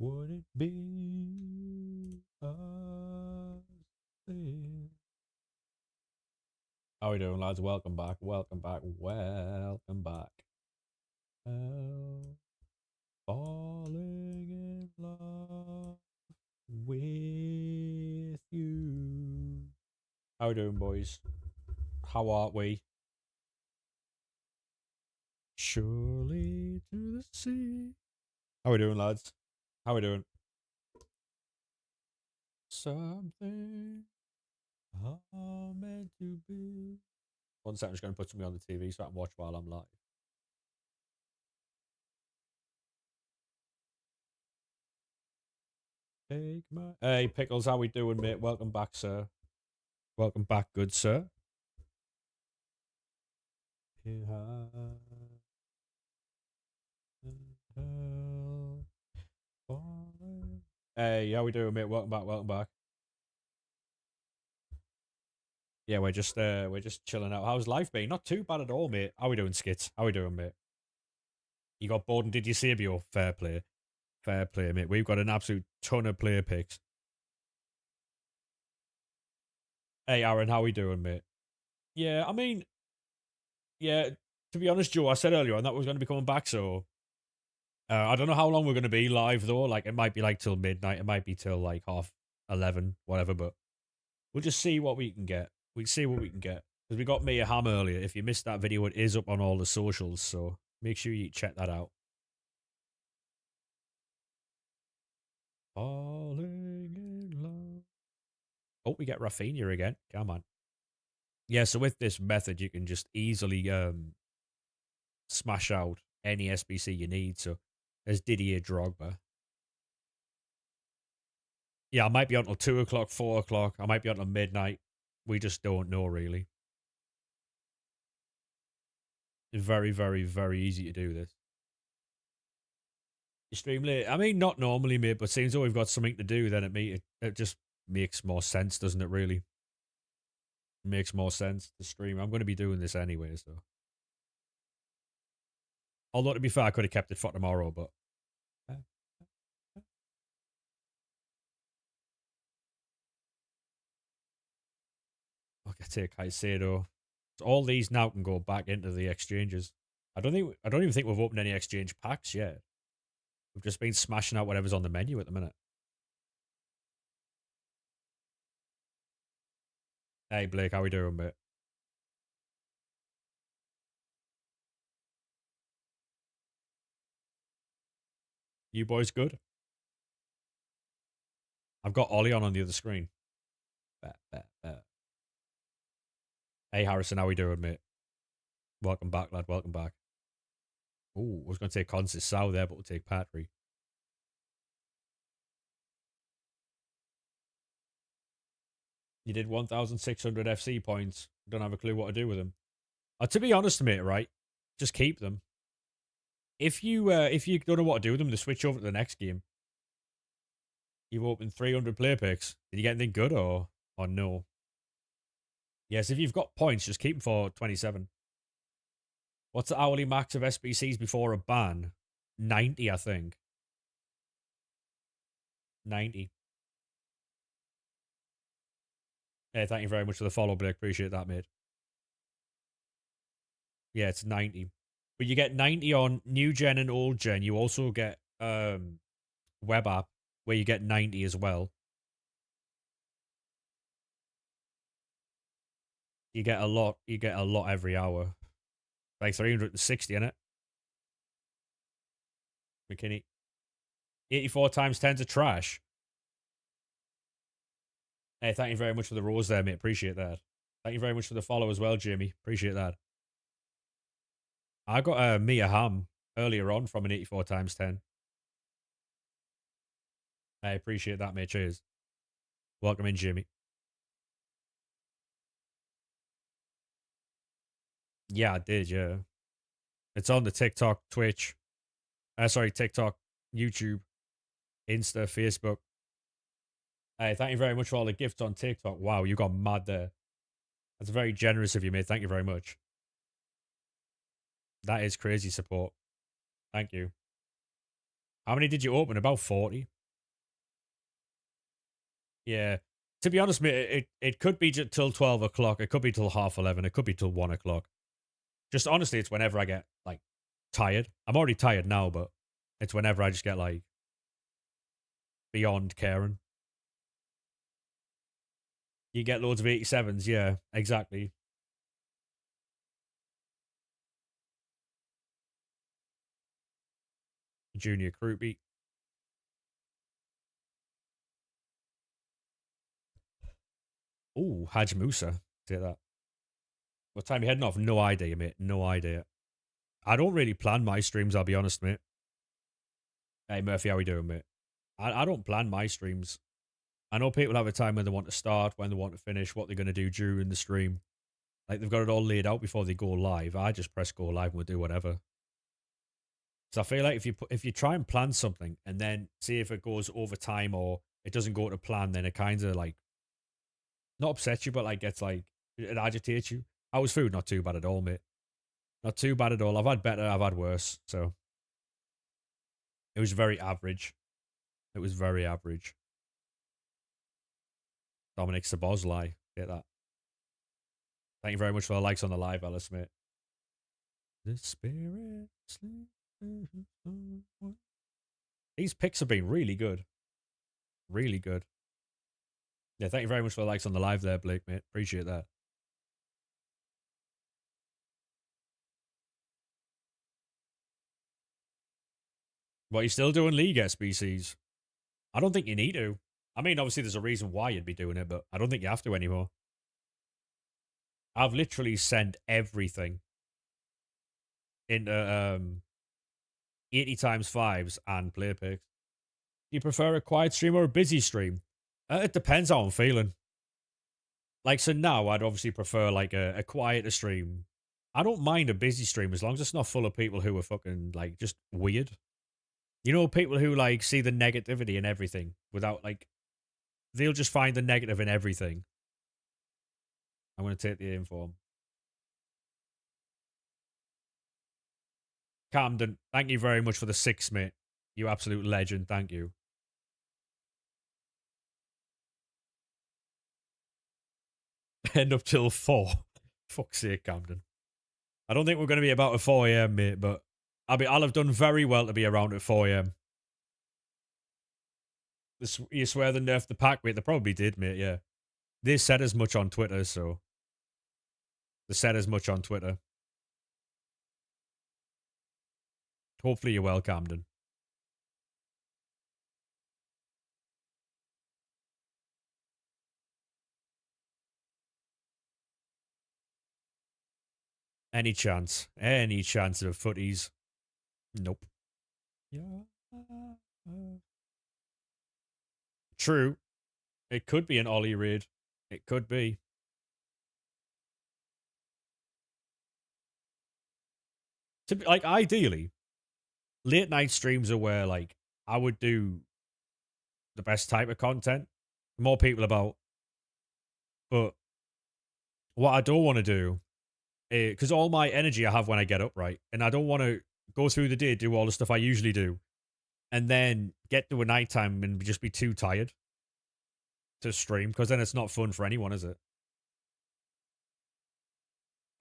Would it be us then? How we doing, lads? Welcome back. Welcome back. Welcome back. Falling in love with you. How we doing, boys? How are we? Surely to the sea. How we doing, lads? How we doing? Something are meant to be. 1 second, I'm just going to put something on the TV so I can watch while I'm live. Take my. Hey, Pickles, how we doing, mate? Welcome back, sir. Welcome back, good sir. Hey, how we doing, mate? Welcome back. Welcome back. Yeah, we're just chilling out. How's life been? Not too bad at all, mate. How we doing, Skits? How we doing, mate? You got bored and did you save your fair play? Fair play, mate. We've got an absolute ton of player picks. Hey, Aaron, how we doing, mate? Yeah, I mean, yeah. To be honest, Joe, I said earlier on that we was going to be coming back, so I don't know how long we're going to be live though. Like it might be like till midnight. It might be till like 11, whatever. But we'll just see what we can get. We see what we can get because we got Mia Ham earlier. If you missed that video, it is up on all the socials, so make sure you check that out. Falling in love. Oh, we get Rafinha again. Come on. Yeah. So with this method, you can just easily smash out any SBC you need. So there's Didier Drogba. Yeah, I might be on till 2 o'clock, 4 o'clock. I might be on till midnight. We just don't know really. It's very, very, very easy to do this. Extremely. I mean, not normally, mate, but seems though we've got something to do, then it just makes more sense, doesn't it? Really, it makes more sense to stream. I'm going to be doing this anyway, so. Although to be fair, I could have kept it for tomorrow, but. Look, I take Caicedo. So all these now can go back into the exchanges. I don't even think we've opened any exchange packs yet. We've just been smashing out whatever's on the menu at the minute. Hey Blake, how we doing, mate? You boys good? I've got Ollie on the other screen. Hey Harrison, how we doing, mate? Welcome back, lad. Welcome back. Oh, I was going to take Consis Sow there, but we'll take Patry. You did 1,600 FC points. Don't have a clue what to do with them. To be honest, mate, right? Just keep them. If you don't know what to do with them, to switch over to the next game. You've opened 300 player picks. Did you get anything good or no? Yes, if you've got points, just keep them for 27. What's the hourly max of SBCs before a ban? 90, I think. 90. Hey, thank you very much for the follow, Blake. Appreciate that, mate. Yeah, it's 90. But you get 90 on new gen and old gen. You also get web app where you get 90 as well. You get a lot every hour. Like 360 in it. McKinney. 84 times 10's a trash. Hey, thank you very much for the rose there, mate. Appreciate that. Thank you very much for the follow as well, Jimmy. Appreciate that. I got Mia Ham earlier on from an 84 times 10. I appreciate that, mate. Cheers. Welcome in, Jimmy. Yeah, I did, yeah. It's on the TikTok, Twitch. TikTok, YouTube, Insta, Facebook. Hey, thank you very much for all the gifts on TikTok. Wow, you got mad there. That's very generous of you, mate. Thank you very much. That is crazy support. Thank you. How many did you open? About 40? Yeah. To be honest, mate, it could be till 12 o'clock. It could be till half 11. It could be till 1 o'clock. Just honestly, it's whenever I get, like, tired. I'm already tired now, but it's whenever I just get, like, beyond caring. You get loads of 87s. Yeah, exactly. Junior Croupy. Ooh, Haj Musa. See that. What time you heading off? No idea, mate. No idea. I don't really plan my streams, I'll be honest, mate. Hey, Murphy, how we doing, mate? I don't plan my streams. I know people have a time when they want to start, when they want to finish, what they're going to do during the stream. Like, they've got it all laid out before they go live. I just press go live and we'll do whatever. So I feel like if you try and plan something and then see if it goes over time or it doesn't go to plan, then it kind of, like, not upsets you, but, like, gets, like, it agitates you. How was food? Not too bad at all, mate. Not too bad at all. I've had better, I've had worse. So it was very average. It was very average. Dominic Sabozlai. Get that. Thank you very much for the likes on the live, Alice, mate. The spirit. These picks have been really good. Really good. Yeah, thank you very much for the likes on the live there, Blake, mate. Appreciate that. What, you still doing League SBCs? I don't think you need to. I mean, obviously, there's a reason why you'd be doing it, but I don't think you have to anymore. I've literally sent everything into 80 times fives and play picks. Do you prefer a quiet stream or a busy stream? It depends how I'm feeling. Like, so now I'd obviously prefer, like, a quieter stream. I don't mind a busy stream as long as it's not full of people who are fucking, like, just weird. You know, people who, like, see the negativity in everything without, like, they'll just find the negative in everything. I'm going to take the info. Camden, thank you very much for the 6, mate. You absolute legend. Thank you. End up till 4. Fuck's sake, Camden. I don't think we're going to be about at 4 a.m., mate, but I'll have done very well to be around at 4 a.m. You swear they nerfed the pack, mate? They probably did, mate, yeah. They said as much on Twitter, so. They said as much on Twitter. Hopefully you're well, Camden. Any chance? Any chance of footies? Nope. Yeah. True. It could be an Ollie raid. It could be. To be, like, ideally, late night streams are where, like, I would do the best type of content. More people about. But what I don't want to do, because all my energy I have when I get up, right? And I don't want to go through the day, do all the stuff I usually do, and then get to a nighttime and just be too tired to stream, because then it's not fun for anyone, is it?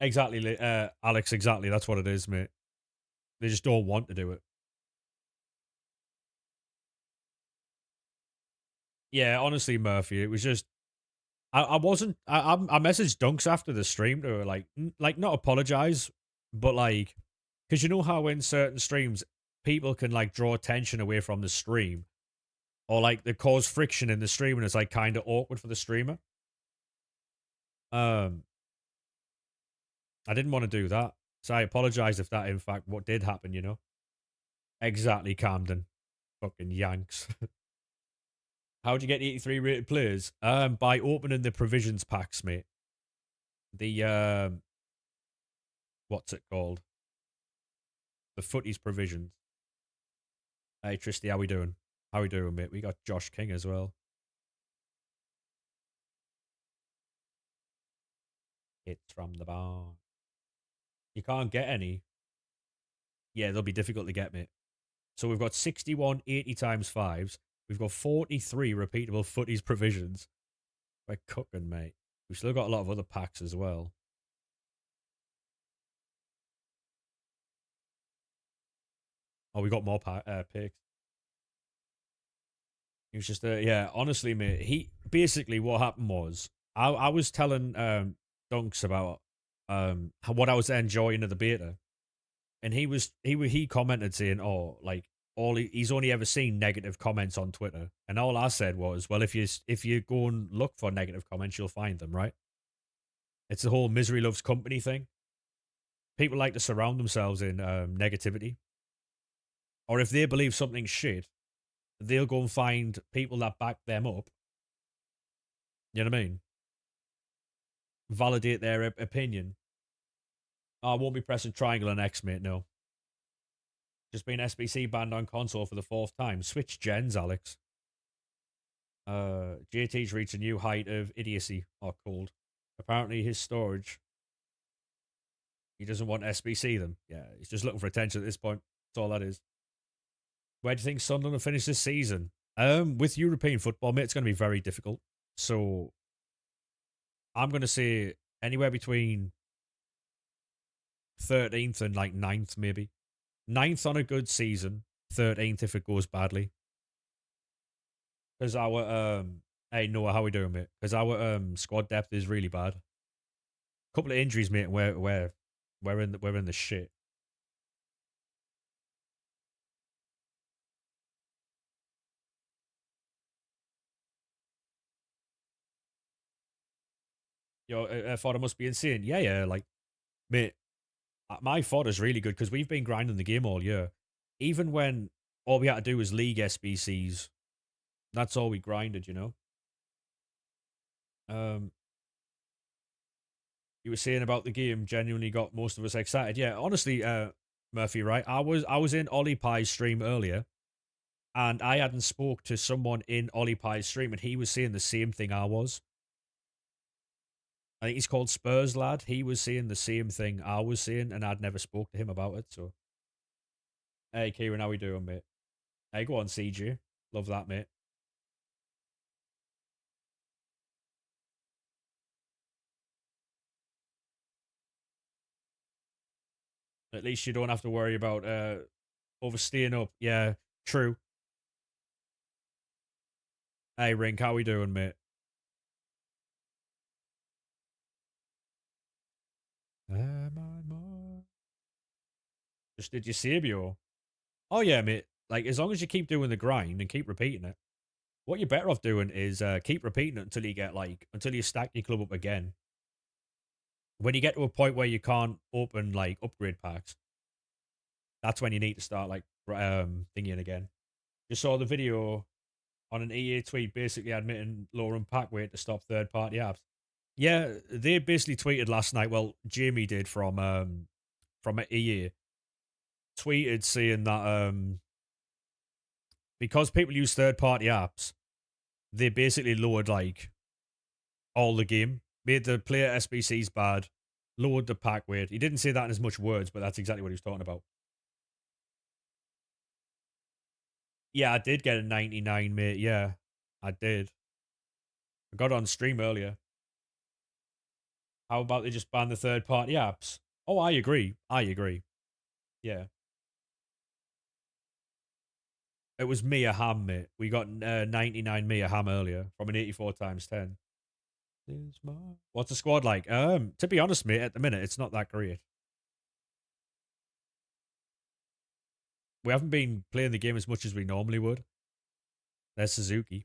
Exactly, Alex, exactly. That's what it is, mate. They just don't want to do it. Yeah, honestly, Murphy, it was just I wasn't I messaged Dunks after the stream to, like not apologize, but, like, because you know how in certain streams people can, like, draw attention away from the stream, or, like, they cause friction in the stream and it's, like, kind of awkward for the streamer. Um, I didn't want to do that, so I apologize if that in fact what did happen. You know, exactly, Camden, fucking Yanks. How'd you get 83 rated players? By opening the provisions packs, mate. The what's it called? The footies provisions. Hey Tristy, how we doing? How we doing, mate? We got Josh King as well. It's from the bar. You can't get any. Yeah, they'll be difficult to get, mate. So we've got 61 80 times fives. We've got 43 repeatable footies provisions. We're cooking, mate. We've still got a lot of other packs as well. Oh, we got more picks. He was just, yeah, honestly, mate. He basically what happened was I was telling Dunks about what I was enjoying of the beta, and he commented saying, "Oh, like he's only ever seen negative comments on Twitter," and all I said was, "Well, if you go and look for negative comments, you'll find them, right?" It's the whole misery loves company thing. People like to surround themselves in negativity, or if they believe something's shit, they'll go and find people that back them up. You know what I mean? Validate their opinion. Oh, I won't be pressing triangle on X, mate. No, just been SBC banned on console for the fourth time. Switch gens, Alex. JT's reached a new height of idiocy, or cold. Apparently, his storage. He doesn't want SBC them. Yeah, he's just looking for attention at this point. That's all that is. Where do you think Sunderland will finish this season? With European football, mate, it's going to be very difficult. So I'm going to say anywhere between 13th and like 9th, maybe. 9th on a good season, 13th if it goes badly. Because our hey Noah, how we doing, mate? Because our squad depth is really bad. Couple of injuries, mate. We're in the shit. Yo, fodder must be insane. Yeah, yeah. Like, mate, my fodder's really good because we've been grinding the game all year. Even when all we had to do was league SBCs, that's all we grinded, you know. Um, you were saying about the game genuinely got most of us excited. Yeah, honestly, Murphy, right? I was in Ollie Pie's stream earlier, and I hadn't spoke to someone in Ollie Pie's stream, and he was saying the same thing I was. I think he's called Spurs Lad. He was saying the same thing I was saying, and I'd never spoke to him about it. So, hey, Kieran, how we doing, mate? Hey, go on, CG. Love that, mate. At least you don't have to worry about overstaying up. Yeah, true. Hey, Rink, how we doing, mate? Just did you Sabio? Oh yeah, mate. Like as long as you keep doing the grind and keep repeating it, what you're better off doing is keep repeating it until you get until you stack your club up again. When you get to a point where you can't open like upgrade packs, that's when you need to start like thinking again. Just saw the video on an EA tweet basically admitting lowering pack weight to stop third party apps. Yeah, they basically tweeted last night. Well, Jamie did from EA tweeted saying that because people use third party apps, they basically lowered like all the game, made the player SBCs bad, lowered the pack weight. He didn't say that in as much words, but that's exactly what he was talking about. Yeah, I did get a 99, mate. Yeah, I did. I got on stream earlier. How about they just ban the third party apps? Oh, I agree. I agree. Yeah. It was Mia Ham, mate. We got 99 Mia Ham earlier from an 84 times 10. What's the squad like? To be honest, mate, at the minute, it's not that great. We haven't been playing the game as much as we normally would. There's Suzuki.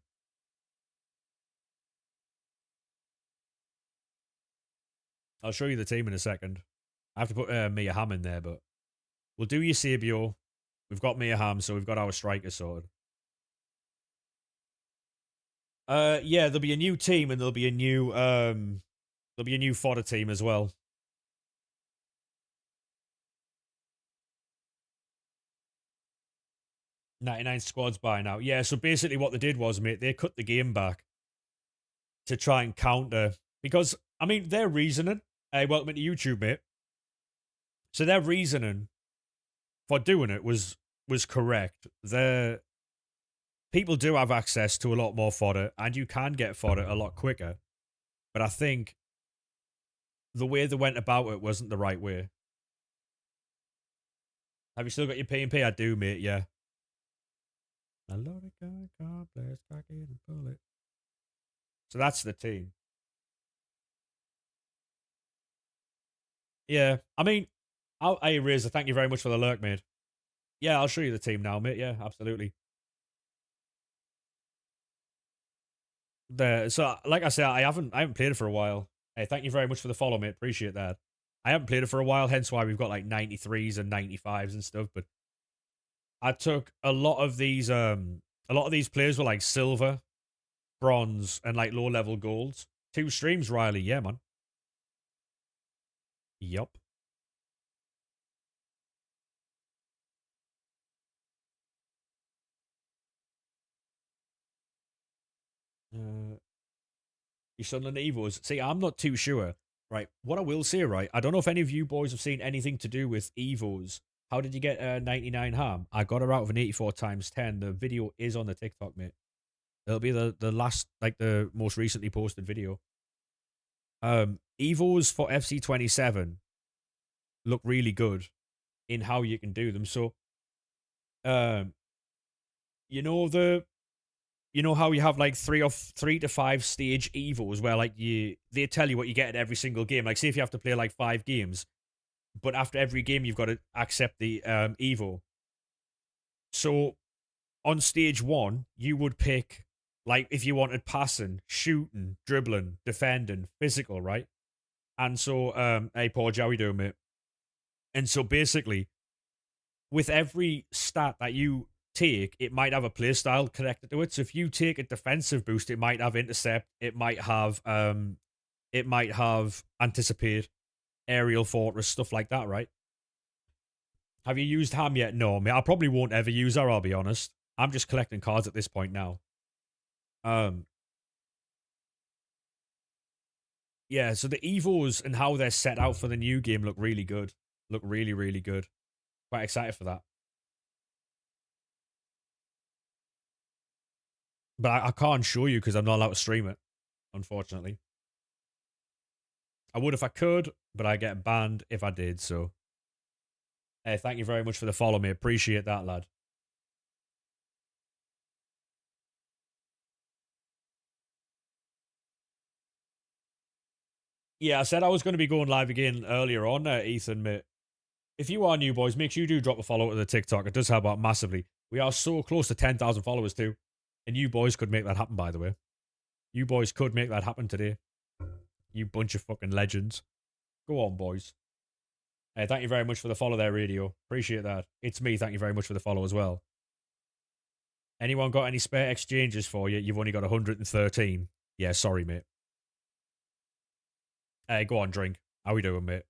I'll show you the team in a second. I have to put Mia Ham in there, but we'll do Eusebio. We've got Mia Ham, so we've got our striker sorted. Yeah, there'll be a new team and there'll be a new fodder team as well. 99 squads by now. Yeah, so basically what they did was, mate, they cut the game back to try and counter because I mean their reasoning. Hey, welcome to YouTube, mate. So their reasoning for doing it was was correct. The people do have access to a lot more fodder, and you can get fodder a lot quicker. But I think the way they went about it wasn't the right way. Have you still got your P&P? I do, mate. Yeah. I love it, complex, cocky and pull it. So that's the team. Yeah. I mean, hey, Razor, thank you very much for the lurk, mate. Yeah, I'll show you the team now, mate. Yeah, absolutely. So like I said, I haven't played it for a while. Hey, thank you very much for the follow, mate. Appreciate that. I haven't played it for a while, hence why we've got like 93s and 95s and stuff. But I took a lot of these players were like silver, bronze, and like low level golds. 2 streams, Riley. Yeah, man. Yup. Uh, your Sunderland Evos. See, I'm not too sure. Right. What I will say, right, I don't know if any of you boys have seen anything to do with Evos. How did you get 99 harm? I got her out of an 84 times 10. The video is on the TikTok, mate. It'll be the last, like the most recently posted video. Evos for FC27 look really good in how you can do them. So, um, you know the you know how you have like 3 to 5 stage evos where like they tell you what you get at every single game. Like say if you have to play like 5 games, but after every game you've got to accept the evo. So on stage 1, you would pick like if you wanted passing, shooting, dribbling, defending, physical, right? And so hey Paul, how you doing, mate? And so basically, with every stat that you take, it might have a play style connected to it. So if you take a defensive boost, it might have intercept, it might have anticipate, aerial fortress, stuff like that, right? Have you used Ham yet? No, mate. I probably won't ever use her, I'll be honest. I'm just collecting cards at this point now. Um yeah, so the Evos and how they're set out for the new game look really good. Look really, really good. Quite excited for that. But I can't show you because I'm not allowed to stream it, unfortunately. I would if I could, but I get banned if I did, so. Hey, thank you very much for the follow, mate. Appreciate that, lad. Yeah, I said I was going to be going live again earlier on, Ethan, mate. If you are new, boys, make sure you do drop a follow to the TikTok. It does help out massively. We are so close to 10,000 followers, too. And you boys could make that happen, by the way. You boys could make that happen today. You bunch of fucking legends. Go on, boys. Hey, thank you very much for the follow there, radio. Appreciate that. It's me. Thank you very much for the follow as well. Anyone got any spare exchanges for you? You've only got 113. Yeah, sorry, mate. Hey, go on, drink. How we doing, mate?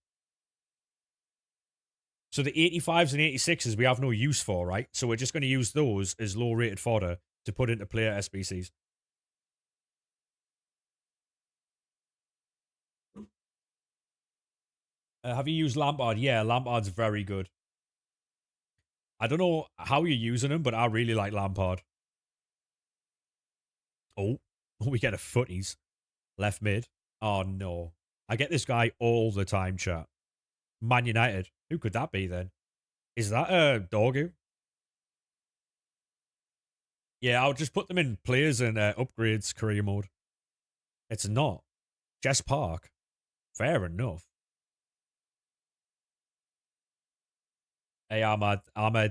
So the 85s and 86s we have no use for, right? So we're just going to use those as low rated fodder to put into player SBCs. Have you used Lampard? Yeah, Lampard's very good. I don't know how you're using him, but I really like Lampard. Oh, we get a footies. Left mid. Oh, no. I get this guy all the time, chat. Man United. Who could that be then? Is that a Dorgu? Yeah, I'll just put them in players and upgrades career mode. It's not. Jess Park. Fair enough. Hey, Ahmad,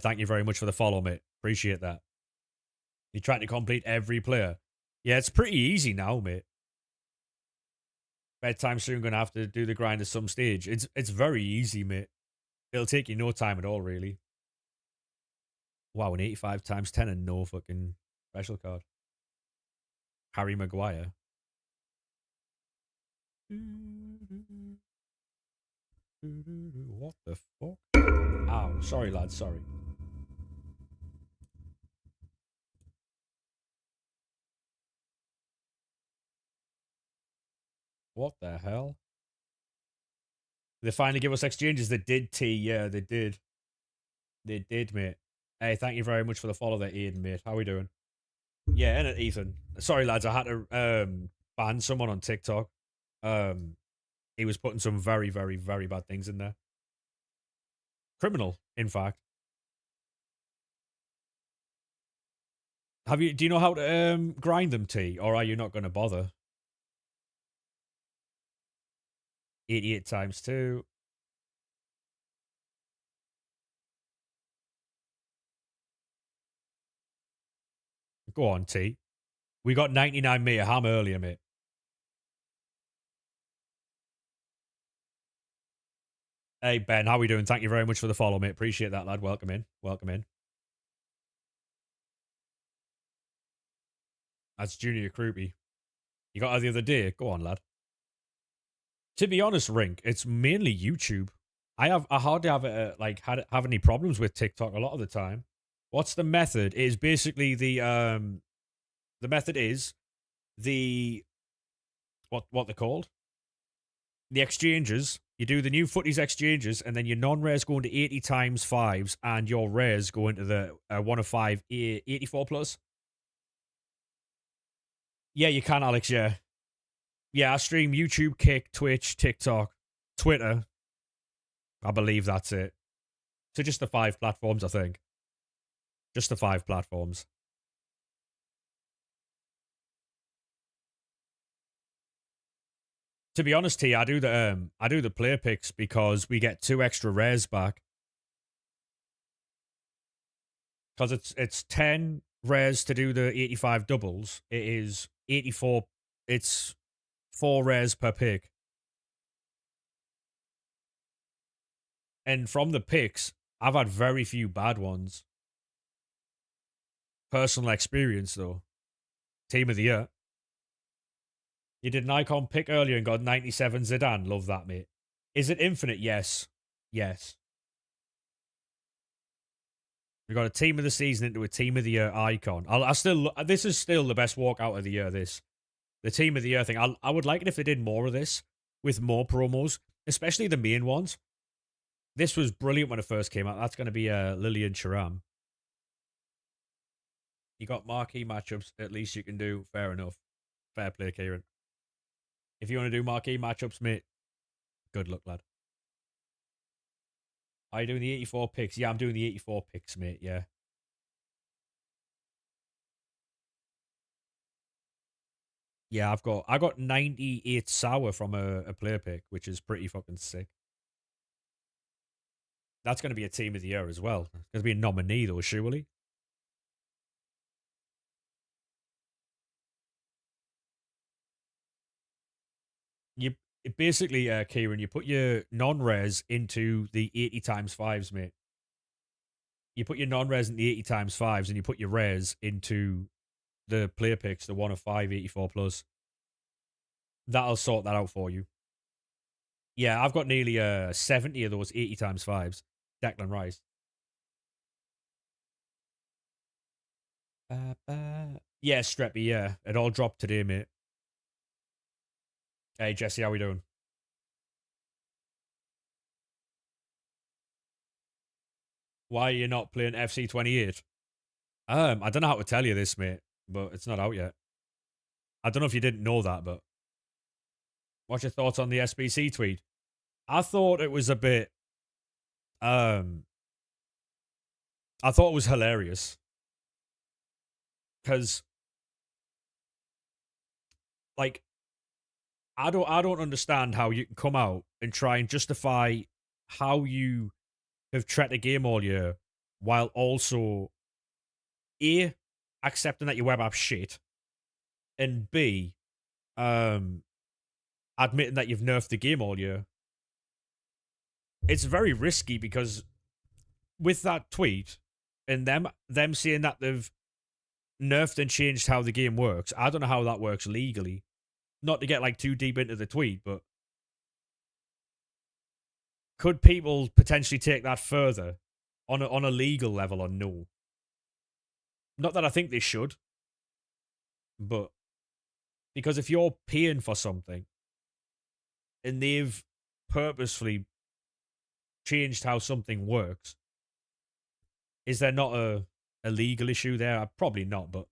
thank you very much for the follow, mate. Appreciate that. You trying to complete every player? Yeah, it's pretty easy now, mate. Bedtime soon, gonna have to do the grind at some stage. It's very easy, mate. It'll take you no time at all, really. Wow, an 85 times 10 and no fucking special card. Harry Maguire. What the fuck? Ow, sorry, lad, sorry. What the hell? They finally give us exchanges. They did, T. Yeah, they did. They did, mate. Hey, thank you very much for the follow there, Ian, mate. How we doing? Yeah, and Ethan. Sorry, lads, I had to ban someone on TikTok. Um, he was putting some very, very, very bad things in there. Criminal, in fact. Have you? Do you know how to grind them, T, or are you not going to bother? 88 times two. Go on, T. We got 99 meter ham earlier, mate. Hey Ben, how we doing? Thank you very much for the follow, mate. Appreciate that, lad. Welcome in. Welcome in. That's Junior Croupy. You got her the other day. Go on, lad. To be honest, Rink, it's mainly YouTube. I hardly have have any problems with TikTok a lot of the time. What's the method? Is basically the method is the what they're called? The exchanges. You do the new footies exchanges, and then your non-rares go into 80 times fives, and your rares go into the 1 of 5 84 plus. Yeah, you can, Alex. Yeah. Yeah, I stream YouTube, Kick, Twitch, TikTok, Twitter. I believe that's it. So just the 5 platforms, I think. Just the 5 platforms. To be honest, T, I do the player picks because we get 2 extra rares back. Because it's 10 rares to do the 85 doubles. It is 84. It's 4 rares per pick. And from the picks, I've had very few bad ones. Personal experience, though. Team of the year. You did an icon pick earlier and got 97 Zidane. Love that, mate. Is it infinite? Yes. Yes. We got a team of the season into a team of the year icon. This is still the best walkout of the year. The team of the year thing. I would like it if they did more of this with more promos, especially the main ones. This was brilliant when it first came out. That's going to be Lillian Sharam. You got marquee matchups. At least you can do. Fair enough. Fair play, Kieran. If you want to do marquee matchups, mate, good luck, lad. Are you doing the 84 picks? Yeah, I'm doing the 84 picks, mate. Yeah. Yeah, I got 98 sour from a player pick, which is pretty fucking sick. That's going to be a team of the year as well. It's going to be a nominee though, surely. You basically, Kieran, you put your non-res into the 80 times fives, mate. You put your non-res in the 80 times fives, and you put your res into the player picks, the 1 of 5 84 plus. That'll sort that out for you. Yeah, I've got nearly 70 of those 80 times fives. Declan Rice. Yeah, Streppy, yeah. It all dropped today, mate. Hey, Jesse, how we doing? Why are you not playing FC 28? I don't know how to tell you this, mate, but it's not out yet. I don't know if you didn't know that, but what's your thoughts on the SBC tweet? I thought it was a bit, um, I thought it was hilarious because, like, I don't understand how you can come out and try and justify how you have treated a game all year while also A, accepting that your web app's shit, and B, um, admitting that you've nerfed the game all year. It's very risky because with that tweet and them saying that they've nerfed and changed how the game works, I don't know how that works legally. Not to get like too deep into the tweet, but could people potentially take that further on a legal level or no? Not that I think they should, but because if you're paying for something and they've purposefully changed how something works, Is there not a legal issue there? Probably not, but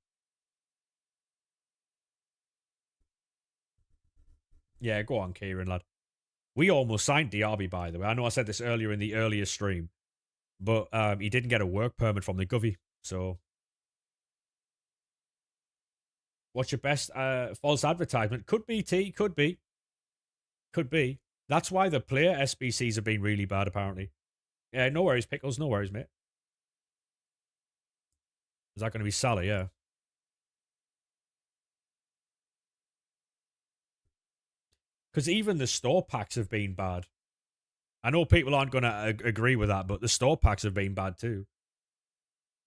yeah, go on, Kieran, lad. We almost signed Diaby, by the way. I know I said this earlier in the earlier stream, but he didn't get a work permit from the Govy. So, what's your best false advertisement? Could be T, could be, could be. That's why the player SBCs have been really bad, apparently. Yeah, no worries, Pickles, no worries, mate. Is that going to be Salah? Yeah. Because even the store packs have been bad. I know people aren't going to agree with that, but the store packs have been bad too.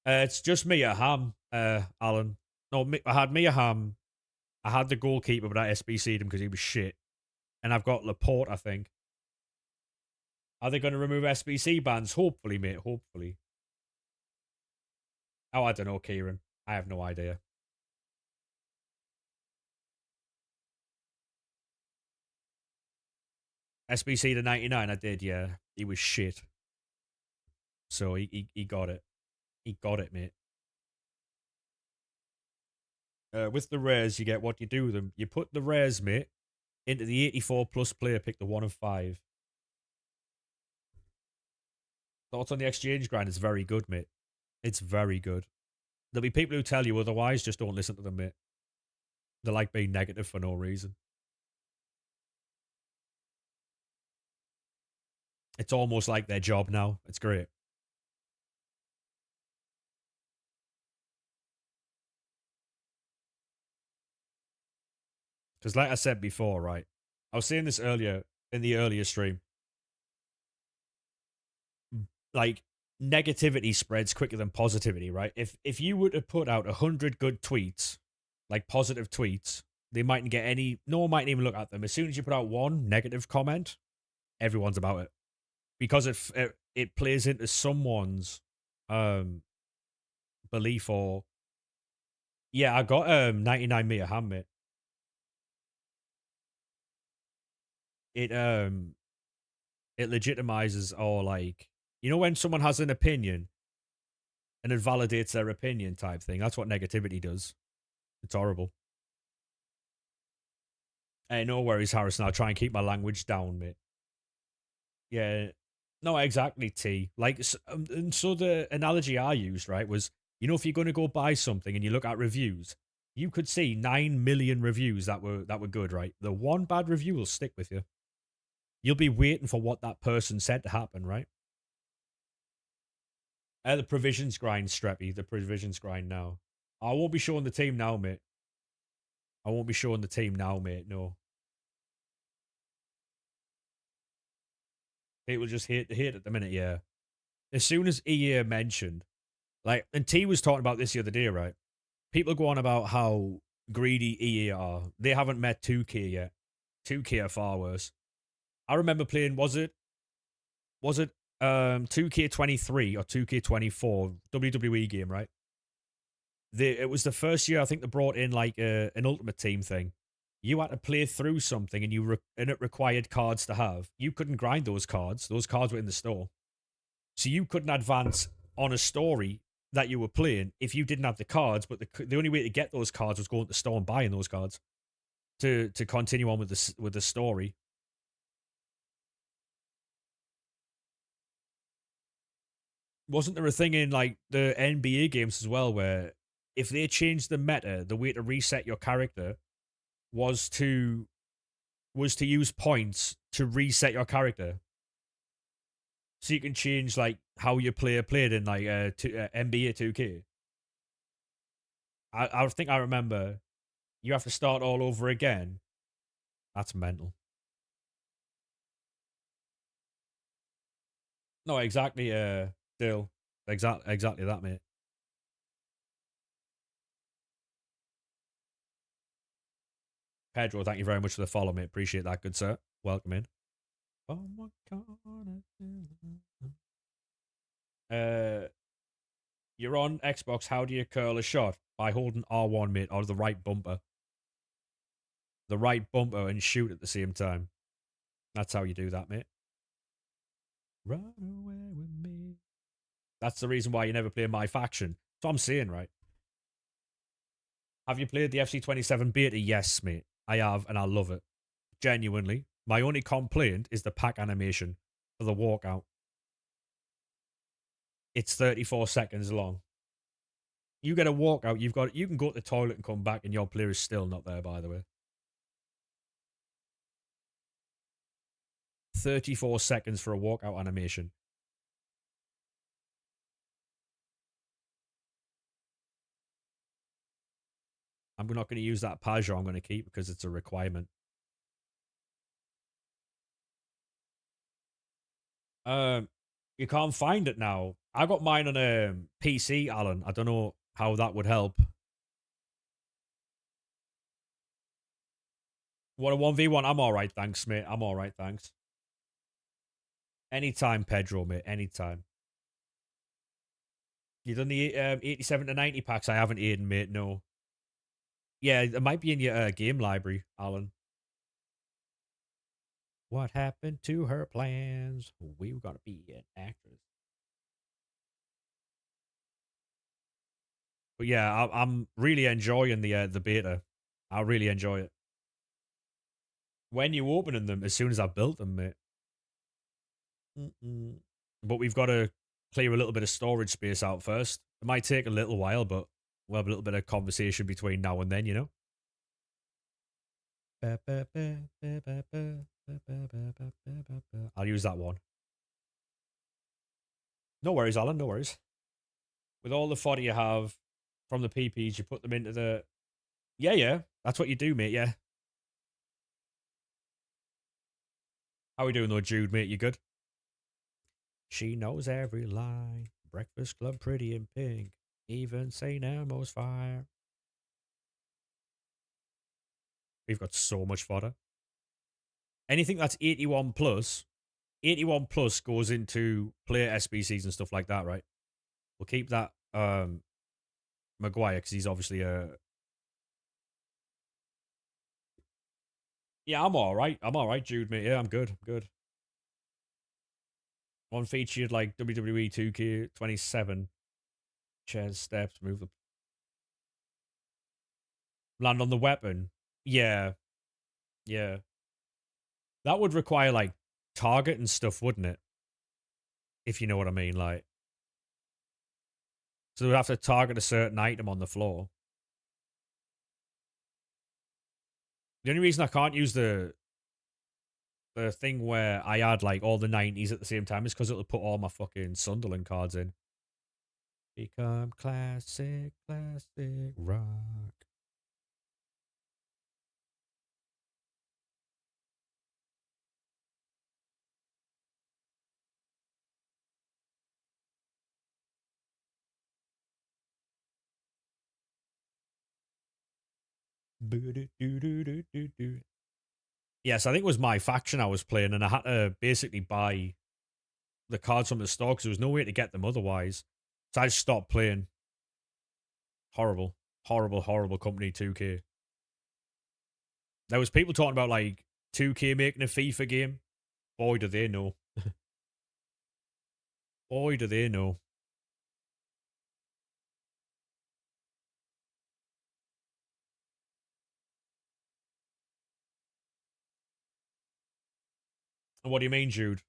It's just Mia Ham, Alan. No, I had Mia Ham. I had the goalkeeper, but I SBC'd him because he was shit. And I've got Laporte, I think. Are they going to remove SBC bans? Hopefully, mate. Hopefully. Oh, I don't know, Kieran. I have no idea. SBC to 99, I did, yeah. He was shit. So he got it. He got it, mate. With the rares, you get what you do with them. You put the rares, mate, into the 84 plus player pick, the 1 of 5. Thoughts on the exchange grind is very good, mate. It's very good. There'll be people who tell you otherwise, just don't listen to them, mate. They like being negative for no reason. It's almost like their job now. It's great. Because like I said before, right? I was saying this earlier in the earlier stream. Like negativity spreads quicker than positivity, right? If you were to put out 100 good tweets, like positive tweets, they mightn't get any. No one might even look at them. As soon as you put out one negative comment, everyone's about it because it plays into someone's um belief or yeah. I got 99-meter hand, mate. It it legitimizes or like when someone has an opinion and it validates their opinion type thing. That's what negativity does. It's horrible. Hey, no worries, Harrison. I'll try and keep my language down, mate. Yeah. No, exactly, T. Like, and so the analogy I used, right, was, if you're going to go buy something and you look at reviews, you could see 9 million reviews that were good, right? The one bad review will stick with you. You'll be waiting for what that person said to happen, right? The provisions grind, Streppy. The provisions grind now. I won't be showing the team now, mate. I won't be showing the team now, mate. No. It will just hit at the minute, yeah. As soon as EA mentioned, like, and T was talking about this the other day, right? People go on about how greedy EA are. They haven't met 2K yet. 2K are far worse. I remember playing, was it 2K23 or 2K24 WWE game, right? It was the first year I think they brought in like an Ultimate Team thing. You had to play through something and it required cards to have. You couldn't grind those cards. Those cards were in the store. So you couldn't advance on a story that you were playing if you didn't have the cards. But the only way to get those cards was going to the store and buying those cards to continue on with the story. Wasn't there a thing in like the NBA games as well where if they changed the meta, the way to reset your character was to use points to reset your character, so you can change like how your player played in like NBA 2K. I think I remember you have to start all over again. That's mental. No, exactly. Still, exactly that, mate. Pedro, thank you very much for the follow, mate. Appreciate that, good sir. Welcome in. Oh my god. You're on Xbox. How do you curl a shot? By holding R1, mate, or the right bumper. The right bumper and shoot at the same time. That's how you do that, mate. Run away with me. That's the reason why you never play my faction. So I'm saying, right? Have you played the FC27 beta? Yes, mate. I have, and I love it. Genuinely. My only complaint is the pack animation for the walkout. It's 34 seconds long. You get a walkout, you can go to the toilet and come back, and your player is still not there, by the way. 34 seconds for a walkout animation. I'm not going to use that Pajot I'm going to keep because it's a requirement. You can't find it now. I got mine on a PC, Alan. I don't know how that would help. What a 1v1? I'm alright, thanks, mate. I'm alright, thanks. Anytime, Pedro, mate. Anytime. You done the 87 to 90 packs? I haven't, Aiden, mate. No. Yeah, it might be in your game library, Alan. What happened to her plans? We were gonna be an actress. But yeah, I'm really enjoying the beta. I really enjoy it. When you opening them, as soon as I built them, mate. But we've got to clear a little bit of storage space out first. It might take a little while, but we'll have a little bit of conversation between now and then, you know? I'll use that one. No worries, Alan, no worries. With all the fodder you have from the PPs, you put them into the... Yeah, that's what you do, mate, yeah. How we doing though, Jude, mate? You good? She knows every line. Breakfast Club, Pretty in Pink. Even St. Elmo's Fire. We've got so much fodder. Anything that's 81 plus, 81 plus goes into player SBCs and stuff like that, right? We'll keep that Maguire because he's obviously a... Yeah, I'm alright. I'm alright, Jude, mate. Yeah, I'm good. I'm good. One featured like WWE 2K27. Chairs, steps, move the... Land on the weapon. Yeah. Yeah. That would require like target and stuff, wouldn't it? If you know what I mean, like... So we'd have to target a certain item on the floor. The only reason I can't use the thing where I add like all the 90s at the same time is because it'll put all my fucking Sunderland cards in. Become classic, classic rock. Yes, I think it was my faction I was playing, and I had to basically buy the cards from the store because there was no way to get them otherwise. So I just stopped playing. Horrible, horrible, horrible company 2K. There was people talking about like 2K making a FIFA game. Boy, do they know. Boy, do they know. What do you mean, Jude?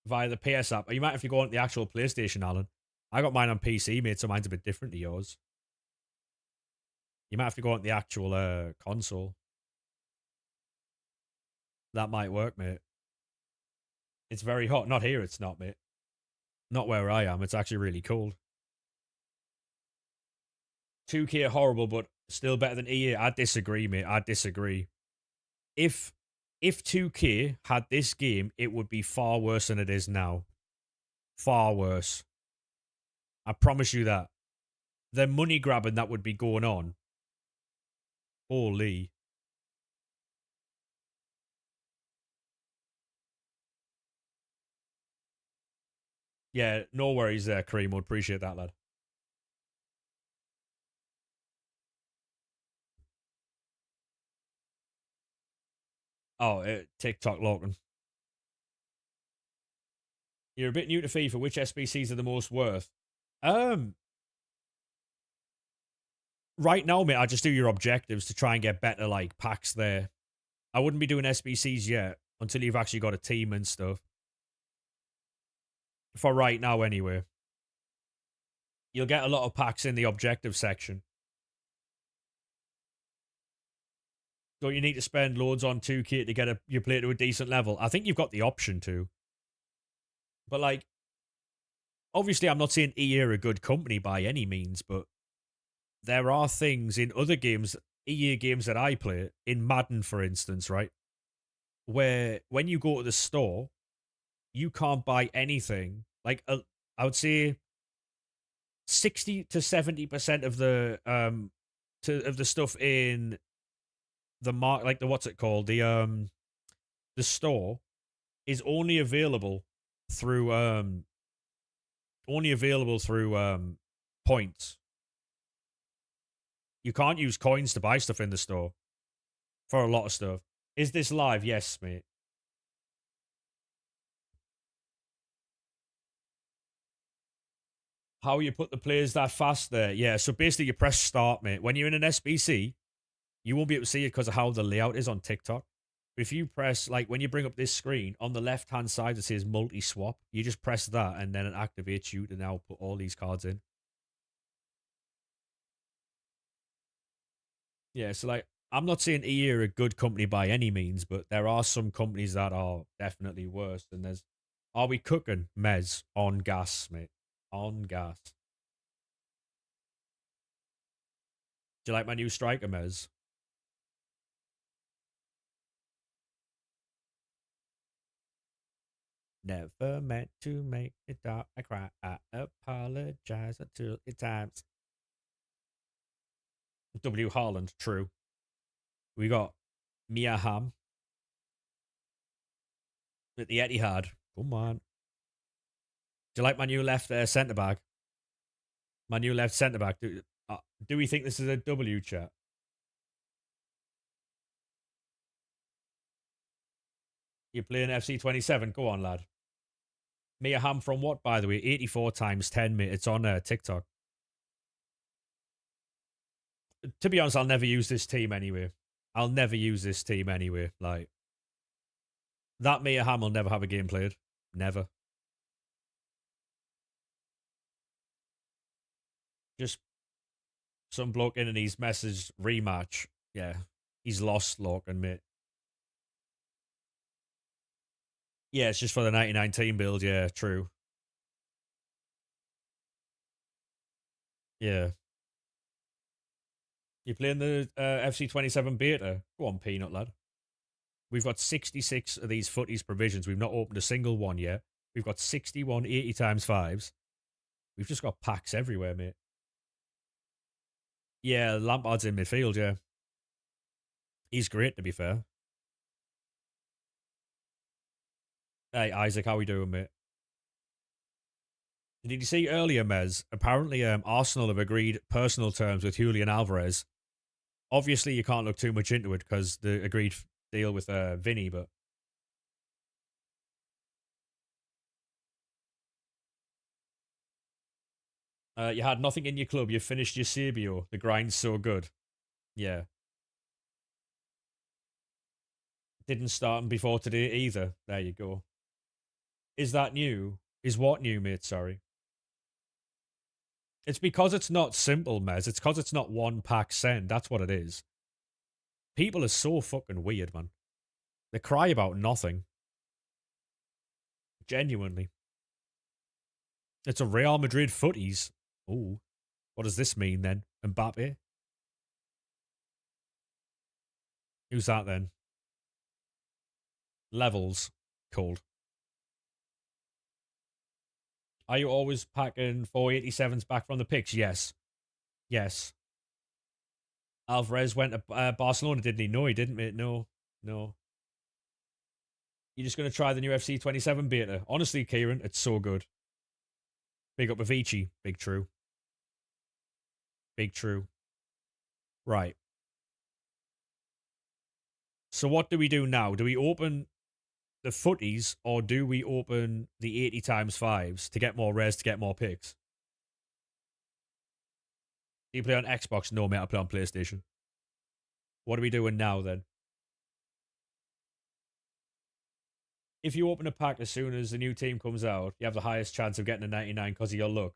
Via the PS app. You might have to go on the actual PlayStation, Alan. I got mine on PC, mate, so mine's a bit different to yours. You might have to go on the actual console. That might work, mate. It's very hot. Not here, it's not, mate. Not where I am. It's actually really cold. 2K are horrible, but still better than EA. I disagree, mate. I disagree. If 2K had this game, it would be far worse than it is now. Far worse. I promise you that. The money grabbing that would be going on. Holy. Yeah, no worries there, Kareem. Would appreciate that, lad. Oh, TikTok Logan. You're a bit new to FIFA. Which SBCs are the most worth? Um, right now, mate, I just do your objectives to try and get better like packs there. I wouldn't be doing SBCs yet until you've actually got a team and stuff. For right now, anyway. You'll get a lot of packs in the objective section. Don't you need to spend loads on 2K to get your player to a decent level? I think you've got the option to. But like, obviously, I'm not saying EA are a good company by any means, but there are things in other games, EA games that I play, in Madden, for instance, right? Where when you go to the store, you can't buy anything. Like, I would say 60 to 70% of the stuff in like the what's it called? The store is through only available through points. You can't use coins to buy stuff in the store for a lot of stuff. Is this live? Yes, mate. How you put the players that fast there? Yeah, so basically you press start, mate. When you're in an SBC, you won't be able to see it because of how the layout is on TikTok. But if you press, like, when you bring up this screen, on the left-hand side it says multi-swap. You just press that, and then it activates you to now put all these cards in. Yeah, so, like, I'm not saying EA are a good company by any means, but there are some companies that are definitely worse. And there's, are we cooking? Mez, on gas, mate. On gas. Do you like my new striker, Mez? Never meant to make it dark. I cry. I apologize a trillion times. W. Harland, true. We got Mia Hamm at the Etihad. Come on. Do you like my new left centre back? My new left centre back. Do we think this is a W, chat? You're playing FC 27. Go on, lad. Mia Hamm from what, by the way? 84 times 10, mate. It's on TikTok. To be honest, I'll never use this team anyway. I'll never use this team anyway. Like, that Mia Hamm will never have a game played. Never. Just some bloke in and he's messaged rematch. Yeah. He's lost, Logan, mate. Yeah, it's just for the 99 team build. Yeah, true. Yeah. You playing the FC 27 beta? Go on, Peanut lad. We've got 66 of these footies provisions. We've not opened a single one yet. We've got 61 80 times 5s. We've just got packs everywhere, mate. Yeah, Lampard's in midfield, yeah. He's great, to be fair. Hey, Isaac, how we doing, mate? Did you see earlier, Mez? Apparently, Arsenal have agreed personal terms with Julian Alvarez. Obviously, you can't look too much into it because the agreed deal with Vinny, but you had nothing in your club. You finished your Sabio. The grind's so good. Yeah. Didn't start before today either. There you go. Is that new? Is what new, mate? Sorry. It's because it's not simple, Mez. It's because it's not one pack send. That's what it is. People are so fucking weird, man. They cry about nothing. Genuinely. It's a Real Madrid footies. Ooh. What does this mean then? Mbappe? Who's that then? Levels. Called. Are you always packing 487s back from the picks? Yes. Yes. Alvarez went to Barcelona, didn't he? No, he didn't, mate. No. No. You're just going to try the new FC 27 beta. Honestly, Kieran, it's so good. Big up Avicii. Big true. Big true. Right. So what do we do now? Do we open the footies or do we open the 80 times fives to get more res to get more picks? Do you play on Xbox? No, mate, I play on PlayStation. What are we doing now then? If you open a pack as soon as the new team comes out, you have the highest chance of getting a 99 because of your luck.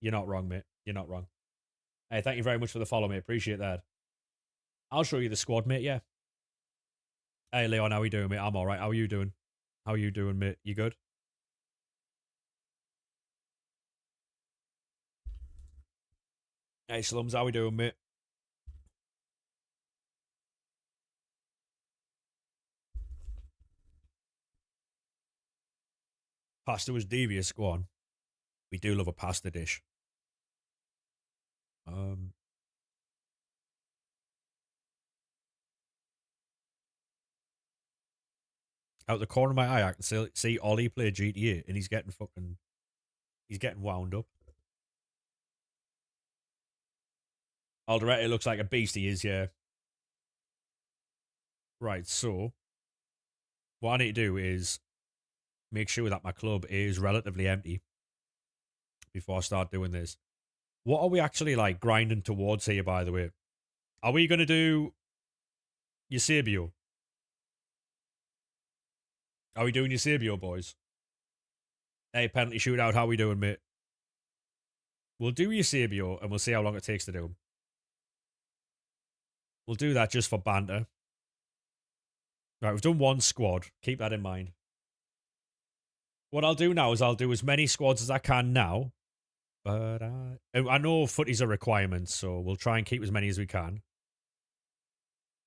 You're not wrong, mate. You're not wrong. Hey, thank you very much for the follow, mate. Appreciate that. I'll show you the squad, mate. Yeah. Hey, Leon, how are you doing, mate? I'm all right. How are you doing? How are you doing, mate? You good? Hey, Slums, how we doing, mate? Pasta was devious. Go on. We do love a pasta dish. Um, Out the corner of my eye, I can see Ollie play GTA, and he's getting wound up. Alderete looks like a beast. He is, yeah. Right. So what I need to do is make sure that my club is relatively empty before I start doing this. What are we actually like grinding towards here? By the way, are we going to do Eusebio? Are we doing Eusebio, boys? Hey, penalty shootout. How we doing, mate? We'll do Eusebio, and we'll see how long it takes to do him. We'll do that just for banter. Right, we've done one squad. Keep that in mind. What I'll do now is I'll do as many squads as I can now. But I know footies are requirements, so we'll try and keep as many as we can.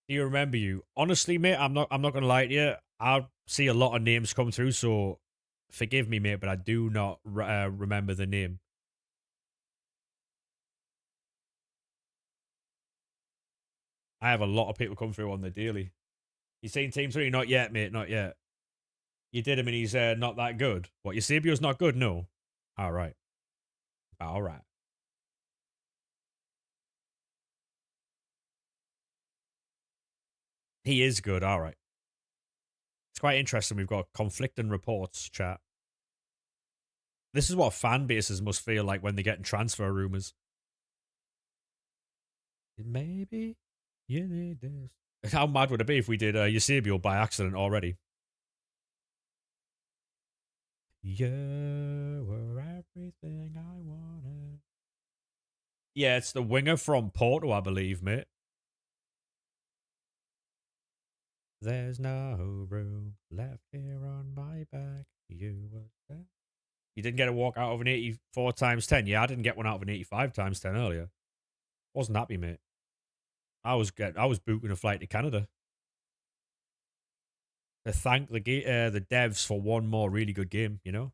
Do you remember you? Honestly, mate, I'm not gonna lie to you. I see a lot of names come through, so forgive me, mate, but I do not remember the name. I have a lot of people come through on the daily. You seen Team 3? Not yet, mate, not yet. You did him and he's not that good. What, Eusebio's not good? No. All right. All right. He is good. All right. It's quite interesting. We've got conflicting reports, chat. This is what fan bases must feel like when they're getting transfer rumors. Maybe you need this. How mad would it be if we did Eusebio by accident already? You were everything I wanted. Yeah, it's the winger from Porto, I believe, mate. There's no room left here on my back. You were there. You didn't get a walk out of an 84 times 10. Yeah, I didn't get one out of an 85 times 10 earlier. Wasn't happy, mate. I was booking a flight to Canada to thank the devs for one more really good game. You know.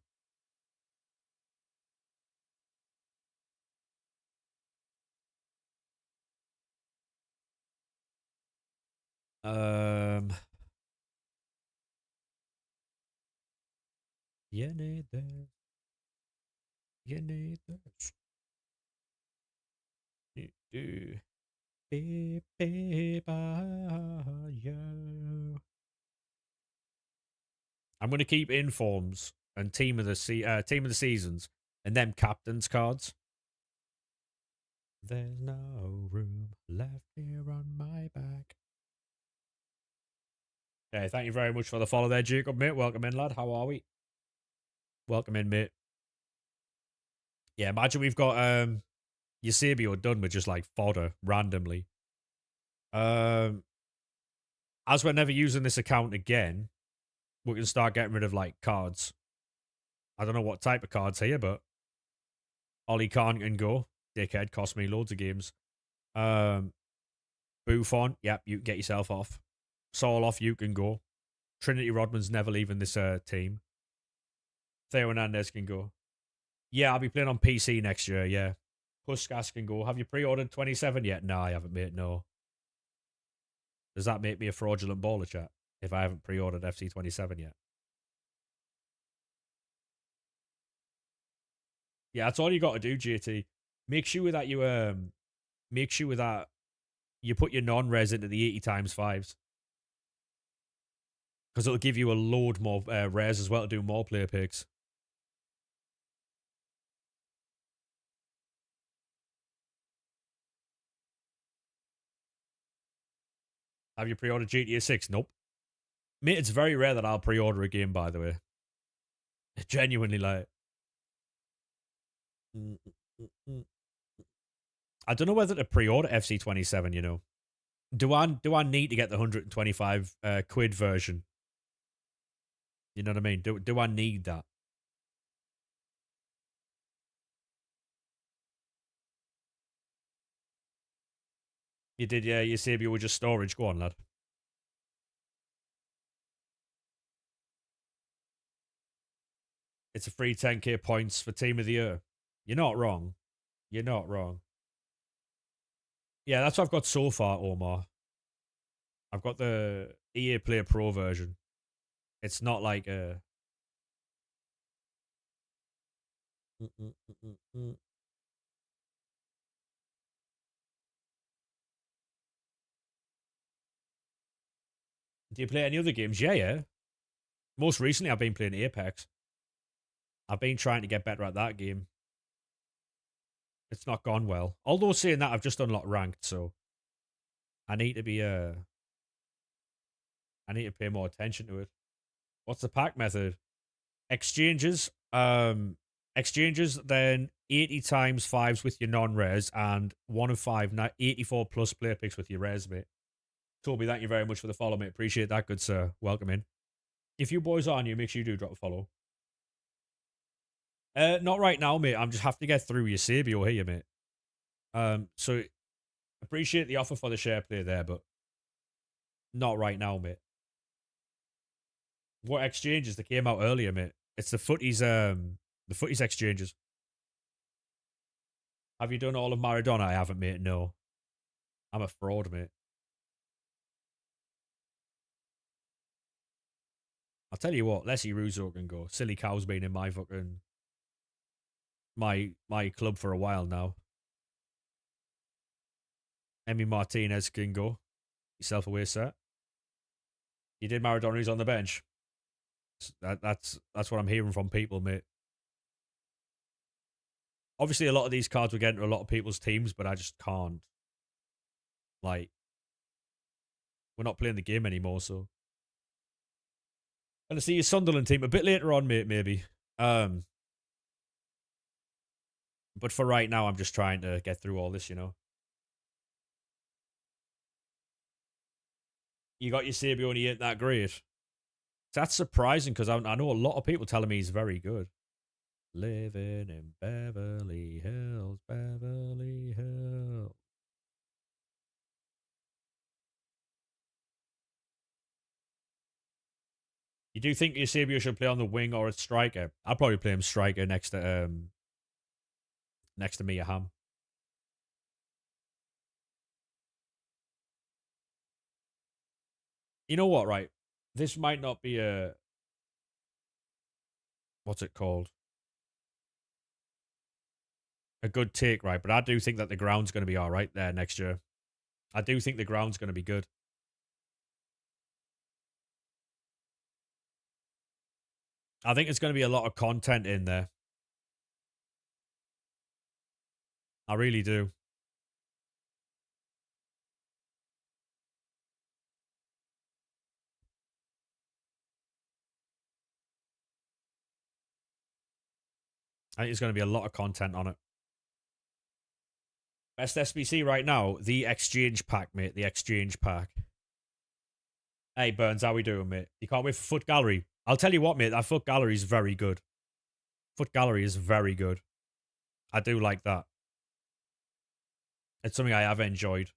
Um, you need this. You need this. Do. Beep, beep, yo. I'm going to keep informs and team of the seasons and them captains cards. There's no room left here on my back. Okay, thank you very much for the follow there, Jacob, mate. Welcome in, lad. How are we? Welcome in, mate. Yeah, imagine we've got Eusebio done with just like fodder randomly. As we're never using this account again, we can start getting rid of like cards. I don't know what type of cards here, but Ollie Khan can go. Dickhead cost me loads of games. Buffon, yep, you can get yourself off. Saul off, you can go. Trinity Rodman's never leaving this team. Theo Hernandez can go. Yeah, I'll be playing on PC next year, yeah. Puskas can go. Have you pre-ordered 27 yet? No, I haven't, mate, no. Does that make me a fraudulent baller, chat? If I haven't pre-ordered FC27 yet? Yeah, that's all you got to do, JT. Make sure that you put your non-res into the 80 times fives. Because it'll give you a load more rares as well to do more player picks. Have you pre-ordered GTA 6? Nope. Mate, it's very rare that I'll pre-order a game, by the way. Genuinely, like... Mm, mm, mm. I don't know whether to pre-order FC27, you know. Do I need to get the 125 quid version? You know what I mean? Do I need that? You did, yeah. You said you were just storage. Go on, lad. It's a free 10k points for Team of the Year. You're not wrong. You're not wrong. Yeah, that's what I've got so far, Omar. I've got the EA Play Pro version. It's not like a... Do you play any other games? Yeah, yeah. Most recently, I've been playing Apex. I've been trying to get better at that game. It's not gone well. Although saying that, I've just unlocked ranked, so I need to be I need to pay more attention to it. What's the pack method? Exchanges. Exchanges, then 80 times fives with your non-res and 1 of 5, 84 plus player picks with your res, mate. Toby, thank you very much for the follow, mate. Appreciate that, good sir. Welcome in. If you boys are new, make sure you do drop a follow. Not right now, mate. I'm just have to get through your Sabio here, mate. So appreciate the offer for the share play there, but not right now, mate. What exchanges that came out earlier, mate? It's the footies exchanges. Have you done all of Maradona? I haven't, mate. No. I'm a fraud, mate. I'll tell you what, Leslie Russo can go. Silly Cow's been in my fucking my club for a while now. Emmy Martinez can go. Yourself away, sir. You did Maradona, he's on the bench. That's what I'm hearing from people, mate. Obviously, a lot of these cards will get into a lot of people's teams, but I just can't. Like, we're not playing the game anymore, so. And I see your Sunderland team a bit later on, mate, maybe. But for right now, I'm just trying to get through all this, you know. You got your Sabio and he ain't that great. That's surprising because I know a lot of people telling me he's very good. Living in Beverly Hills, Beverly Hills. You do think Eusebio should play on the wing or a striker? I'd probably play him striker next to Mia Hamm. You know what, right? This might not be a what's it called? A good take, right? But I do think that the ground's going to be all right there next year. I do think the ground's going to be good. I think it's going to be a lot of content in there. I really do. I think there's going to be a lot of content on it. Best SBC right now, the exchange pack, mate. The exchange pack. Hey, Burns, how we doing, mate? You can't wait for Foot Gallery. I'll tell you what, mate. That Foot Gallery is very good. Foot Gallery is very good. I do like that. It's something I have enjoyed.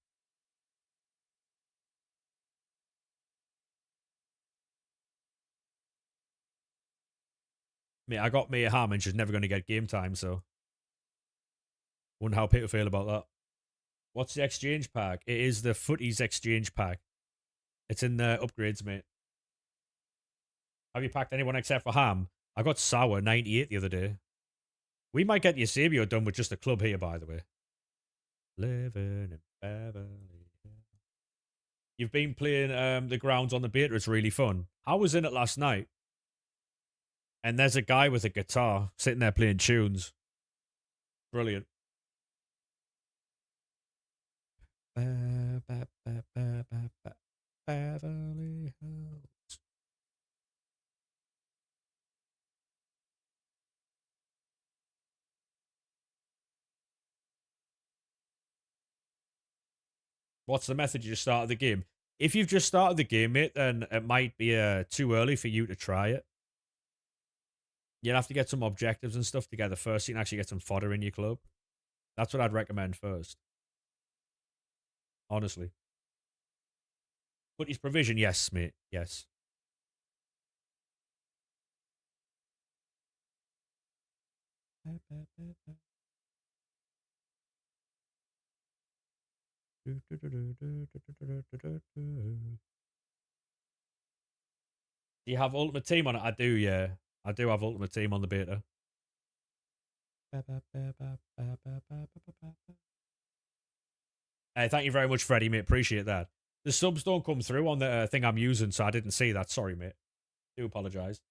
Mate, I got Mia Hamm and she's never going to get game time, so. Wonder how people feel about that. What's the exchange pack? It is the Footies exchange pack. It's in the upgrades, mate. Have you packed anyone except for Ham? I got Sour 98 the other day. We might get Eusebio done with just a club here, by the way. Living in Beverly. You've been playing the grounds on the beta. It's really fun. I was in it last night, and there's a guy with a guitar sitting there playing tunes. Brilliant. Beverly Hills. What's the method you just started the game? If you've just started the game, mate, then it might be too early for you to try it. You'll have to get some objectives and stuff together first. So you can actually get some fodder in your club. That's what I'd recommend first. Honestly. But his provision, yes, mate. Yes. Do you have Ultimate Team on it? I do, yeah. I do have Ultimate Team on the beta. Thank you very much, Freddie, mate. Appreciate that. The subs don't come through on the thing I'm using, so I didn't see that. Sorry, mate. Do apologise.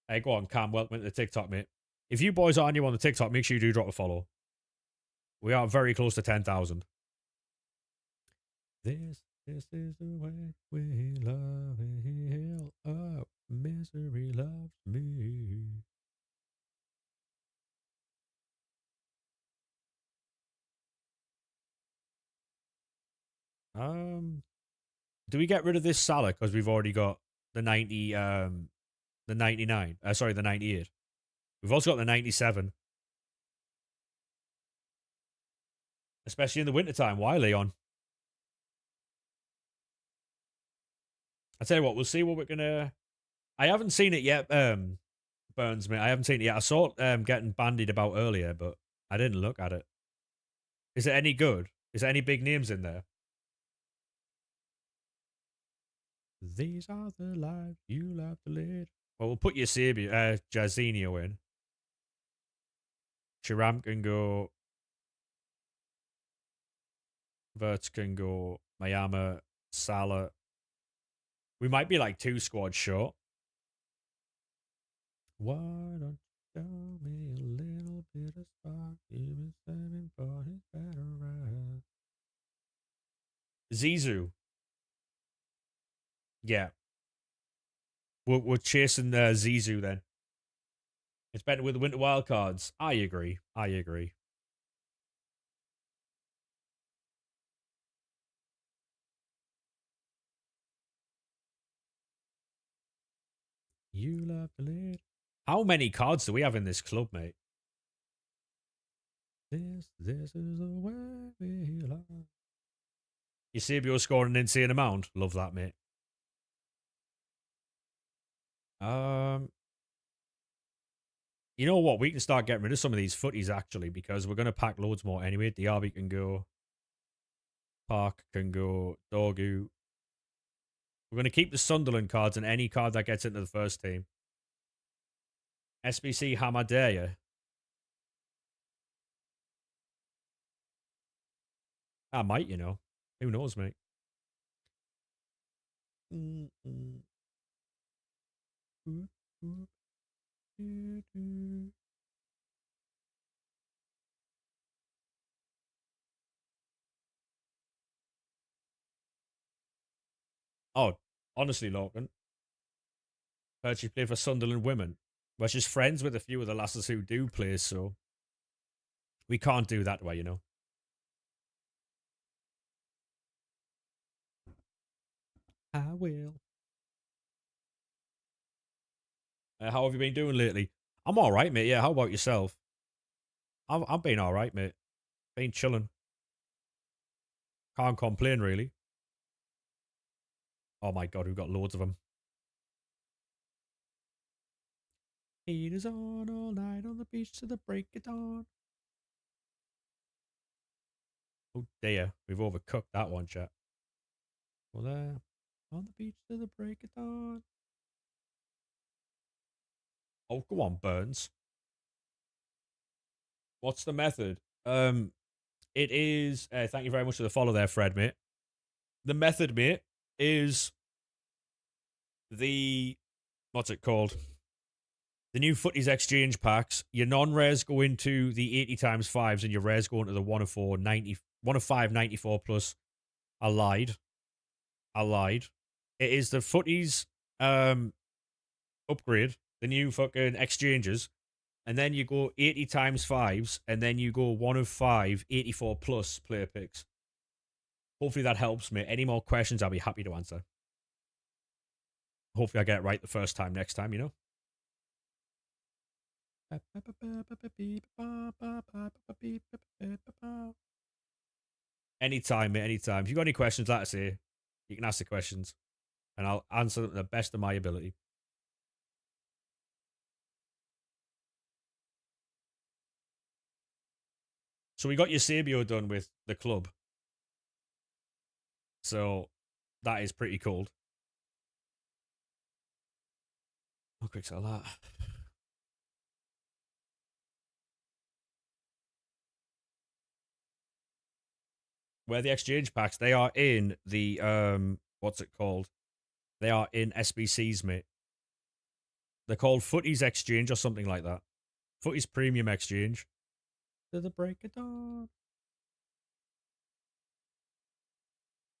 Hey, go on, Cam. Welcome to the TikTok, mate. If you boys are new on the TikTok, make sure you do drop a follow. We are very close to 10,000. This is the way we love it. Oh, misery loves me. Do we get rid of this Salah because we've already got the 90, the 99? Sorry, the 98. We've also got the 97, especially in the wintertime. Why, Leon? I tell you what, we'll see what we're gonna. I haven't seen it yet, Burns, mate. I haven't seen it yet. I saw it getting bandied about earlier, but I didn't look at it. Is it any good? Is there any big names in there? These are the lives you love to lead. Well, we'll put your Jairzinho in. Chiram can go. Verts can go. Mayama, Salah. We might be like 2 squads short. Why don't you show me a little bit of spark? You've been saving for his better ride. Zizou. Yeah. We're chasing Zizou then. It's better with the winter wildcards. I agree. I agree. You love to lead. How many cards do we have in this club, mate? This is the way we love. Eusebio scoring an insane amount. Love that, mate. You know what? We can start getting rid of some of these footies actually because we're going to pack loads more anyway. Diaby can go. Park can go. Dorgu. We're going to keep the Sunderland cards and any card that gets into the first team. SBC Hamadea. I might, you know. Who knows, mate? Oh, honestly, Logan. Heard she play for Sunderland women. Well, she's friends with a few of the lasses who do play, so we can't do that way, you know. I will. How have you been doing lately? I'm all right, mate. Yeah, how about yourself? I'm been all right, mate. Been chilling. Can't complain, really. Oh my god, we've got loads of them. Heaters on all night on the beach to the break of dawn. Oh dear, we've overcooked that one, chat. Well, there on the beach to the break of dawn. Oh, go on, Burns. What's the method? It is. Thank you very much for the follow there, Fred, mate. The method, mate, is the what's it called? The new footies exchange packs. Your non-rares go into the 80 times fives, and your rares go into the 1 of 4 90, 1 of 5 94 plus. I lied. I lied. It is the footies upgrade, the new fucking exchanges, and then you go 80 times fives, and then you go 1 of 5 84 plus player picks. Hopefully that helps me. Any more questions, I'll be happy to answer. Hopefully I get it right the first time next time, you know? Anytime, mate, anytime. If you've got any questions, like I say, you can ask the questions, and I'll answer them to the best of my ability. So we got Eusebio done with the club. So that is pretty cool. How quick's all that? Where the exchange packs, they are in the what's it called? They are in SBCs, mate. They're called Footies Exchange or something like that. Footies Premium Exchange. To the break of dawn.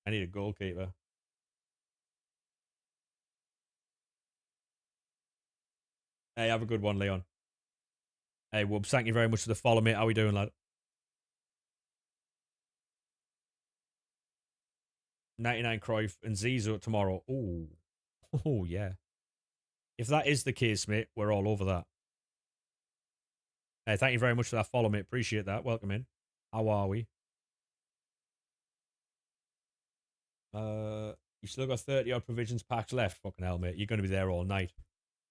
I need a goalkeeper. Hey, have a good one, Leon. Hey, Wubs, thank you very much for the follow, mate. How we doing, lad? 99 Cruyff and Zizou tomorrow. Ooh. Oh, yeah. If that is the case, mate, we're all over that. Hey, thank you very much for that follow, mate. Appreciate that. Welcome in. How are we? You still got 30 odd provisions packs left. Fucking hell, mate. You're going to be there all night.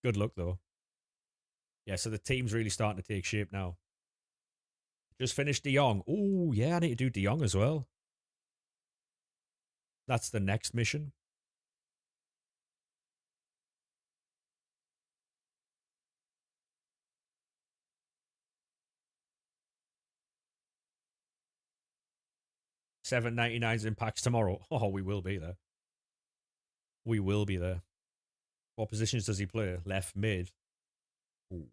Good luck, though. Yeah, so the team's really starting to take shape now. Just finished De Jong. Oh, yeah, I need to do De Jong as well. That's the next mission. $7.99s in packs tomorrow. Oh, we will be there. We will be there. What positions does he play? Left, mid. Ooh.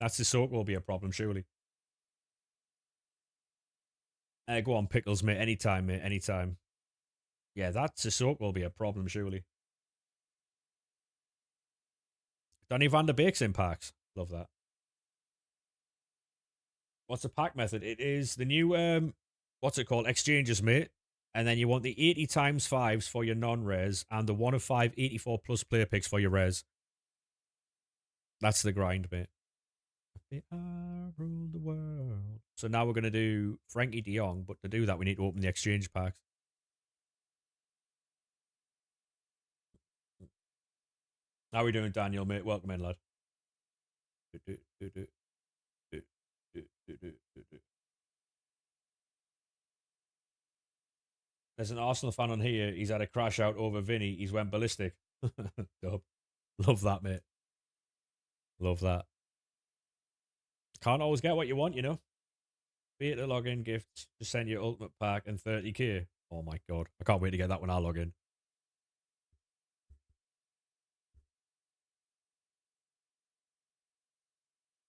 That's Sissoko will be a problem, surely. Go on, Pickles, mate. Anytime, mate. Anytime. Yeah, that Sissoko will be a problem, surely. Donny van der Beek's in packs. Love that. What's the pack method? It is the new, what's it called? Exchanges, mate. And then you want the 80 times fives for your non-rares and the 1 of 5 84 plus player picks for your rares. That's the grind, mate. I rule the world. So now we're going to do Frankie de Jong, but to do that, we need to open the exchange packs. How are we doing, Daniel, mate? Welcome in, lad. There's an Arsenal fan on here. He's had a crash out over Vinny. He's went ballistic. Dub. Love that, mate. Love that. Can't always get what you want, you know? Be it the login gifts, just send your ultimate pack and 30k. Oh my god. I can't wait to get that when I log in.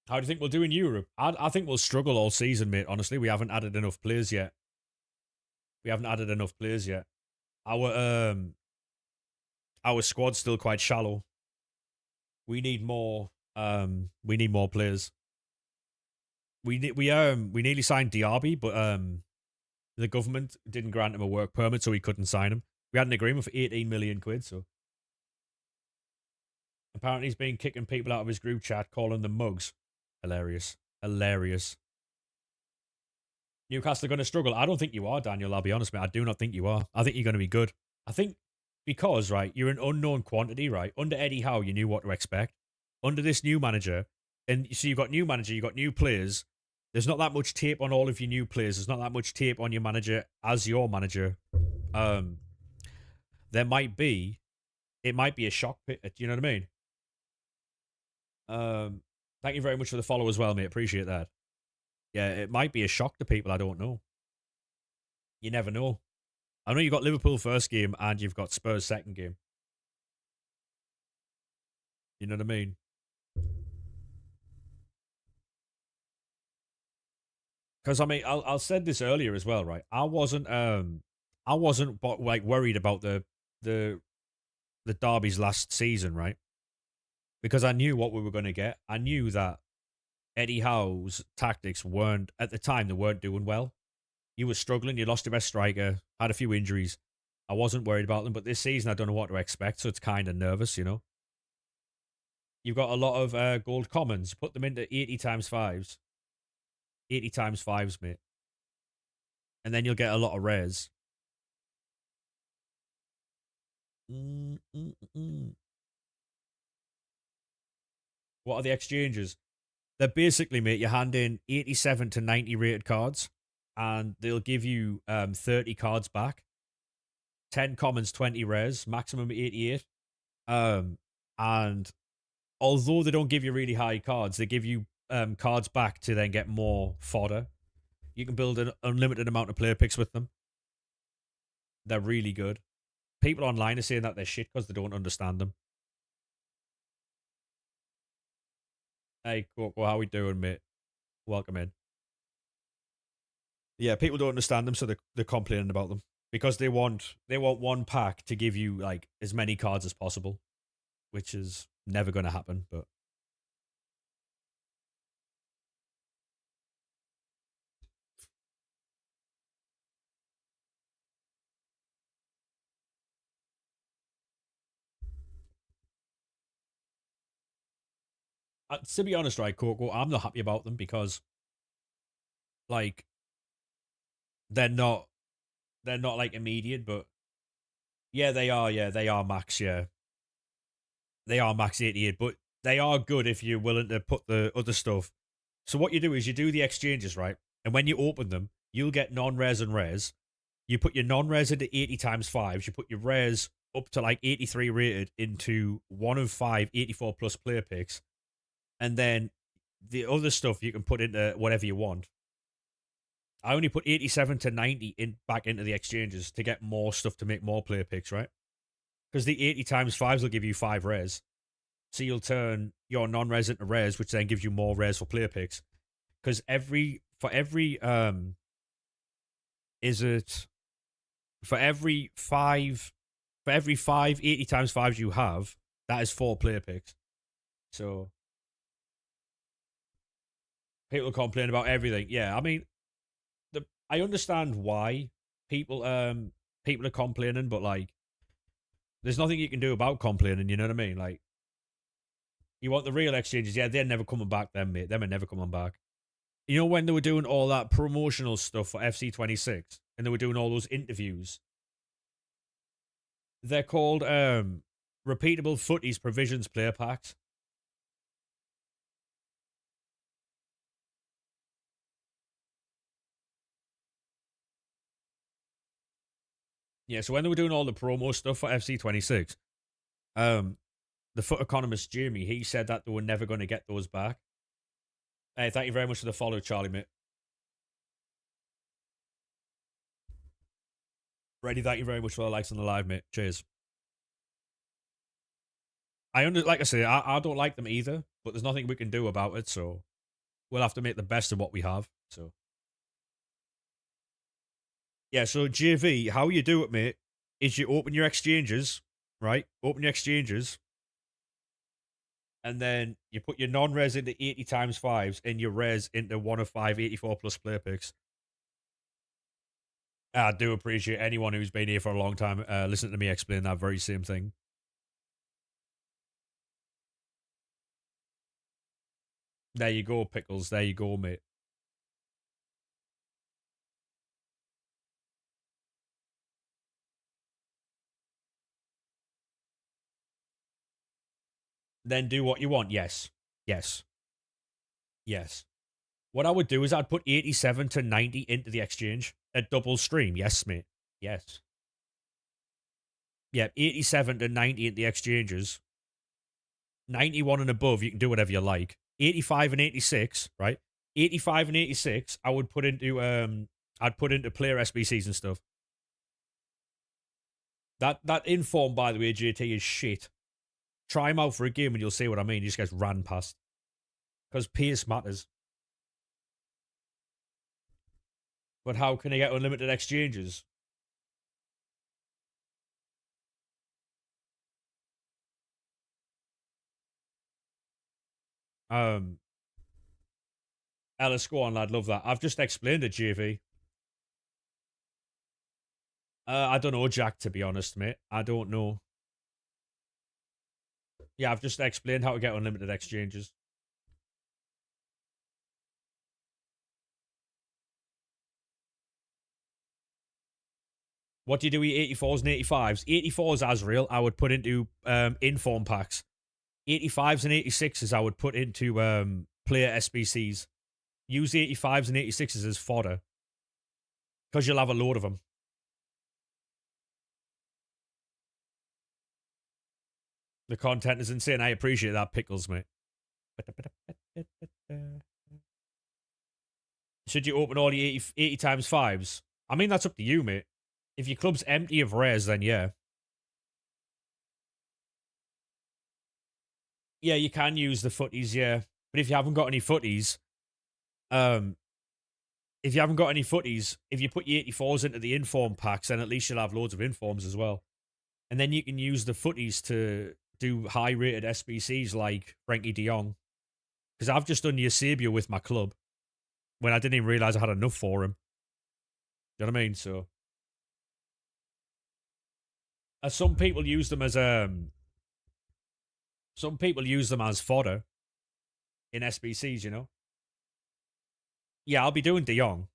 How do you think we'll do in Europe? I think we'll struggle all season, mate. Honestly, we haven't added enough players yet. Our squad's still quite shallow. We need more. We need more players. We nearly signed Diaby, but the government didn't grant him a work permit, so we couldn't sign him. We had an agreement for 18 million quid, so apparently he's been kicking people out of his group chat, calling them mugs. Hilarious. Newcastle are going to struggle. I don't think you are, Daniel. I'll be honest, mate. I do not think you are. I think you're going to be good. I think because, right, you're an unknown quantity, right? Under Eddie Howe, you knew what to expect. Under this new manager, and so you've got new manager, you've got new players. There's not that much tape on all of your new players. There's not that much tape on your manager as your manager. There might be, it might be a shock pit. Do you know what I mean? Thank you very much for the follow as well, mate. Appreciate that. Yeah, it might be a shock to people. I don't know. You never know. I know you've got Liverpool first game and you've got Spurs second game. You know what I mean? Because I mean, I'll said this earlier as well, right? I wasn't like worried about the the derbies last season, right? Because I knew what we were going to get. I knew that Eddie Howe's tactics weren't at the time, they weren't doing well. You were struggling. You lost your best striker, had a few injuries. I wasn't worried about them, but this season I don't know what to expect, so it's kind of nervous, you know. You've got a lot of gold commons. Put them into 80 times fives, 80 times fives, mate, and then you'll get a lot of rares. Mm, mm, mm. What are the exchanges? They're basically, mate, you hand in 87 to 90 rated cards, and they'll give you 30 cards back. 10 commons, 20 rares, maximum 88. And although they don't give you really high cards, they give you cards back to then get more fodder. You can build an unlimited amount of player picks with them. They're really good. People online are saying that they're shit because they don't understand them. Hey, Coco, how we doing, mate? Welcome in. Yeah, people don't understand them, so they're complaining about them because they want one pack to give you like as many cards as possible, which is never going to happen. But to be honest, right, Coco, I'm not happy about them because like they're not they're not like immediate, but yeah, they are. Yeah, they are max. Yeah, they are max 88, but they are good if you're willing to put the other stuff. So what you do is you do the exchanges, right? And when you open them, you'll get non-rares and rares. You put your non-rares into 80 times fives. You put your rares up to like 83 rated into one of five 84 plus player picks. And then the other stuff you can put into whatever you want. I only put 87 to 90 in back into the exchanges to get more stuff to make more player picks, right? Because the 80 times fives will give you five rares. So you'll turn your non-res into rares, which then gives you more rares for player picks. Because for every is it for every five for every 80 times fives you have, that is four player picks. So people complain about everything. Yeah, I mean, I understand why people are complaining, but like, there's nothing you can do about complaining. You know what I mean? Like, you want the real exchanges? Yeah, they're never coming back. Them, mate, them are never coming back. You know when they were doing all that promotional stuff for FC26 and they were doing all those interviews? They're called repeatable footies provisions player packs. Yeah, so when they were doing all the promo stuff for FC26, the foot economist Jamie, he said that they were never going to get those back. Hey, thank you very much for the follow, Charlie, mate. Ready, thank you very much for the likes on the live, mate. Cheers. Like I say, I don't like them either, but there's nothing we can do about it, so we'll have to make the best of what we have. So yeah, so JV, how you do it, mate, is you open your exchanges, right? Open your exchanges, and then you put your non-res into 80 times fives and your res into one of five 84 plus player picks. I do appreciate anyone who's been here for a long time listening to me explain that very same thing. There you go, Pickles. There you go, mate. Then do what you want. Yes. Yes. Yes. What I would do is I'd put 87 to 90 into the exchange. A double stream. Yes, mate. Yes. Yeah, 87 to 90 into the exchanges. 91 and above, you can do whatever you like. 85 and 86, right? 85 and 86, I'd put into player SBCs and stuff. That inform, by the way, JT, is shit. Try him out for a game and you'll see what I mean. He just gets ran past. Because pace matters. But how can I get unlimited exchanges? Um, Ellis, go on, lad. Love that. I've just explained it, JV. I don't know, Jack, to be honest, mate. I don't know. Yeah, I've just explained how to get unlimited exchanges. What do you do with 84s and 85s? 84s as real, I would put into inform packs. 85s and 86s, I would put into player SBCs. Use the 85s and 86s as fodder. Because you'll have a load of them. The content is insane. I appreciate that, Pickles, mate. Should you open all the 80 times 5s? I mean, that's up to you, mate. If your club's empty of rares, then yeah. Yeah, you can use the footies, yeah. But if you haven't got any footies, if you put your 84s into the inform packs, then at least you'll have loads of informs as well. And then you can use the footies to do high rated SBCs like Frankie de Jong. Because I've just done Eusebio with my club when I didn't even realise I had enough for him. Do you know what I mean? So, some people use them as fodder in SBCs, you know? Yeah, I'll be doing de Jong.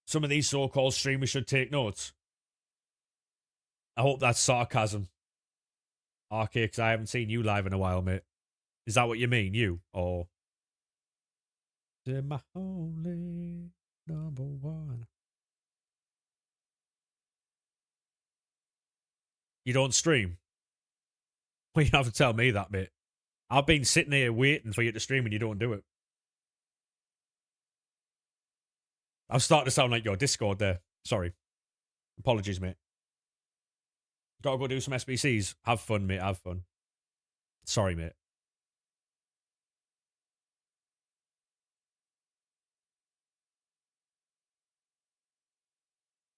Some of these so-called streamers should take notes. I hope that's sarcasm. Okay, because I haven't seen you live in a while, mate. Is that what you mean, you? Or... my only number one. You don't stream? Well, you don't have to tell me that, mate. I've been sitting here waiting for you to stream and you don't do it. I'm starting to sound like your Discord there. Sorry. Apologies, mate. Gotta go do some SBCs. Have fun, mate. Have fun. Sorry, mate.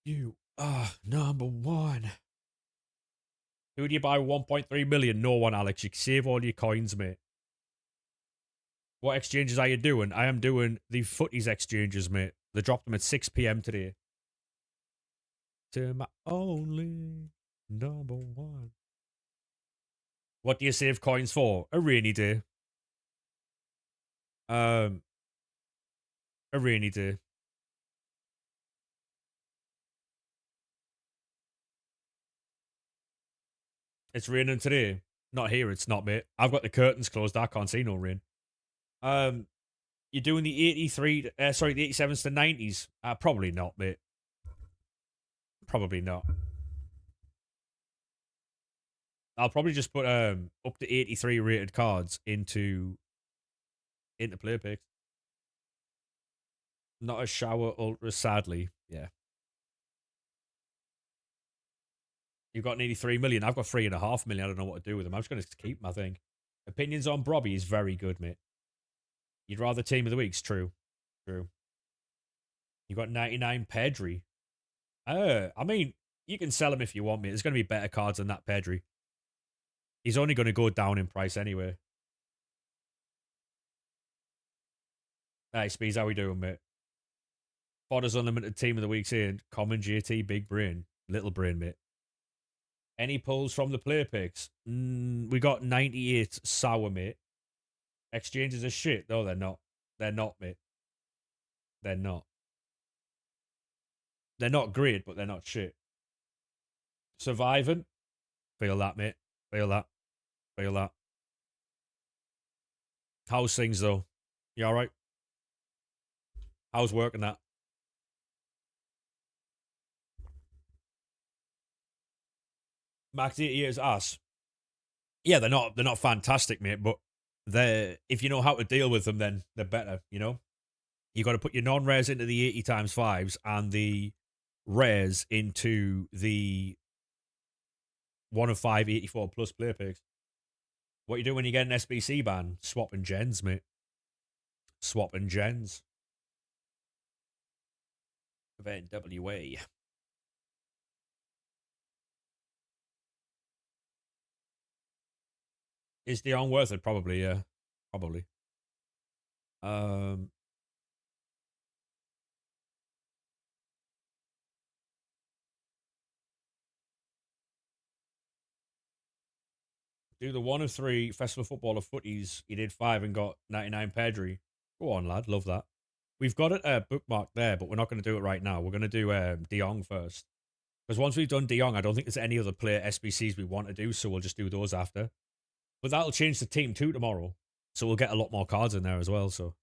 You are number one. Who do you buy 1.3 million? No one, Alex. You can save all your coins, mate. What exchanges are you doing? I am doing the footies exchanges, mate. They dropped them at 6 p.m. today. To my only number one. What do you save coins for? A rainy day. A rainy day. It's raining today. Not here, it's not, mate. I've got the curtains closed. I can't see no rain. You're doing the 83, the 87s to 90s? Probably not, mate. Probably not. I'll probably just put up to 83 rated cards into player picks. Not a shower ultra, sadly. Yeah. You've got an 83 million. I've got 3.5 million. I don't know what to do with them. I'm just going to keep them, I think. Opinions on Brobby is very good, mate. You'd rather team of the weeks? True. True. You got 99 Pedri. I mean, you can sell him if you want, mate. There's going to be better cards than that Pedri. He's only going to go down in price anyway. Hey, Speeds, how we doing, mate? Fodder's Unlimited Team of the Week's here. Common, JT, Big Brain. Little Brain, mate. Any pulls from the player picks? We got 98 Sour, mate. Exchanges are shit. No, they're not. They're not, mate. They're not. They're not great, but they're not shit. Surviving? Feel that, mate. Feel that. Feel that. How's things, though? You alright? How's working that? Max 88's ass. Yeah, they're not fantastic, mate, but they're if you know how to deal with them, then they're better, you know? You gotta put your non-rares into the 80 times fives and the rares into the 1 of 5 84 plus player picks. What you do when you get an SBC ban? Swapping gens, mate. Swapping gens. Event WA. Is Dion worth it? Probably, yeah. Probably. Um, do the 1 of 3 Festival Footballer footies. You did 5 and got 99 Pedri. Go on, lad. Love that. We've got it bookmarked there, but we're not going to do it right now. We're going to do De Jong first. Because once we've done De Jong, I don't think there's any other player SBCs we want to do, so we'll just do those after. But that'll change the team too tomorrow. So we'll get a lot more cards in there as well. So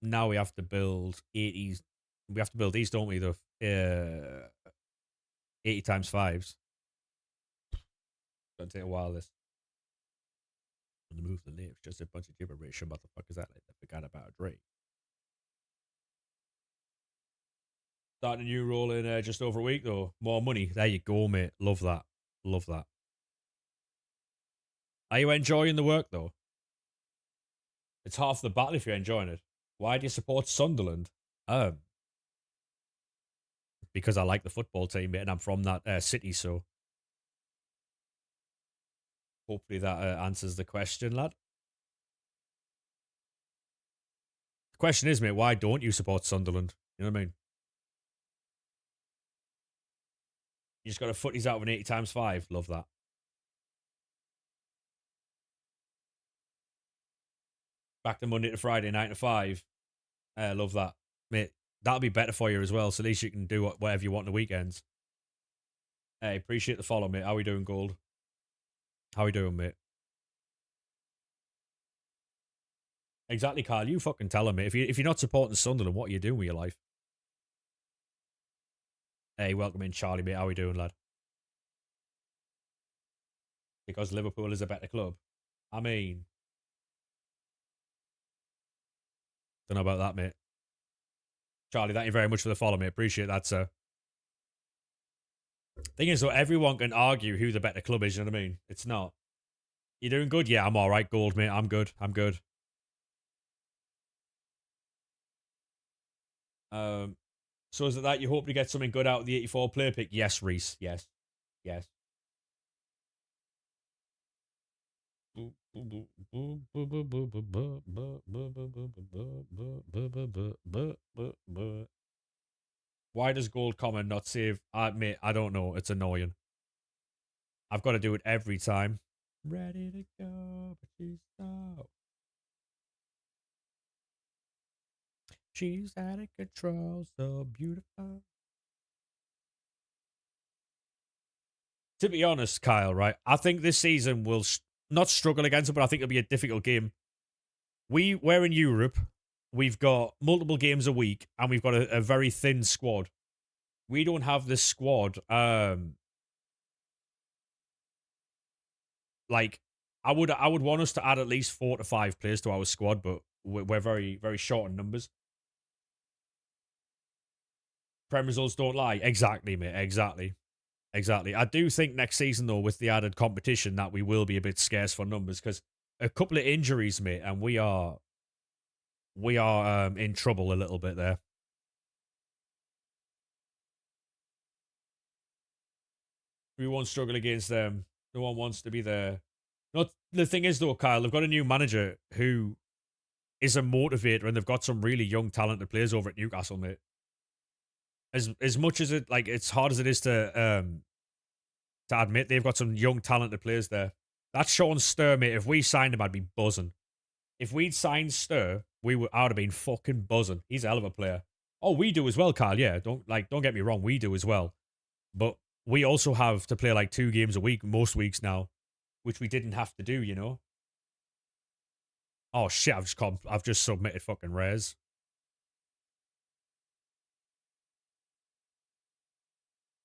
now we have to build 80s. We have to build these, don't we? The 80 times 5s. Gonna take a while, this. On the move the lift, just a bunch of gibberish. Motherfuckers that like they forgot about Drake. Starting a new role in just over a week, though. More money. There you go, mate. Love that. Love that. Are you enjoying the work, though? It's half the battle if you're enjoying it. Why do you support Sunderland? Because I like the football team, mate, and I'm from that city, so hopefully that answers the question, lad. The question is, mate, why don't you support Sunderland? You know what I mean? You just got to footies out of an 80 times 5. Love that. Back to Monday to Friday, 9 to 5. Love that. Mate, that'll be better for you as well, so at least you can do whatever you want on the weekends. Hey, appreciate the follow, mate. How we doing, Gold? How we doing, mate? Exactly, Kyle. You fucking tell him, mate. If you're not supporting Sunderland, what are you doing with your life? Hey, welcome in, Charlie, mate. How we doing, lad? Because Liverpool is a better club. I mean, don't know about that, mate. Charlie, thank you very much for the follow, mate. Appreciate that, sir. Thing is, though, everyone can argue who the better club is, you know what I mean? It's not. You doing good? Yeah, I'm alright, Gold, mate. I'm good. I'm good. So is it that you hope to get something good out of the 84 player pick? Yes, Reese. Yes. Yes. Why does Gold Common not save? Mate, I don't know. It's annoying. I've got to do it every time. Ready to go, but she's out. She's out of control, so beautiful. To be honest, Kyle, right? I think this season will not struggle against it, but I think it'll be a difficult game. We're in Europe. We've got multiple games a week, and we've got a very thin squad. We don't have this squad. Like I would want us to add at least 4 to 5 players to our squad, but we're very very short in numbers. Prem results don't lie. Exactly, mate. Exactly. Exactly. I do think next season, though, with the added competition, that we will be a bit scarce for numbers because a couple of injuries, mate, and we are in trouble a little bit there. We won't struggle against them. No one wants to be there. Not the thing is though, Kyle, they've got a new manager who is a motivator, and they've got some really young, talented players over at Newcastle, mate. As much as it's hard as it is to admit, they've got some young, talented players there. That's Sean Stur, mate. If we signed him, I'd be buzzing. If we'd signed Stur, I would have been fucking buzzing. He's a hell of a player. Oh, we do as well, Kyle. Yeah, don't get me wrong, we do as well. But we also have to play like 2 games a week most weeks now, which we didn't have to do, you know. Oh shit! I've just submitted fucking rares.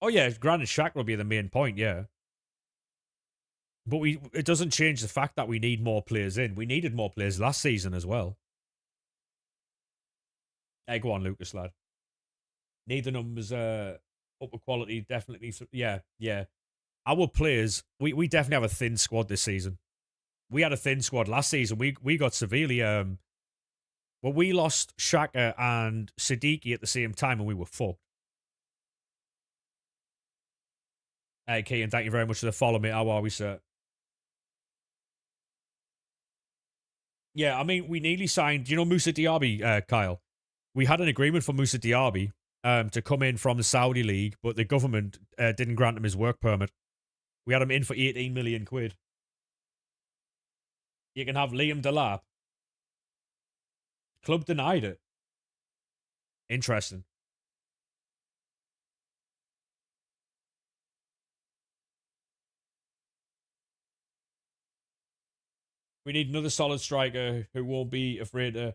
Oh yeah, granted, Shaq will be the main point, yeah. But it doesn't change the fact that we need more players in. We needed more players last season as well. Hey, go on, Lucas, lad. Need the numbers upper quality, definitely. Yeah, yeah. Our players, we definitely have a thin squad this season. We had a thin squad last season. We got severely well, we lost Shaka and Siddiqui at the same time and we were fucked. Hey Kean, thank you very much for the follow, mate. How are we, sir? Yeah, I mean, we nearly signed, do you know Musa Diaby, Kyle? We had an agreement for Musa Diaby to come in from the Saudi league, but the government didn't grant him his work permit. We had him in for 18 million quid. You can have Liam Delap. Club denied it. Interesting. We need another solid striker who won't be afraid to.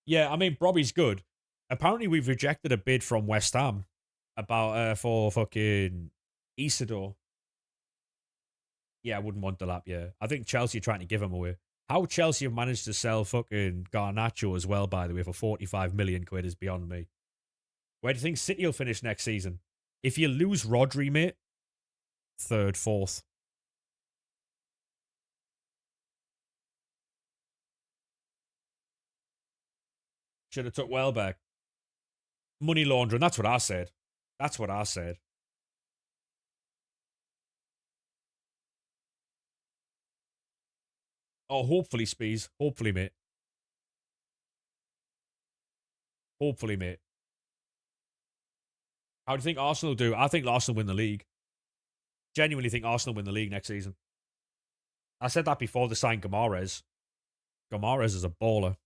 Yeah, I mean, Bobby's good. Apparently, we've rejected a bid from West Ham about for fucking Isidore. Yeah, I wouldn't want the lap. Yeah, I think Chelsea are trying to give him away. How Chelsea have managed to sell fucking Garnacho as well, by the way, for 45 million quid is beyond me. Where do you think City will finish next season? If you lose Rodri, mate, third, fourth. Should have took Welbeck. Money laundering. That's what I said. That's what I said. Oh, hopefully, Spees. Hopefully, mate. Hopefully, mate. How do you think Arsenal do? I think Arsenal win the league. Genuinely think Arsenal win the league next season. I said that before they signed Gomares. Gomares is a baller.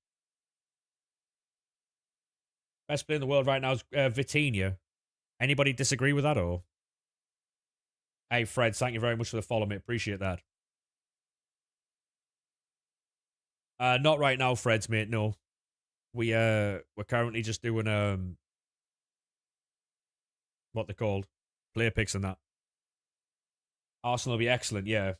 Best player in the world right now is Vitinha. Anybody disagree with that or? Hey, Fred, thank you very much for the follow, mate. Appreciate that. Not right now, Fred's, mate. No, we're currently just doing what they're called player picks and that. Arsenal will be excellent. Yeah,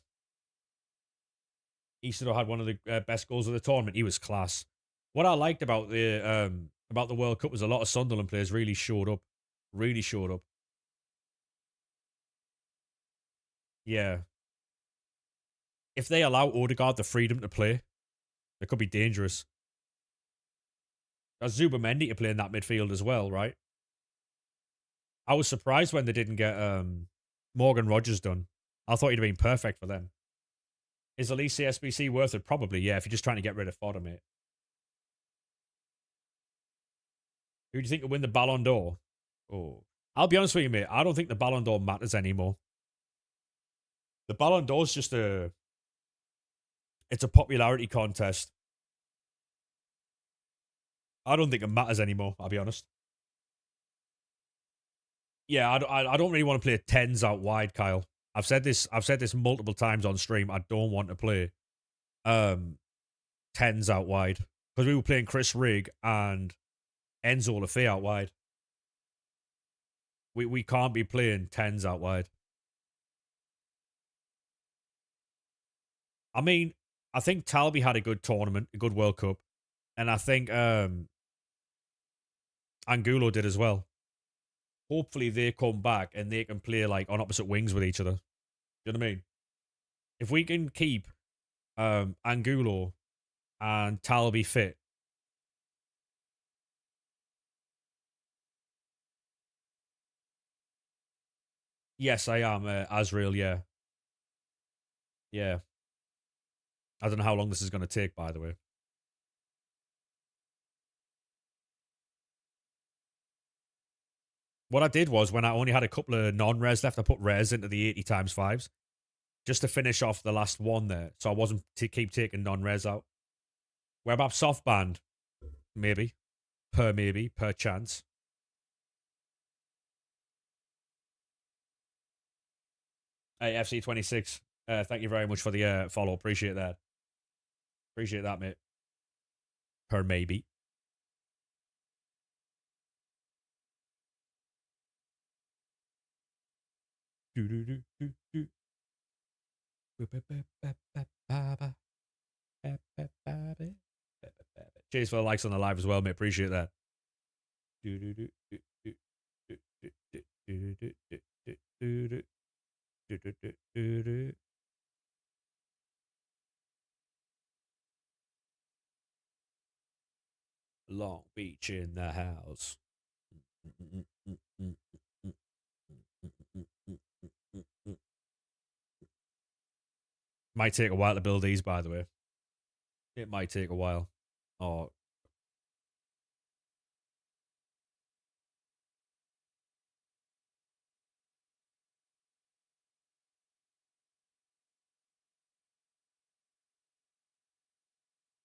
Isidore had one of the best goals of the tournament. He was class. What I liked about the World Cup was a lot of Sunderland players really showed up. Really showed up. Yeah. If they allow Odegaard the freedom to play, it could be dangerous. That's Zubamendi to play in that midfield as well, right? I was surprised when they didn't get Morgan Rogers done. I thought he'd have been perfect for them. Is Elise SBC worth it? Probably, yeah, if you're just trying to get rid of fodder, mate. Who do you think will win the Ballon d'Or? Oh, I'll be honest with you, mate. I don't think the Ballon d'Or matters anymore. The Ballon d'Or is just it's a popularity contest. I don't think it matters anymore. I'll be honest. Yeah, I don't really want to play tens out wide, Kyle. I've said this. I've said this multiple times on stream. I don't want to play um tens out wide because we were playing Chris Rigg and Enzo Lafay out wide. We can't be playing tens out wide. I mean, I think Talby had a good tournament, a good World Cup, and I think Angulo did as well. Hopefully they come back and they can play like on opposite wings with each other. You know what I mean? If we can keep Angulo and Talby fit. Yes, I am Azrael. Yeah, yeah. I don't know how long this is going to take, by the way. What I did was when I only had a couple of non-res left, I put res into the 80 times fives just to finish off the last one there, so I wasn't to keep taking non-res out. Web app soft band, maybe per chance. Hey, FC26, thank you very much for the follow. Appreciate that. Appreciate that, mate. Per maybe. Cheers for the likes on the live as well, mate. Appreciate that. Long Beach in the house. Might take a while to build these, by the way. It might take a while. Oh,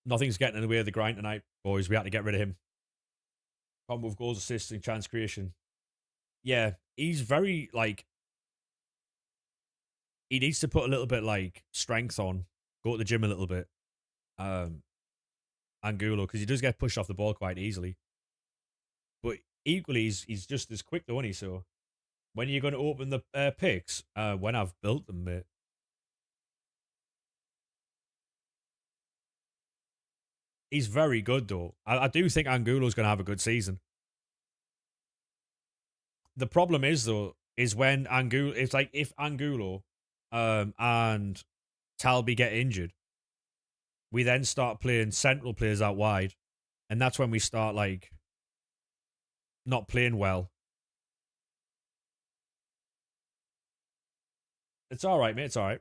nothing's getting in the way of the grind tonight, boys. We had to get rid of him. Combo of goals, assists, and chance creation. Yeah, he's very like he needs to put a little bit like strength on, go to the gym a little bit. Angulo, because he does get pushed off the ball quite easily. But equally, he's just as quick though, isn't he? So when you're going to open the picks, when I've built them, mate. He's very good though. I do think Angulo's going to have a good season. The problem is though, is when Angulo, it's like if Angulo, and Talby get injured, we then start playing central players out wide, and that's when we start like not playing well. It's all right, mate. It's all right.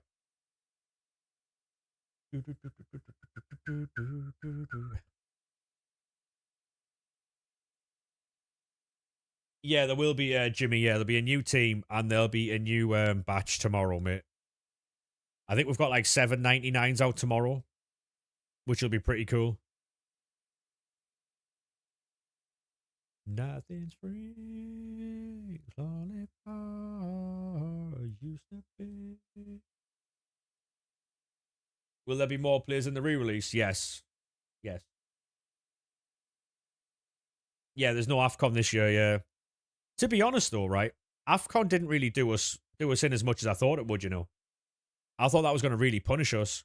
Yeah, there will be Jimmy. Yeah, there'll be a new team and there'll be a new batch tomorrow, mate. I think we've got like 799s out tomorrow, which will be pretty cool. Nothing's free. Lollipop used to be. Will there be more players in the re-release? Yes. Yes. Yeah, there's no AFCON this year, yeah. To be honest though, right? AFCON didn't really do us in as much as I thought it would, you know. I thought that was going to really punish us.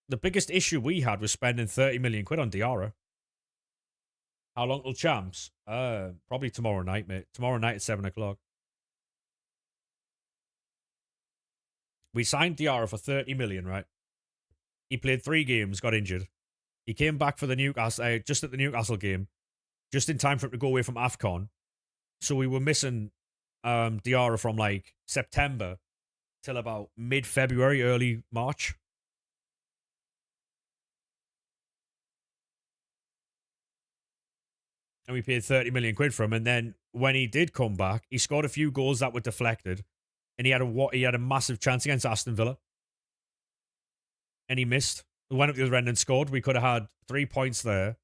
The biggest issue we had was spending 30 million quid on Diarra. How long till champs? Probably tomorrow night, mate. Tomorrow night at 7 o'clock. We signed Diarra for 30 million, right? He played 3 games, got injured. He came back for the Newcastle, just at the Newcastle game, just in time for him to go away from AFCON. So we were missing Diarra from like September till about mid-February, early March. And we paid 30 million quid for him. And then when he did come back, he scored a few goals that were deflected. And he had a massive chance against Aston Villa. And he missed. We went up the other end and scored. We could have had 3 points there.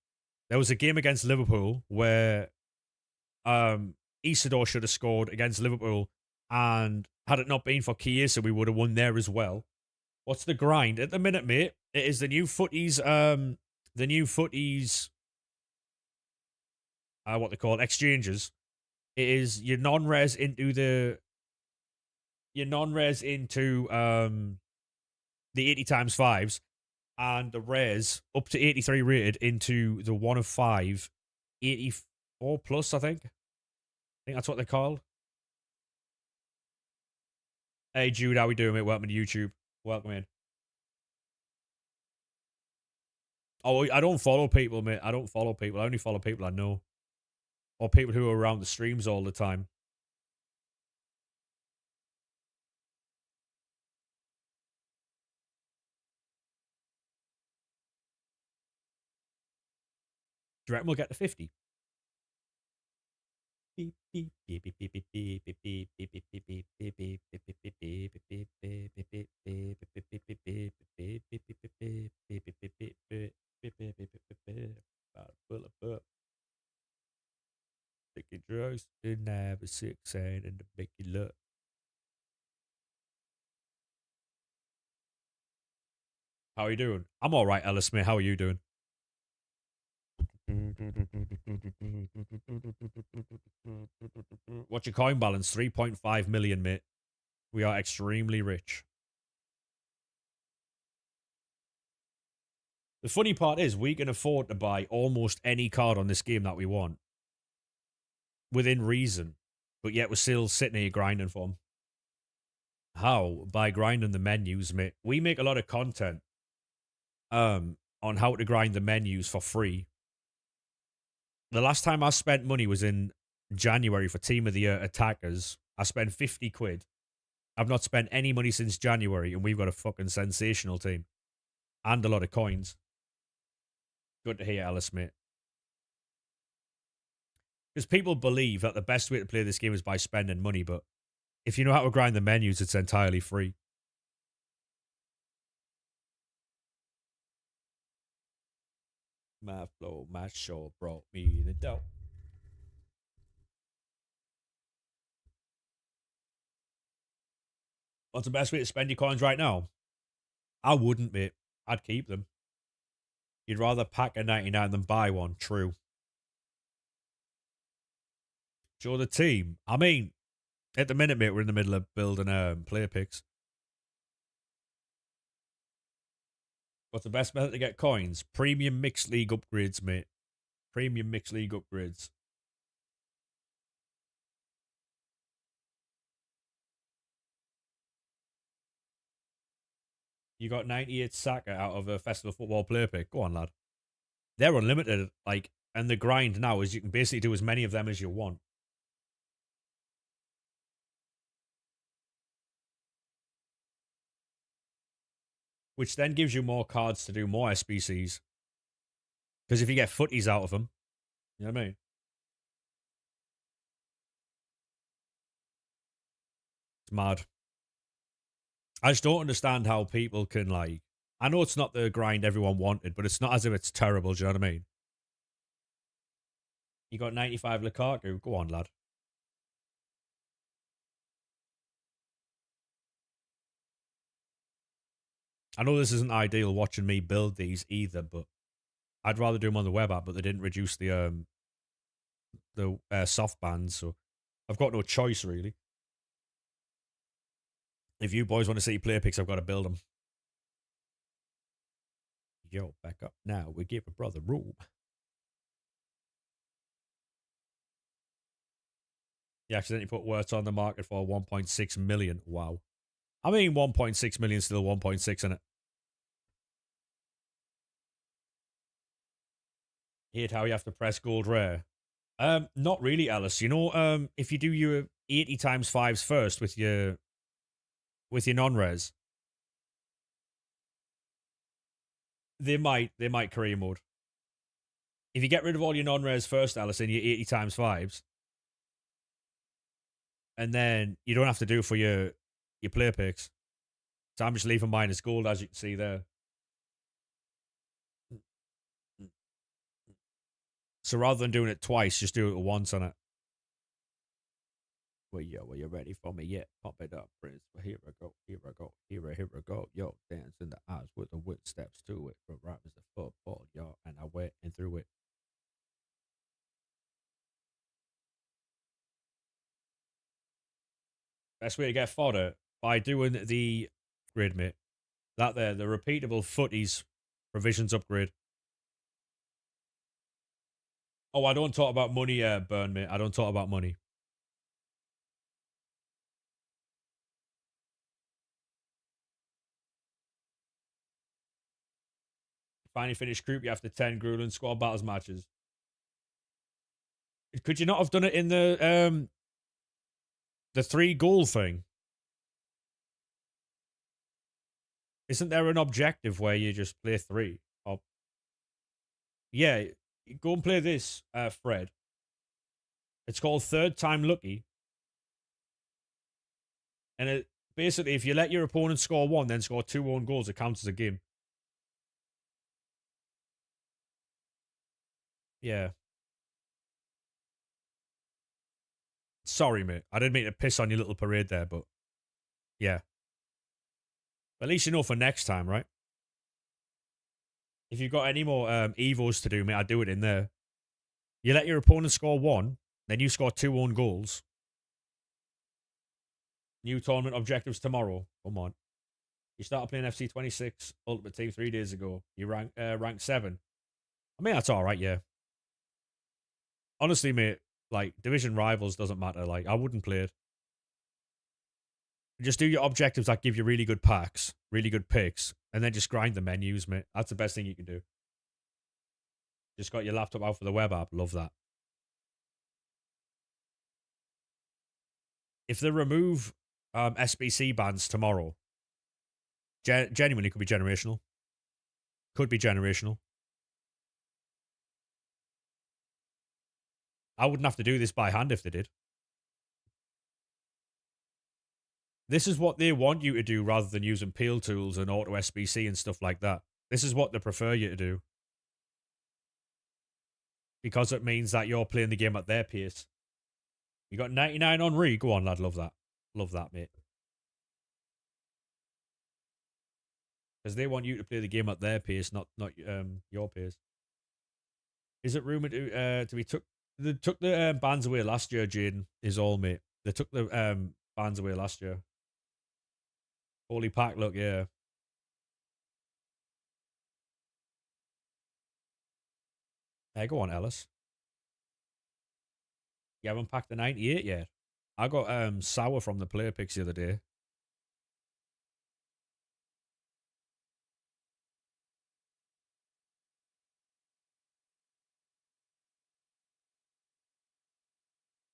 There was a game against Liverpool where Isidore should have scored against Liverpool. And had it not been for Chiesa, we would have won there as well. What's the grind? At the minute, mate, it is the new footies, what they call exchanges. It is your non-res into the 80 times 5s and the res up to 83 rated into the 1 of 5 84 plus, I think that's what they're called. Hey Jude, how we doing, mate? Welcome to YouTube. Welcome in. Oh, I don't follow people, mate. I don't follow people. I only follow people I know. Or people who are around the streams all the time. Do you reckon we'll get to 50? Sticky drugs didn't have a 6 and to make you look. How are you doing? I'm all right, Ellis Smith. How are you doing? What's your coin balance? 3.5 million, mate. We are extremely rich. The funny part is we can afford to buy almost any card on this game that we want within reason, but yet we're still sitting here grinding for them. How? By grinding the menus, mate. We make a lot of content on how to grind the menus for free. The last time I spent money was in January for Team of the Year Attackers. I spent 50 quid. I've not spent any money since January, and we've got a fucking sensational team. And a lot of coins. Good to hear, Alice, mate. Because people believe that the best way to play this game is by spending money, but if you know how to grind the menus, it's entirely free. My flow, my show brought me the dough. What's the best way to spend your coins right now? I wouldn't, mate. I'd keep them. You'd rather pack a 99 than buy one. True. Show the team. I mean, at the minute, mate, we're in the middle of building player picks. What's the best method to get coins? Premium Mixed League upgrades, mate. Premium Mixed League upgrades. You got 98 Saka out of a Festival Football player pick. Go on, lad. They're unlimited. Like, and the grind now is you can basically do as many of them as you want. Which then gives you more cards to do more SBCs. Because if you get footies out of them, you know what I mean? It's mad. I just don't understand how people can, like, I know it's not the grind everyone wanted, but it's not as if it's terrible, do you know what I mean? You got 95 Lukaku. Go on, lad. I know this isn't ideal watching me build these either, but I'd rather do them on the web app, but they didn't reduce the soft bands, so I've got no choice, really. If you boys want to see player picks, I've got to build them. Yo, back up now. We give a brother room. You accidentally put words on the market for 1.6 million. Wow. I mean, 1.6 million still 1.6 in it. Hate how you have to press gold rare. Not really, Alice. You know, if you do your 80 times fives first with your non-res, they might career mode. If you get rid of all your non-res first, Alice, and your 80 times fives, and then you don't have to do for your player picks. So I'm just leaving mine as gold, as you can see there. So rather than doing it twice, just do it once on it. Well, yo, well, you ready for me yet? Pump it up, Prince. Well, here we go, here we go, here we go. Yo, dance in the eyes with the wit steps to it. From rap is the football, y'all, and I went and through it. Best way to get fodder by doing the grid, mate. That there, the repeatable footies provisions upgrade. Oh, I don't talk about money, Burn, mate. I don't talk about money. Finally finished group you after 10 grueling squad battles matches. Could you not have done it in the 3 goal thing? Isn't there an objective where you just play 3? Or yeah, go and play this, Fred. It's called Third Time Lucky. And it basically, if you let your opponent score 1, then score 2 own goals, it counts as a game. Yeah. Sorry, mate. I didn't mean to piss on your little parade there, but yeah. At least you know for next time, right? If you've got any more Evos to do, mate, I'd do it in there. You let your opponent score one, then you score two own goals. New tournament objectives tomorrow. Come on. You started playing FC 26 Ultimate Team 3 days ago. You rank 7. I mean, that's all right, yeah. Honestly, mate, like, division rivals doesn't matter. Like, I wouldn't play it. Just do your objectives that give you really good packs, really good picks, and then just grind the menus, mate. That's the best thing you can do. Just got your laptop out for the web app. Love that. If they remove SBC bans tomorrow, genuinely could be generational. Could be generational. I wouldn't have to do this by hand if they did. This is what they want you to do rather than using peel tools and auto SBC and stuff like that. This is what they prefer you to do. Because it means that you're playing the game at their pace. You got 99 on Re. Go on, lad. Love that. Love that, mate. Because they want you to play the game at their pace, not your pace. Is it rumored to be took? They took the bans away last year. Jaden is all, mate. They took the bans away last year. Holy pack, look, yeah. Hey, go on, Ellis. You haven't packed the 98 yet. I got sour from the player picks the other day.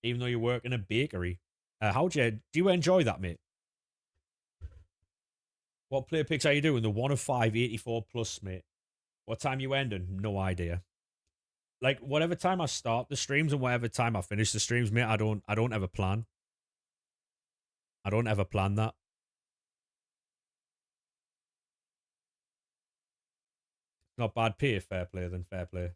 Even though you work in a bakery. Do you enjoy that, mate? What player picks are you doing? The 1 of 5, 84 plus, mate. What time you ending? No idea. Like, whatever time I start the streams and whatever time I finish the streams, mate, I don't ever plan. I don't ever plan that. Not bad pay, fair play, then fair play.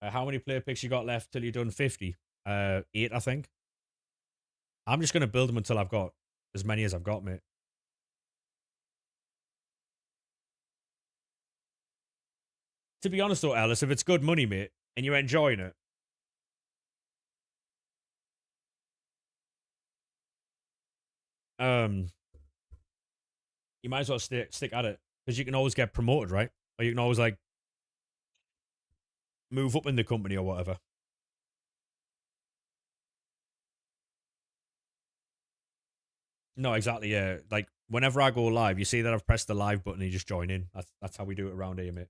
How many player picks you got left till you're done 50? 8, I think. I'm just going to build them until I've got as many as I've got, mate. To be honest though, Alice, if it's good money, mate, and you're enjoying it, you might as well stick at it. Because you can always get promoted, right? Or you can always, like, move up in the company or whatever. No, exactly, yeah. Like, whenever I go live, you see that I've pressed the live button and you just join in. That's how we do it around here, mate.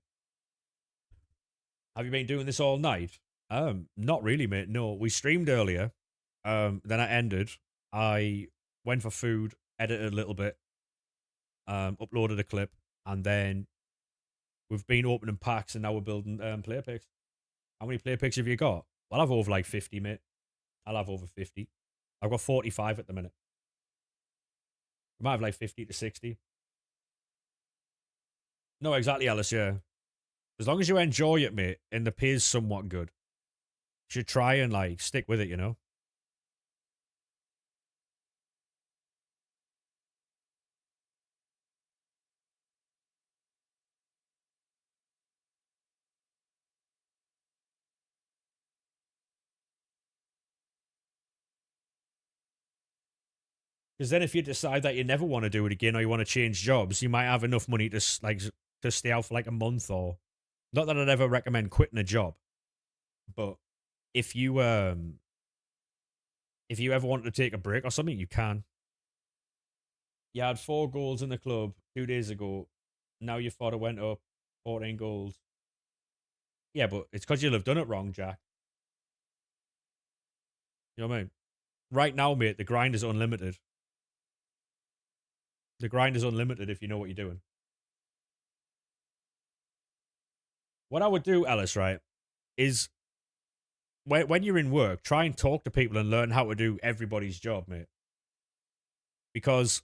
Have you been doing this all night? Not really, mate. No, we streamed earlier. Then I ended. I went for food, edited a little bit, uploaded a clip, and then we've been opening packs, and now we're building player picks. How many player picks have you got? I'll have over like 50, mate. I'll have over 50. I've got 45 at the minute. I might have like 50 to 60. No, exactly, Alice, yeah. As long as you enjoy it, mate, and the pay's somewhat good, you should try and, like, stick with it, you know? Because then if you decide that you never want to do it again or you want to change jobs, you might have enough money to, like, to stay out for like a month or... Not that I'd ever recommend quitting a job, but if you ever wanted to take a break or something, you can. You had 4 goals in the club 2 days ago. Now your fodder went up 14 goals. Yeah, but it's because you'll have done it wrong, Jack. You know what I mean? Right now, mate, the grind is unlimited. The grind is unlimited if you know what you're doing. What I would do, Ellis, right, is when you're in work, try and talk to people and learn how to do everybody's job, mate. Because,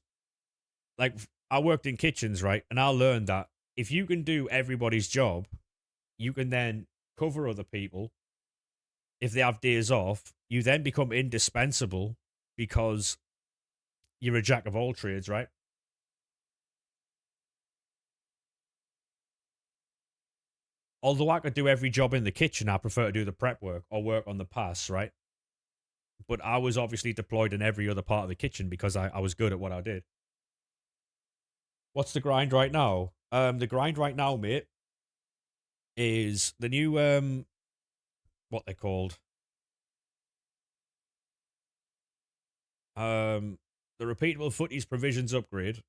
like, I worked in kitchens, right, and I learned that if you can do everybody's job, you can then cover other people if they have days off. You then become indispensable because you're a jack of all trades, right? Although I could do every job in the kitchen, I prefer to do the prep work or work on the pass, right? But I was obviously deployed in every other part of the kitchen because I was good at what I did. What's the grind right now? The grind right now, mate, is the new what they called the repeatable footies provisions upgrade.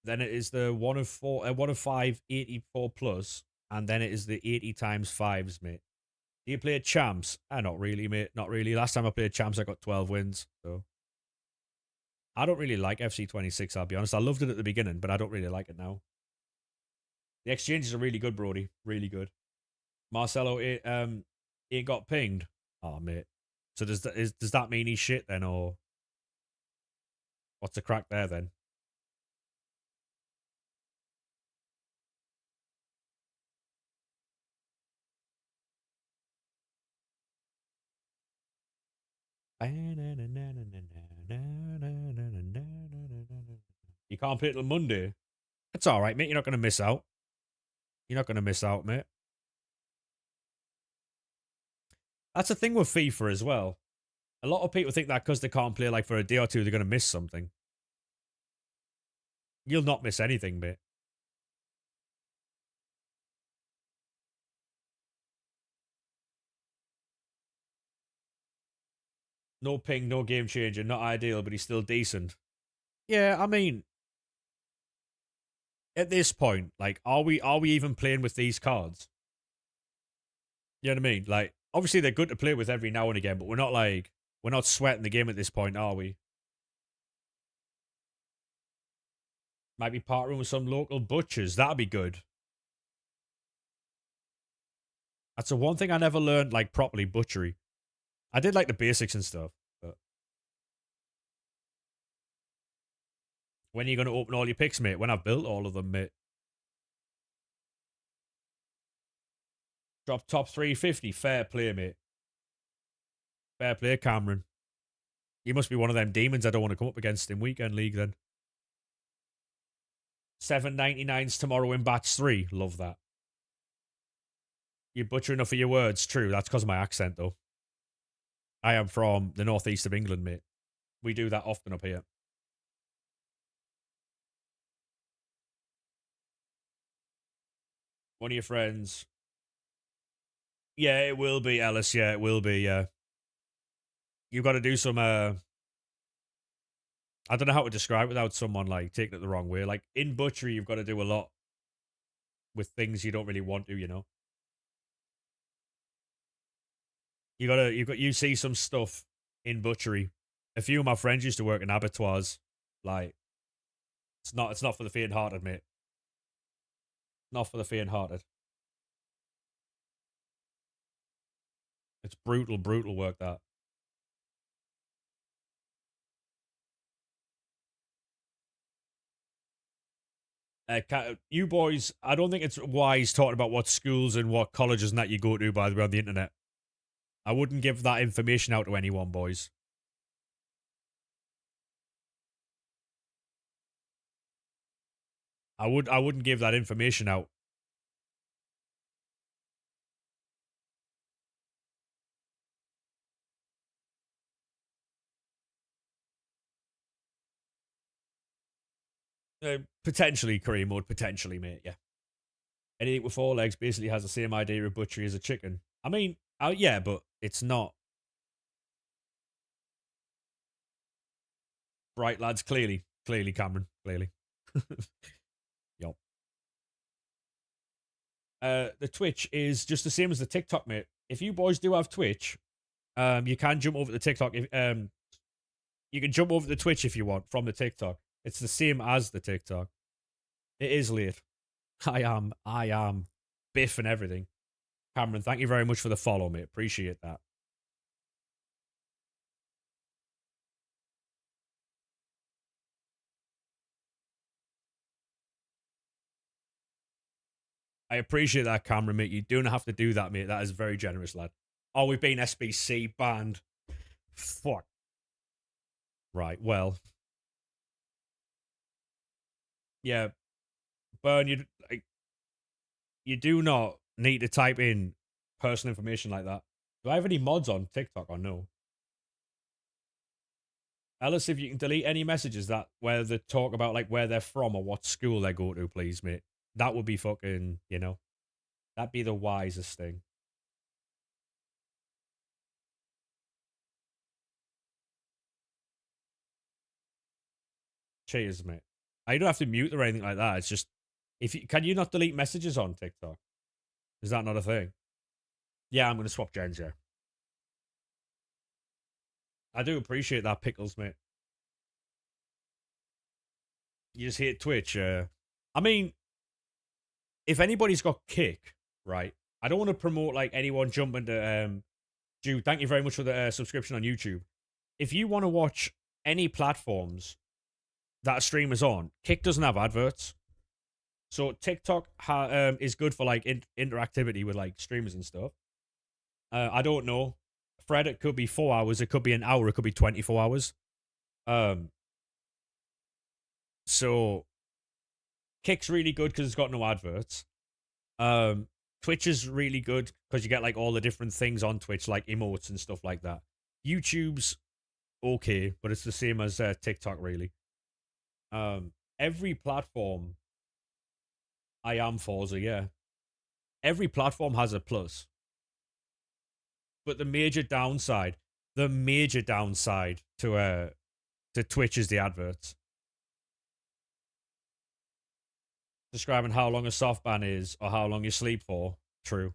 Then it is the one of four, one of five 84 plus, and then it is the 80 times fives, mate. Do you play champs? Not really, mate. Not really. Last time I played champs, I got 12 wins. So I don't really like FC26. I'll be honest. I loved it at the beginning, but I don't really like it now. The exchanges are really good, Brody. Really good. Marcelo, it got pinged. Oh, mate. So does that mean he's shit then, or what's the crack there then? You can't play it till Monday. It's all right, mate. You're not going to miss out. You're not going to miss out, mate. That's the thing with FIFA as well. A lot of people think that because they can't play like for a day or two, they're going to miss something. You'll not miss anything, mate. No ping, no game changer, not ideal, but he's still decent. Yeah, I mean, at this point, like, are we even playing with these cards? You know what I mean? Like, obviously they're good to play with every now and again, but we're not sweating the game at this point, are we? Might be partnering with some local butchers. That'd be good. That's the one thing I never learned, like, properly butchery. I did like the basics and stuff, but when are you going to open all your picks, mate? When I've built all of them, mate. Drop top 350. Fair play, mate. Fair play, Cameron. You must be one of them demons I don't want to come up against in Weekend League then. 7.99s tomorrow in batch 3. Love that. You butcher enough of your words. True, that's because of my accent, though. I am from the northeast of England, mate. We do that often up here. One of your friends. Yeah, it will be, Ellis. Yeah, it will be, yeah. You've got to do some, I don't know how to describe it without someone, like, taking it the wrong way. Like, in butchery, you've got to do a lot with things you don't really want to, you know? You see some stuff in butchery. A few of my friends used to work in abattoirs. Like, it's not for the faint-hearted, mate. Not for the faint-hearted. It's brutal, brutal work, that. You boys, I don't think it's wise talking about what schools and what colleges and that you go to, by the way, on the internet. I wouldn't give that information out to anyone, boys. I wouldn't give that information out. Potentially, career mode, potentially, mate, yeah. Anything with four legs basically has the same idea of butchery as a chicken. I mean, yeah, but it's not. Right, lads, clearly. Clearly, Cameron, clearly. Yup. The Twitch is just the same as the TikTok, mate. If you boys do have Twitch, you can jump over the TikTok. You can jump over the Twitch if you want from the TikTok. It's the same as the TikTok. It is late. I am biff and everything. Cameron, thank you very much for the follow, mate. Appreciate that. I appreciate that, Cameron, mate. You don't have to do that, mate. That is very generous, lad. Oh, we've been SBC banned. Fuck. Right, well, yeah, Burn, you do not need to type in personal information like that. Do I have any mods on TikTok or no? Alice, if you can delete any messages that where they talk about like where they're from or what school they go to, please, mate. That would be fucking, that'd be the wisest thing. Cheers, mate. I don't have to mute or anything like that. It's just if you can you not delete messages on TikTok? Is that not a thing? Yeah, I'm gonna swap gens, yeah. I do appreciate that, Pickles, mate. You just hit Twitch. I mean, if anybody's got Kick, right? I don't want to promote like anyone jumping to Jude. Thank you very much for the subscription on YouTube. If you want to watch any platforms that a streamer's on, Kick doesn't have adverts. So TikTok is good for like interactivity with like streamers and stuff. I don't know. Fred, it could be 4 hours, it could be an hour, it could be 24 hours. Um, so Kick's really good because it's got no adverts. Twitch is really good because you get like all the different things on Twitch, like emotes and stuff like that. YouTube's okay, but it's the same as TikTok, really. Every platform, I am Forza, yeah. Every platform has a plus, but the major downside to Twitch is the adverts. Describing how long a soft ban is or how long you sleep for. True.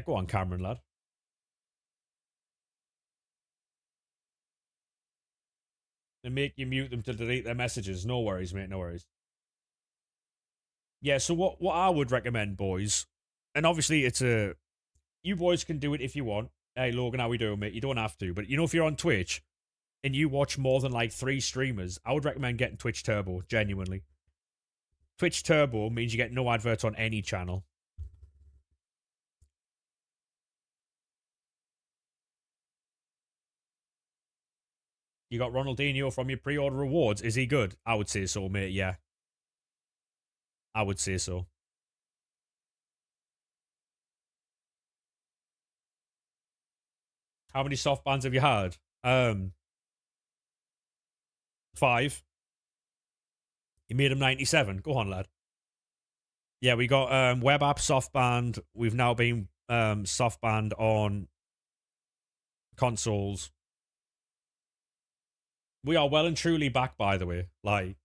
Go on, Cameron, lad. And make you mute them to delete their messages. No worries, mate. No worries. Yeah. So what I would recommend, boys, and obviously it's a you boys can do it if you want. Hey, Logan, how we doing, mate? You don't have to, but if you're on Twitch and you watch more than like 3 streamers, I would recommend getting Twitch Turbo. Genuinely, Twitch Turbo means you get no adverts on any channel. You got Ronaldinho from your pre-order rewards. Is he good? I would say so, mate. Yeah, I would say so. How many soft bans have you had? 5. You made him 97. Go on, lad. Yeah, we got web app soft banned. We've now been soft banned on consoles. We are well and truly back, by the way. Like,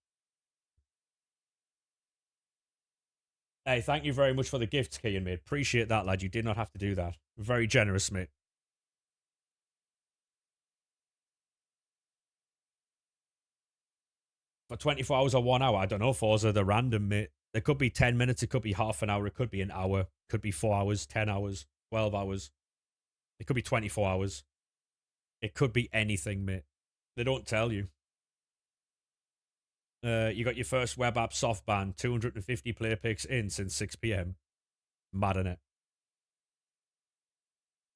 hey, thank you very much for the gift, Kian, mate. Appreciate that, lad. You did not have to do that. Very generous, mate. For 24 hours or 1 hour, I don't know, Forza, they're random, mate. It could be 10 minutes, it could be half an hour, it could be an hour, it could be 4 hours, 10 hours, 12 hours. It could be 24 hours. It could be anything, mate. They don't tell you. You got your first web app soft ban, 250 player picks in since 6 p.m. Mad in it.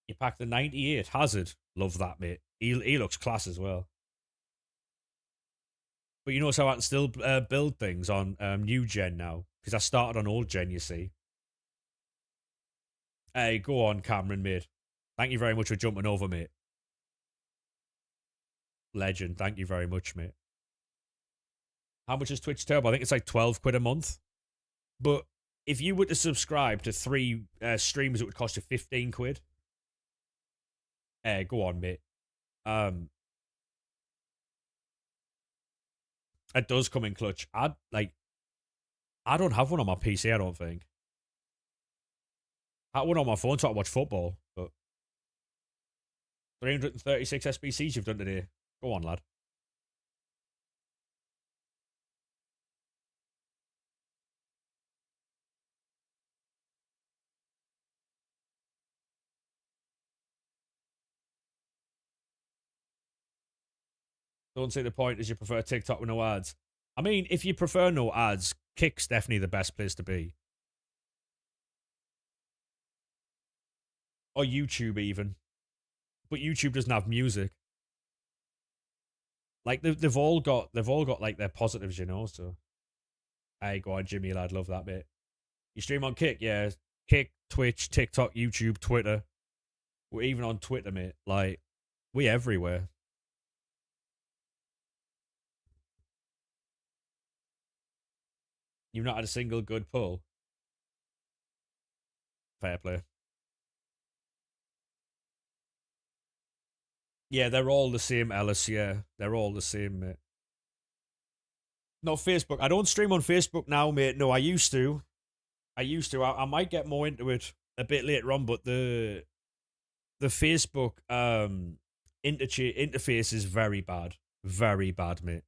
You packed the 98 Hazard. Love that, mate. He looks class as well. But you notice how I can still build things on new gen now because I started on old gen. You see. Hey, go on, Cameron, mate. Thank you very much for jumping over, mate. Legend. Thank you very much, mate. How much is Twitch Turbo? I think it's like 12 quid a month. But if you were to subscribe to 3 streams, it would cost you 15 quid. Go on, mate. It does come in clutch. I don't have one on my PC, I don't think. I have one on my phone so I watch football, but 336 SBCs you've done today. Go on, lad. Don't see the point as you prefer TikTok with no ads. I mean, if you prefer no ads, Kick's definitely the best place to be. Or YouTube even. But YouTube doesn't have music. Like they've all got like their positives, you know. So, hey, go on, Jimmy lad, love that bit. You stream on Kick, yeah. Kick, Twitch, TikTok, YouTube, Twitter. We're even on Twitter, mate. Like, we everywhere. You've not had a single good pull. Fair play. Yeah, they're all the same, Ellis. Yeah, they're all the same, mate. Not Facebook. I don't stream on Facebook now, mate. No, I used to. I might get more into it a bit later on, but the Facebook interface is very bad, mate.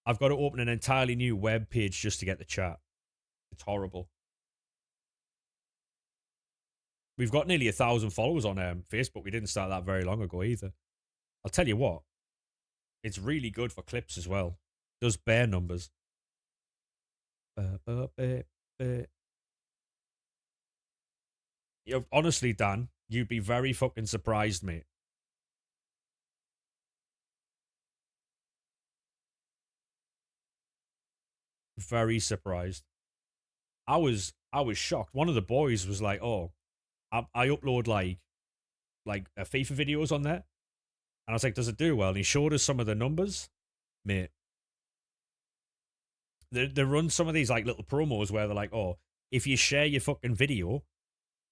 I've got to open an entirely new web page just to get the chat. It's horrible. We've got nearly 1,000 followers on Facebook. We didn't start that very long ago either. I'll tell you what, it's really good for clips as well. Does bare numbers. Honestly, Dan, you'd be very fucking surprised, mate. Very surprised. I was shocked. One of the boys was like, "Oh, I upload like FIFA videos on there," and I was like, "Does it do well?" And he showed us some of the numbers, mate. They run some of these like little promos where they're like, "Oh, if you share your fucking video,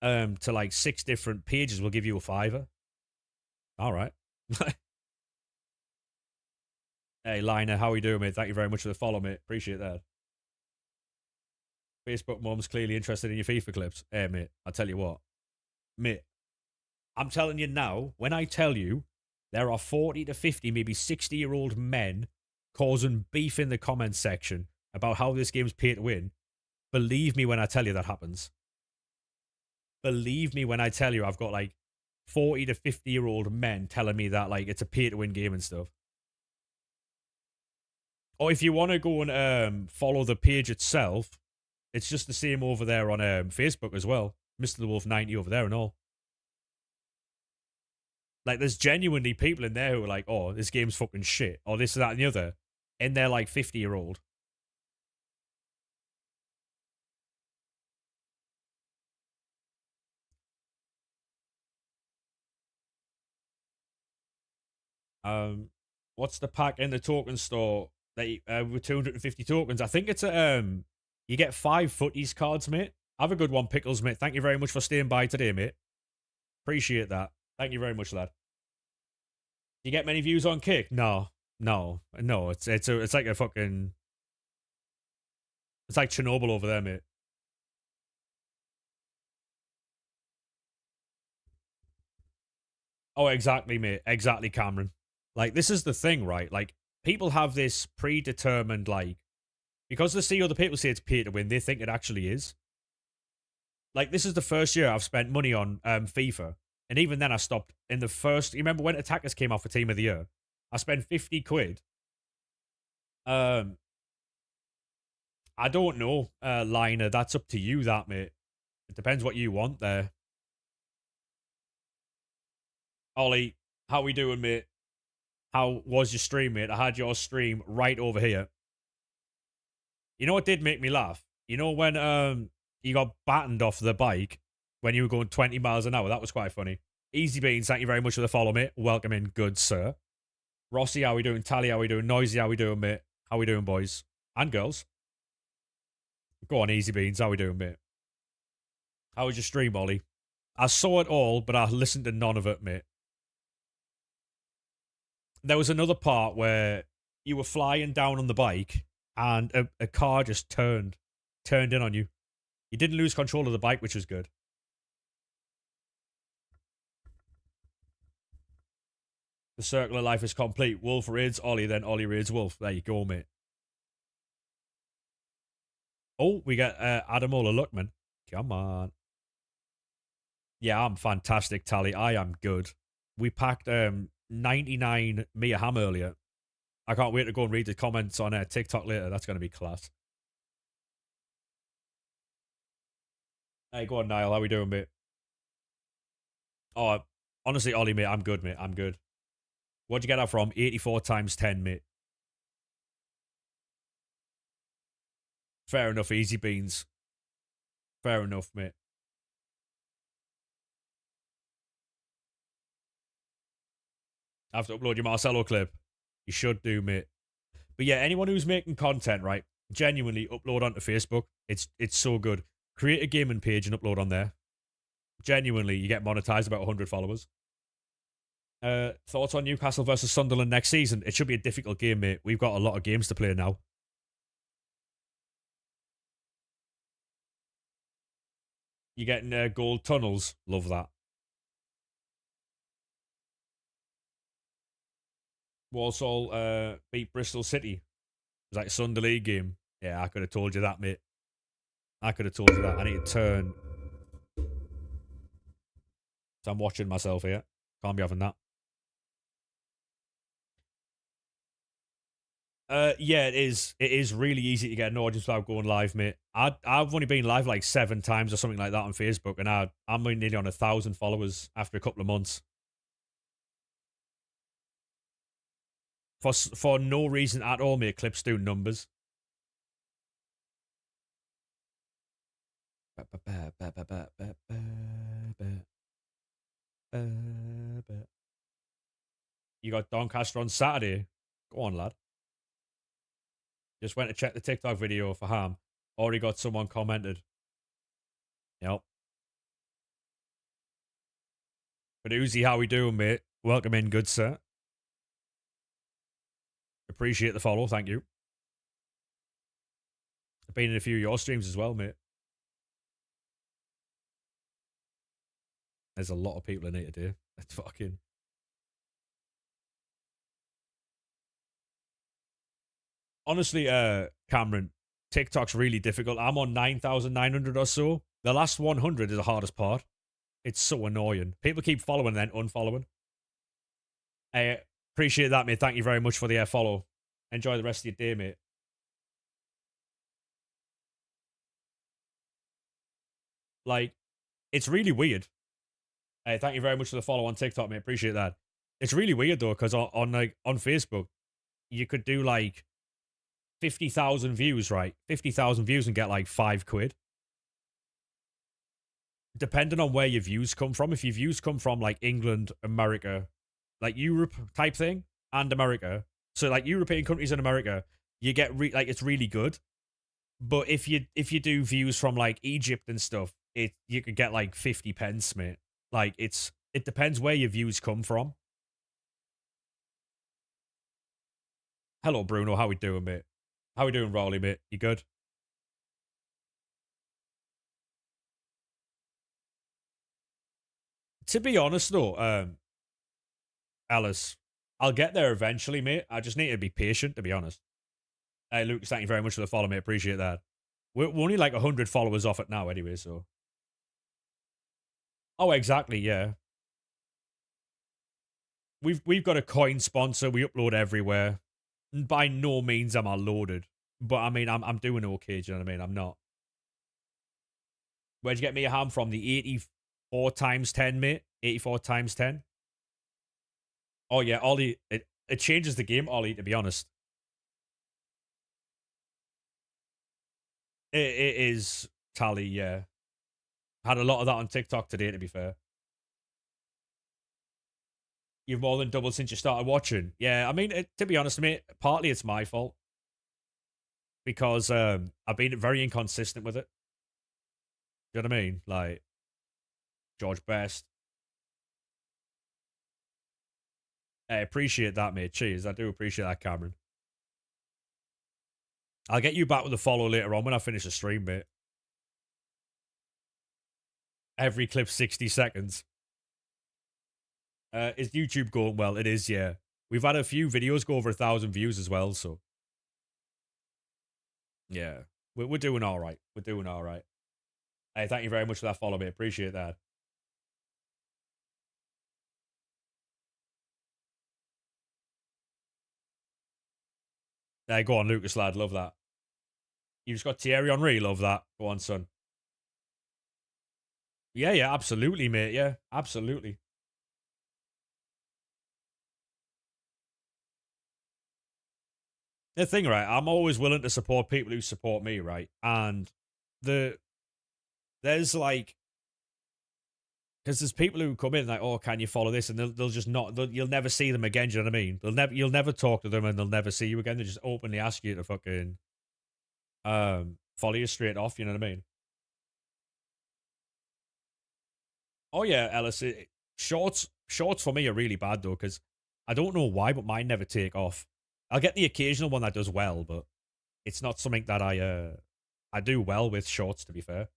to like 6 different pages, we'll give you a $5." All right. Hey, Liner, how are you doing, mate? Thank you very much for the follow, mate. Appreciate that. Facebook mom's clearly interested in your FIFA clips. Hey, mate, I'll tell you what. Mate, I'm telling you now, when I tell you there are 40 to 50, maybe 60-year-old men causing beef in the comments section about how this game's pay to win, believe me when I tell you that happens. Believe me when I tell you I've got like 40 to 50-year-old men telling me that like it's a pay to win game and stuff. Or if you want to go and follow the page itself, it's just the same over there on Facebook as well. Mr. The Wolf 90 over there and all. Like, there's genuinely people in there who are like, "Oh, this game's fucking shit," or this, that, and the other, and they're like 50-year-old. What's the pack in the token store that with 250 tokens? I think it's you get 5 footies cards, mate. Have a good one, Pickles, mate. Thank you very much for staying by today, mate. Appreciate that. Thank you very much, lad. Do you get many views on Kick? No. It's like a fucking, it's like Chernobyl over there, mate. Oh, exactly, mate. Exactly, Cameron. Like, this is the thing, right? Like, people have this predetermined, like, because they see other people say it's pay to win, they think it actually is. Like, this is the first year I've spent money on FIFA. And even then, I stopped in the first. You remember when Attackers came off for Team of the Year? I spent 50 quid. I don't know, Liner. That's up to you, that, mate. It depends what you want there. Ollie, how we doing, mate? How was your stream, mate? I had your stream right over here. You know what did make me laugh? You know when you got battened off the bike when you were going 20 miles an hour? That was quite funny. Easy Beans, thank you very much for the follow, mate. Welcome in, good sir. Rossi, how we doing? Tally, how we doing? Noisy, how we doing, mate? How we doing, boys? And girls? Go on, Easy Beans, how we doing, mate? How was your stream, Ollie? I saw it all, but I listened to none of it, mate. There was another part where you were flying down on the bike and a car just turned in on you. You didn't lose control of the bike, which was good. The circle of life is complete. Wolf raids Ollie, then Ollie raids Wolf. There you go, mate. Oh, we got Adamola Luckman. Come on. Yeah, I'm fantastic, Tally. I am good. We packed 99 Mia Ham earlier. I can't wait to go and read the comments on TikTok later. That's going to be class. Hey, go on, Niall. How we doing, mate? Oh, honestly, Ollie, mate, I'm good, mate. I'm good. What'd you get that from? 84 times 10, mate. Fair enough, easy beans. Fair enough, mate. I have to upload your Marcelo clip. You should do, mate. But yeah, anyone who's making content, right, genuinely upload onto Facebook. It's so good. Create a gaming page and upload on there. Genuinely, you get monetized about 100 followers. Thoughts on Newcastle versus Sunderland next season? It should be a difficult game, mate. We've got a lot of games to play now. You're getting gold tunnels. Love that. Walsall beat Bristol City. It was like a Sunday League game. Yeah, I could have told you that, mate. I could have told you that. I need to turn. So I'm watching myself here. Can't be having that. Yeah, it is. It is really easy to get an audience without going live, mate. I've only been live like 7 times or something like that on Facebook, and I'm nearly on 1,000 followers after a couple of months for no reason at all, mate. Clips do numbers. You got Doncaster on Saturday. Go on, lad. Just went to check the TikTok video for Ham. Already got someone commented. Yep. But Uzi, how we doing, mate? Welcome in, good sir. Appreciate the follow, thank you. I've been in a few of your streams as well, mate. There's a lot of people in here today. That's fucking. Honestly, Cameron, TikTok's really difficult. I'm on 9,900 or so. The last 100 is the hardest part. It's so annoying. People keep following and then unfollowing. I appreciate that, mate. Thank you very much for the follow. Enjoy the rest of your day, mate. Like, it's really weird. Thank you very much for the follow on TikTok, mate. Appreciate that. It's really weird though, because on Facebook, you could do like 50,000 views, right? 50,000 views and get like £5. Depending on where your views come from. If your views come from like England, America, like Europe type thing, and America, so like European countries and America, you get like it's really good. But if you do views from like Egypt and stuff, you could get like 50 pence, mate. Like it depends where your views come from. Hello, Bruno. How we doing, mate? How we doing, Raleigh, mate? You good? To be honest, though, Alice, I'll get there eventually, mate. I just need to be patient, to be honest. Hey, Lucas, thank you very much for the follow, mate. Appreciate that. We're only like 100 followers off it now, anyway, so. Oh, exactly, yeah. We've got a coin sponsor. We upload everywhere. By no means am I loaded, but I mean I'm doing okay. Do you know what I mean? I'm not. Where'd you get me a ham from? The 84 times 10, mate. 84 times 10. Oh yeah, Ollie. It changes the game, Ollie. To be honest, it is tally. Yeah, had a lot of that on TikTok today. To be fair, you've more than doubled since you started watching. Yeah, I mean, to be honest, mate, partly it's my fault because I've been very inconsistent with it. Do you know what I mean? Like George Best. I appreciate that, mate. Cheers. I do appreciate that, Cameron. I'll get you back with a follow later on when I finish the stream, mate. Every clip 60 seconds. Is YouTube going well? It is, yeah. We've had a few videos go over 1,000 views as well, so. Yeah. We're doing all right. We're doing all right. Hey, thank you very much for that follow, mate. Appreciate that. Go on, Lucas, lad. Love that. You just got Thierry Henry. Love that. Go on, son. Yeah, yeah, absolutely, mate. Yeah, absolutely. The thing, right? I'm always willing to support people who support me, right? And the there's like because there's people who come in like, oh, can you follow this? And they'll just not. You'll never see them again. Do you know what I mean? You'll never talk to them, and they'll never see you again. They just openly ask you to fucking follow you straight off. You know what I mean? Oh yeah, Ellis. Shorts for me are really bad though because I don't know why, but mine never take off. I'll get the occasional one that does well, but it's not something that I do well with shorts. To be fair,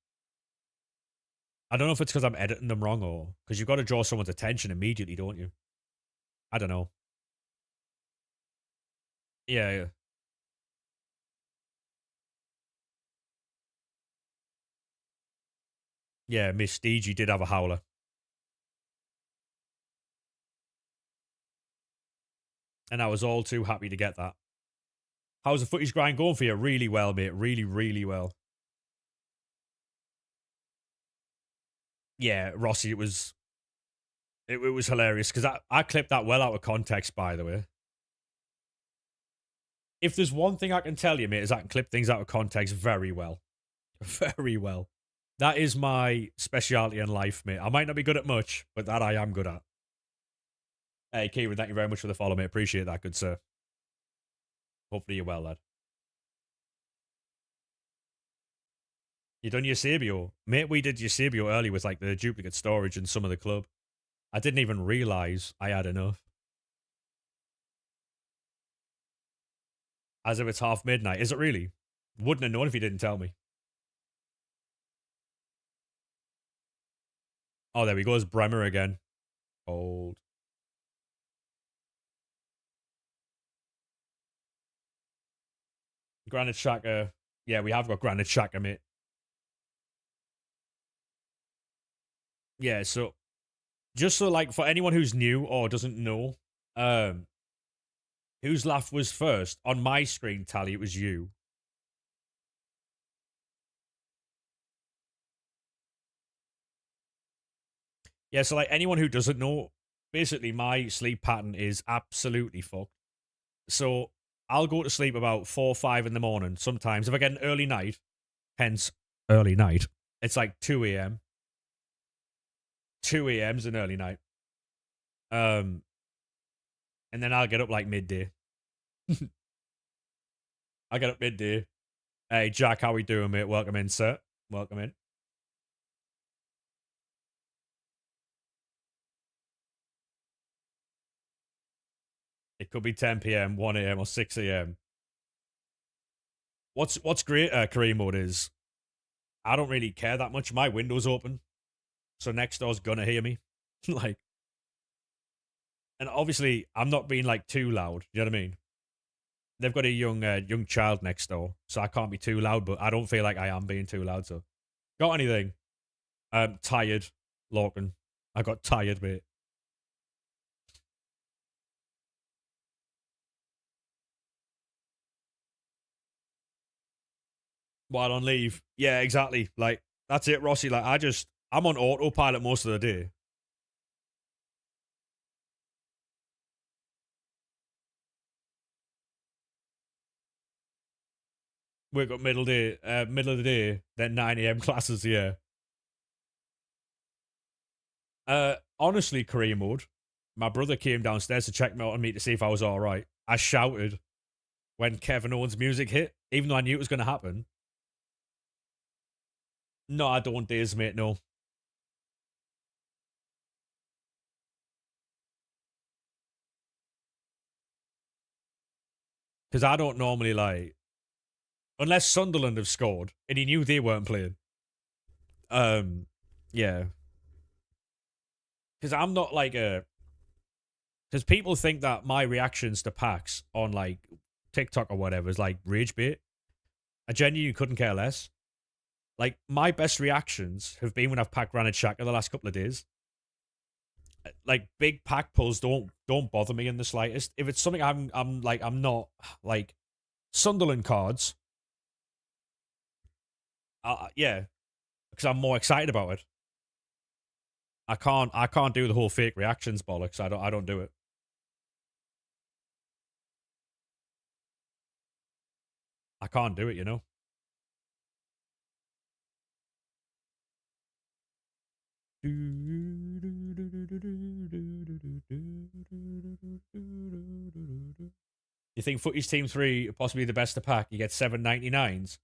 I don't know if it's because I'm editing them wrong or because you've got to draw someone's attention immediately, don't you? I don't know. Yeah, yeah, yeah. Miss Deej did have a howler, and I was all too happy to get that. How's the footage grind going for you? Really well, mate. Really, really well. Yeah, Rossi, it was hilarious because I clipped that well out of context. By the way, if there's one thing I can tell you, mate, is I can clip things out of context very well, very well. That is my speciality in life, mate. I might not be good at much, but that I am good at. Hey, Kieran, thank you very much for the follow, mate. Appreciate that, good sir. Hopefully you're well, lad. You done your Sabio? Mate, we did your Sabio early with like the duplicate storage and some of the club. I didn't even realise I had enough. As if it's half midnight. Is it really? Wouldn't have known if you didn't tell me. Oh, there he goes. Bremer again. Old. Granite Shaka. Yeah, we have got Granite Shaka, mate. Yeah, so just so like for anyone who's new or doesn't know, um, whose laugh was first on my screen tally, it was you. Yeah, so like anyone who doesn't know, basically my sleep pattern is absolutely fucked. So I'll go to sleep about 4 or 5 in the morning. Sometimes if I get an early night, hence early night, it's like 2 a.m. 2 a.m.'s an early night. Um, and then I'll get up like midday. I get up midday. Hey Jack, how we doing, mate? Welcome in, sir. Welcome in. It could be 10 p.m., 1 a.m., or 6 a.m. What's great, career mode is I don't really care that much. My window's open, so next door's gonna hear me. Like, and obviously I'm not being like too loud. You know what I mean? They've got a young child next door, so I can't be too loud. But I don't feel like I am being too loud. So, got anything? Tired, Lorcan. I got tired, mate. While on leave. Yeah, exactly. Like that's it, Rossi. Like I'm on autopilot most of the day. Wake up middle of the day, then 9 a.m. classes. Yeah. Honestly, career mode. My brother came downstairs to check me out on me to see if I was all right. I shouted when Kevin Owens' music hit, even though I knew it was going to happen. No, I don't days, mate. No, because I don't normally like unless Sunderland have scored and he knew they weren't playing. Um, yeah, because I'm not like a because people think that my reactions to packs on like TikTok or whatever is like rage bait. I genuinely couldn't care less. Like my best reactions have been when I've packed Granite Shack in the last couple of days. Like big pack pulls don't bother me in the slightest. If it's something I'm not like Sunderland cards. Yeah, because I'm more excited about it. I can't do the whole fake reactions bollocks. I don't do it. I can't do it, you know. You think Footy's Team 3 possibly the best to pack? You get 7.99s.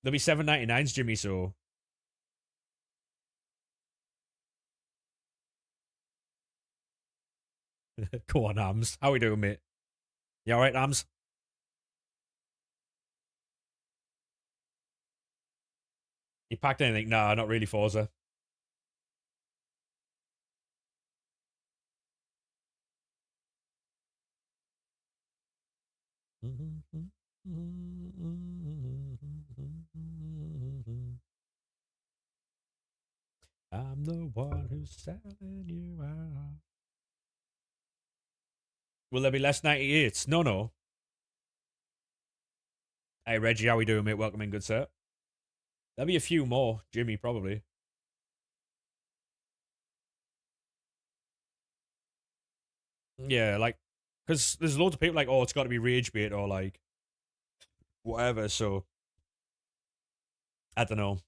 There'll be 7.99s, Jimmy, so go on, Ams. How we doing, mate? You alright, Ams? You packed anything? Nah, not really, Forza. I'm the one who's selling you out. Will there be less 98s? No, no. Hey, Reggie, how we doing, mate? Welcome in, good sir. There'll be a few more. Jimmy, probably. Yeah, like, because there's loads of people like, oh, it's got to be rage bait or like whatever. So I don't know.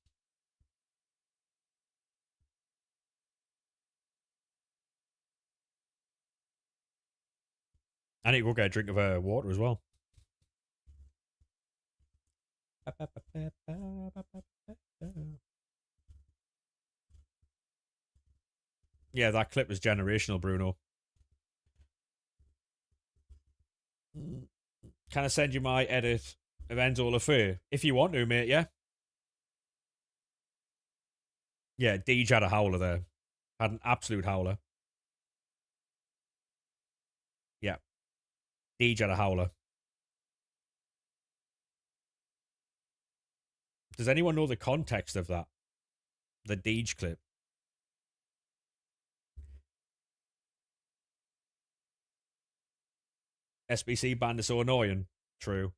I need to go get a drink of water as well. Yeah, that clip was generational, Bruno. Can I send you my edit of Enzo Lafay? If you want to, mate, yeah? Yeah, Deej had a howler there. Had an absolute howler. Yeah, Deej had a howler. Does anyone know the context of that? The Deej clip? SBC band is so annoying. True.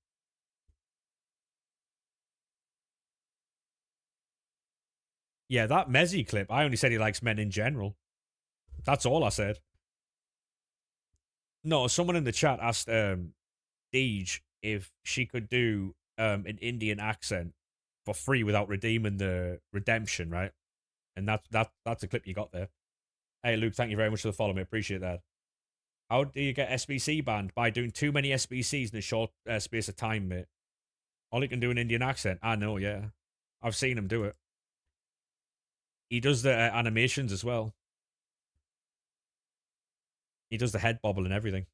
Yeah, that Mezzy clip, I only said he likes men in general. That's all I said. No, someone in the chat asked Deej if she could do an Indian accent for free without redeeming the redemption, right? And that's a clip you got there. Hey Luke, thank you very much for the follow, mate. Appreciate that. How do you get SBC banned? By doing too many SBCs in a short space of time, mate. All he can do an Indian accent. I know, yeah. I've seen him do it. He does the animations as well. He does the head bobble and everything.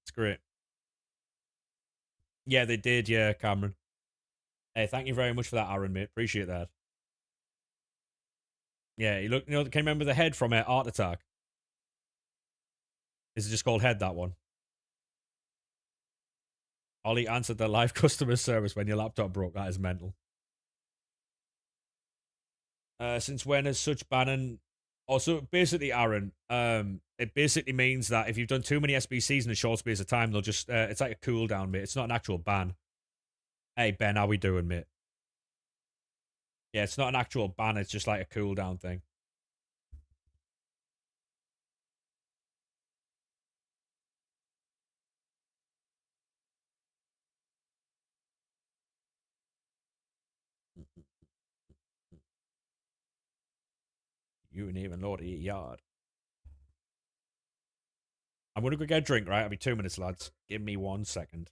It's great. Yeah, they did. Yeah, Cameron. Hey, thank you very much for that, Aaron, mate. Appreciate that. Yeah, you look. You know, can you remember the head from Art Attack? Is it just called Head? That one. Ollie answered the live customer service when your laptop broke. That is mental. Since when has such banning? Also, basically, Aaron, it basically means that if you've done too many SBCs in a short space of time, they'll just it's like a cooldown, mate. It's not an actual ban. Hey Ben, how we doing, mate? Yeah, it's not an actual ban. It's just like a cooldown thing. You ain't even Lord of your yard. I'm gonna go get a drink, right? I'll be 2 minutes, lads. Give me 1 second.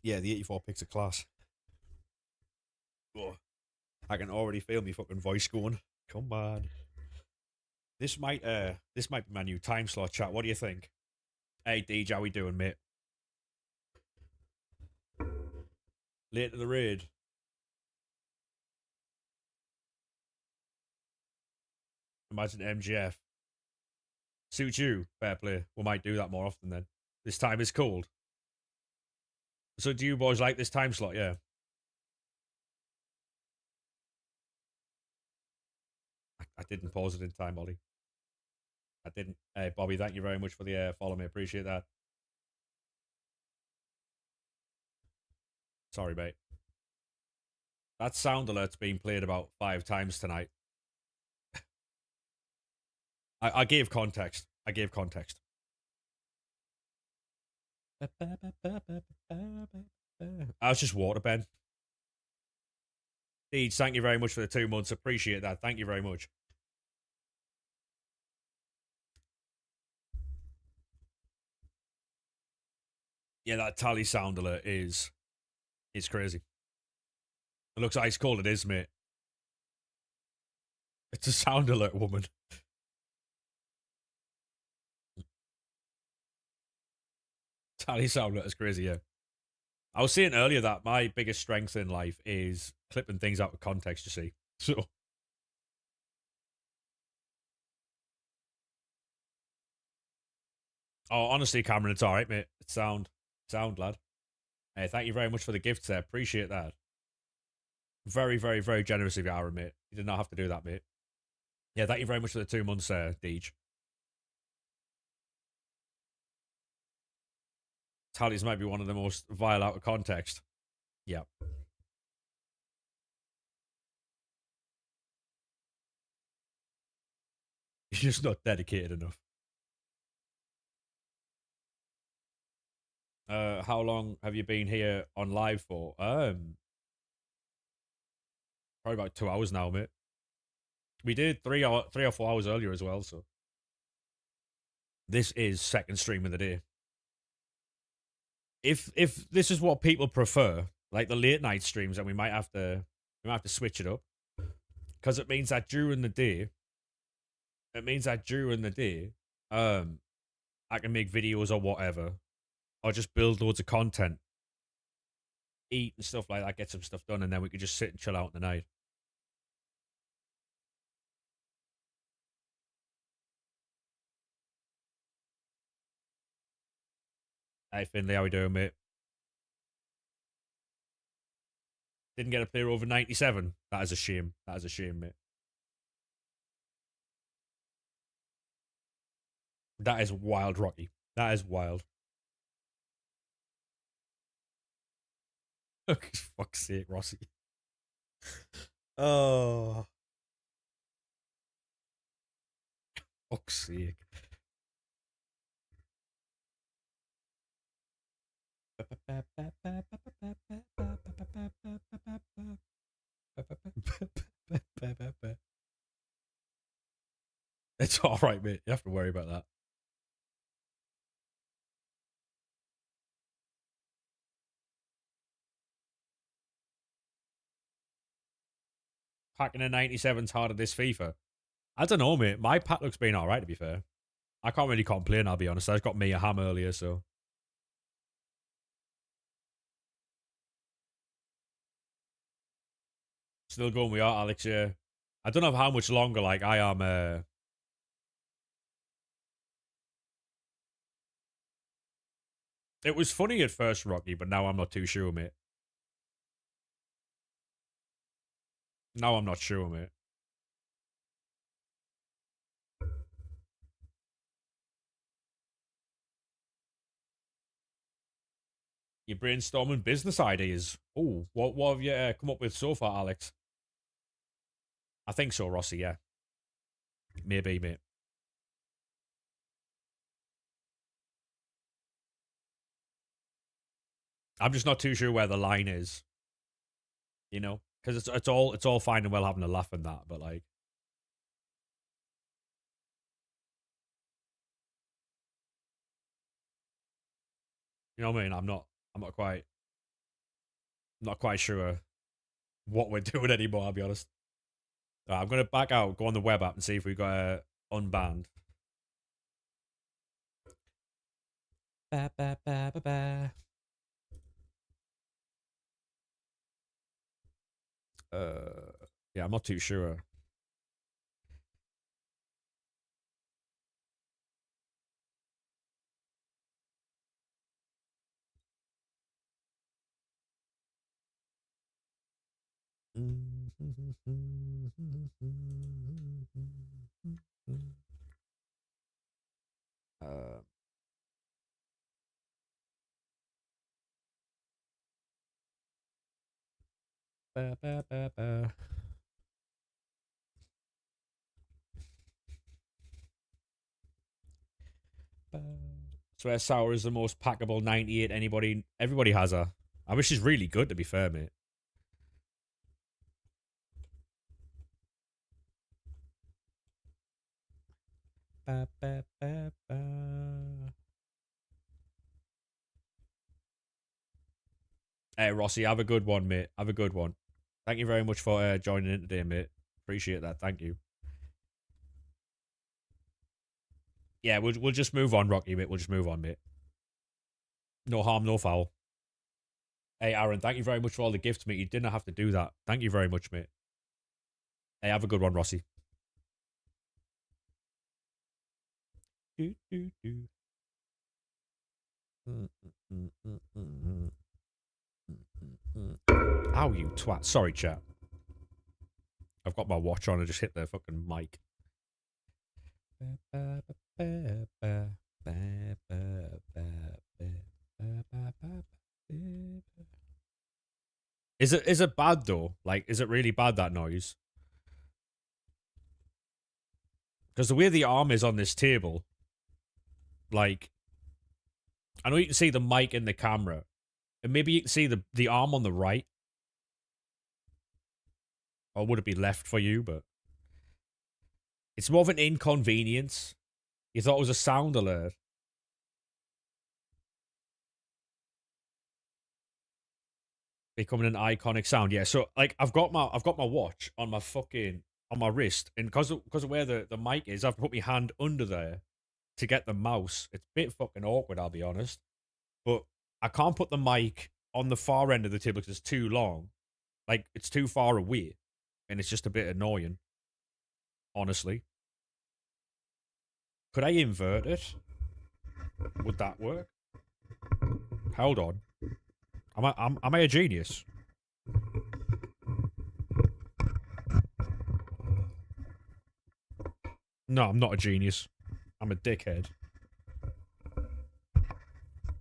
Yeah, the 84 picks a class. Oh, I can already feel me fucking voice going. Come on. This might be my new time slot chat. What do you think? Hey DJ, how we doing, mate? Late to the raid. Imagine MGF. Suit you, fair play. We might do that more often then. This time is cold. So do you boys like this time slot? Yeah. I didn't pause it in time, Ollie. I didn't. Hey, Bobby, thank you very much for the follow me. Appreciate that. Sorry, mate. That sound alert's been played about 5 times tonight. I gave context. I gave context. I was just water, Ben. Deej, thank you very much for the 2 months. Appreciate that. Thank you very much. Yeah, that tally sound alert is crazy. It looks ice cold. It is, mate. It's a sound alert, woman. Tally sound alert is crazy. Yeah. I was saying earlier that my biggest strength in life is clipping things out of context. You see, so honestly, Cameron, it's all right, mate. It's sound, lad. Hey, thank you very much for the gifts there. Appreciate that. Very, very, very generous of you, Aaron, mate. You did not have to do that, mate. Yeah, thank you very much for the 2 months, Deej. Tallies might be one of the most vile out of context. Yeah. You're just not dedicated enough. How long have you been here on live for? Probably about 2 hours now, mate. We did 3 or 4 hours earlier as well, so this is second stream of the day. If this is what people prefer, like the late night streams, then we might have to switch it up. Because it means that during the day, um, I can make videos or whatever, or just build loads of content, eat and stuff like that, get some stuff done, and then we could just sit and chill out in the night. Hey Finley, how we doing, mate? Didn't get a player over 97. That is a shame. That is a shame, mate. That is wild, Rocky. That is wild. Fuck's sake, Rossi. Oh, fuck's sake. It's all right, mate. You have to worry about that. Packing a 97's hard at this FIFA. I don't know, mate. My pack looks been all right, to be fair. I can't really complain, I'll be honest. I just got me a ham earlier, so. Still going we are, Alex, yeah. I don't know how much longer, like, I am. It was funny at first, Rocky, but now I'm not too sure, mate. Now I'm not sure, mate. You're brainstorming business ideas. Oh, what have you come up with so far, Alex? I think so, Rossi, yeah. Maybe, mate. I'm just not too sure where the line is, you know? Because it's all fine and well having a laugh and that, but like, you know what I mean? I'm not quite. Not quite sure what we're doing anymore, I'll be honest. Right, I'm going to back out, go on the web app and see if we got unbanned. Ba, ba, ba, ba, ba. Yeah, I'm not too sure. Uh, ba, ba, ba, ba. Swear Sour is the most packable 98 everybody has her. I wish she's really good, to be fair, mate. Ba, ba, ba, ba. Hey, Rossi, have a good one, mate. Have a good one. Thank you very much for joining in today, mate. Appreciate that. Thank you. Yeah, we'll just move on, Rocky, mate. We'll just move on, mate. No harm, no foul. Hey, Aaron, thank you very much for all the gifts, mate. You didn't have to do that. Thank you very much, mate. Hey, have a good one, Rossi. Do, do, do. Ow, you twat. Sorry, chat. I've got my watch on. I just hit the fucking mic. Is it bad though? Like, is it really bad, that noise? Because the way the arm is on this table, like, I know you can see the mic in the camera, and maybe you can see the arm on the right. Or would it be left for you? But it's more of an inconvenience. You thought it was a sound alert. Becoming an iconic sound. Yeah, so like I've got my watch on my fucking on my wrist, and because of where the mic is, I've put my hand under there to get the mouse. It's a bit fucking awkward, I'll be honest. But I can't put the mic on the far end of the table because it's too long. Like it's too far away. And it's just a bit annoying. Honestly. Could I invert it? Would that work? Hold on. Am I a genius? No, I'm not a genius. I'm a dickhead.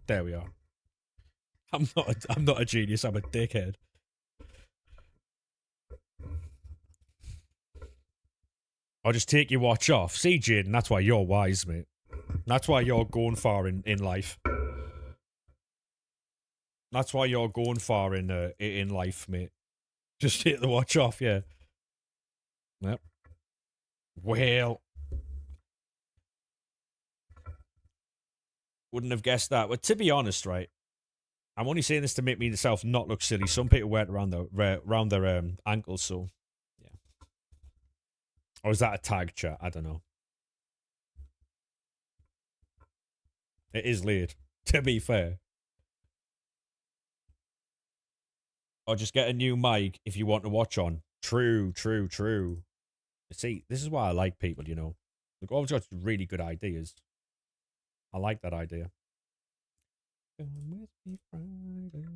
There we are. I'm not a genius, I'm a dickhead. I'll just take your watch off. See, Jaden, that's why you're wise, mate. That's why you're going far in life. That's why you're going far in life, mate. Just take the watch off, yeah. Yep. Well, wouldn't have guessed that. But to be honest, right, I'm only saying this to make myself not look silly. Some people wear it around their ankles, so yeah. Or is that a tag chat? I don't know. It is late, to be fair. Or just get a new mic if you want to watch on. True, true, true. See, this is why I like people, you know. They've always got really good ideas. I like that idea. Come with me Friday.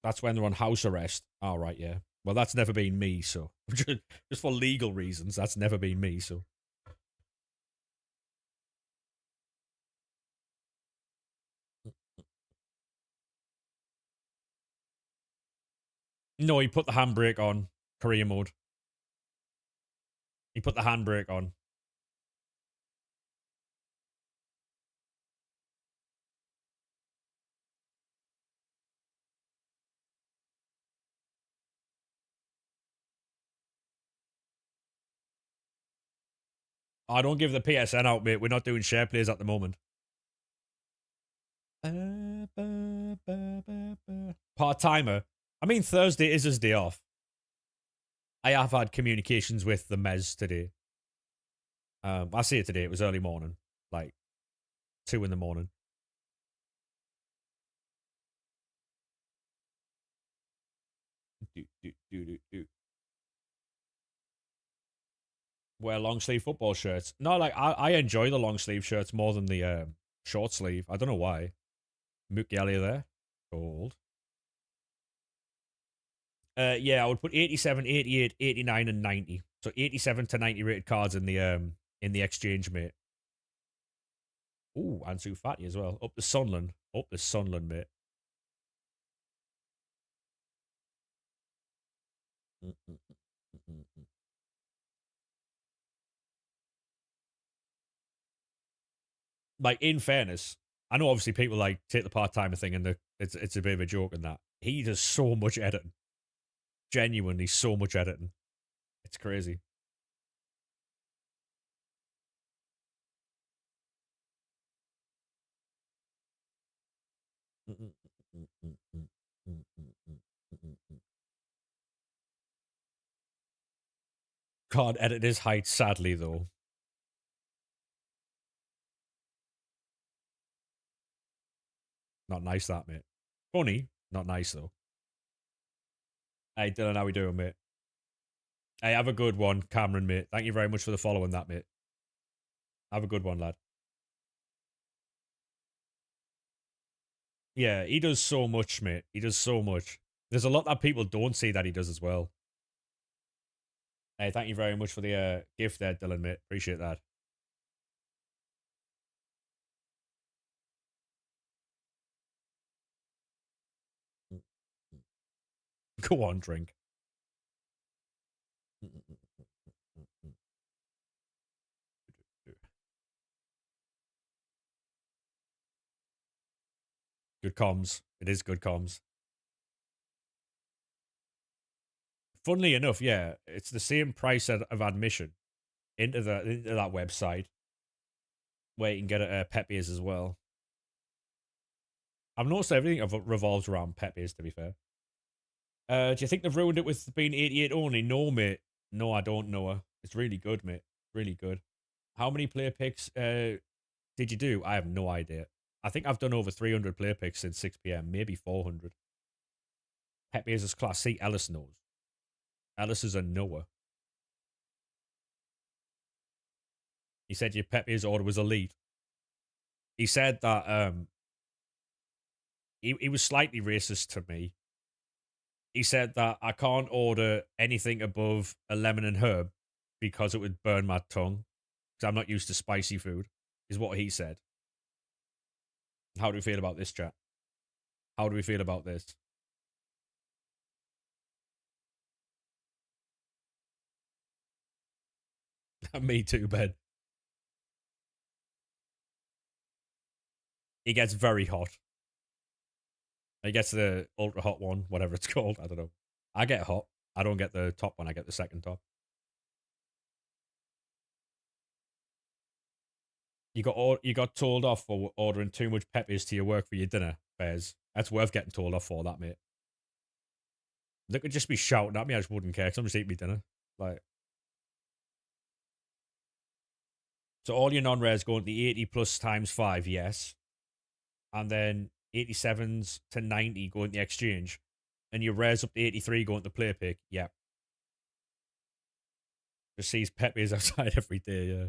That's when they're on house arrest. All right, yeah. Well, that's never been me, so. Just for legal reasons, that's never been me, so. No, he put the handbrake on. Career mode. He put the handbrake on. I don't give the PSN out, mate. We're not doing share plays at the moment. Part timer. I mean, Thursday is his day off. I have had communications with the Mez today. I see it today. It was early morning, like 2 in the morning. Wear long sleeve football shirts. No, like I enjoy the long sleeve shirts more than the short sleeve. I don't know why. Mukialia there. Gold. Yeah, I would put 87, 88, 89, and 90. So 87 to 90 rated cards in the exchange, mate. Ooh, Ansu Fati as well. Up the Sunland. Up the Sunland, mate. Like, in fairness, I know obviously people like take the part timer thing and it's a bit of a joke in that. He does so much editing. Genuinely so much editing. It's crazy. Can't edit his height, sadly, though. Not nice, that, mate. Funny, not nice, though. Hey, Dylan, how we doing, mate? Hey, have a good one, Cameron, mate. Thank you very much for the follow on that, mate. Have a good one, lad. Yeah, he does so much, mate. He does so much. There's a lot that people don't see that he does as well. Hey, thank you very much for the gift there, Dylan, mate. Appreciate that. Go on, drink. Good comms. It is good comms. Funnily enough, yeah, it's the same price of admission into that website where you can get it pet beers as well. I've noticed everything revolves around pet beers, to be fair. Do you think they've ruined it with being 88 only? No, mate. No, I don't know her. It's really good, mate. Really good. How many player picks did you do? I have no idea. I think I've done over 300 player picks since 6 p.m., maybe 400. Pet beers is class C. Ellis knows. Ellis is a knower. He said your pet beers order was elite. He said that he was slightly racist to me. He said that I can't order anything above a lemon and herb because it would burn my tongue because I'm not used to spicy food, is what he said. How do we feel about this, chat? How do we feel about this? Me too, Ben. He gets very hot. He gets the ultra hot one, whatever it's called. I don't know. I get hot. I don't get the top one. I get the second top. You got told off for ordering too much peppers to your work for your dinner, Bears. That's worth getting told off for, that, mate. They could just be shouting at me. I just wouldn't care because I'm just eating my dinner. Like, so all your non-rares going to the 80 plus times 5, yes. And then 87s to 90 going to the exchange. And your rares up to 83 going to the player pick, yeah. Just sees peppers outside every day, yeah.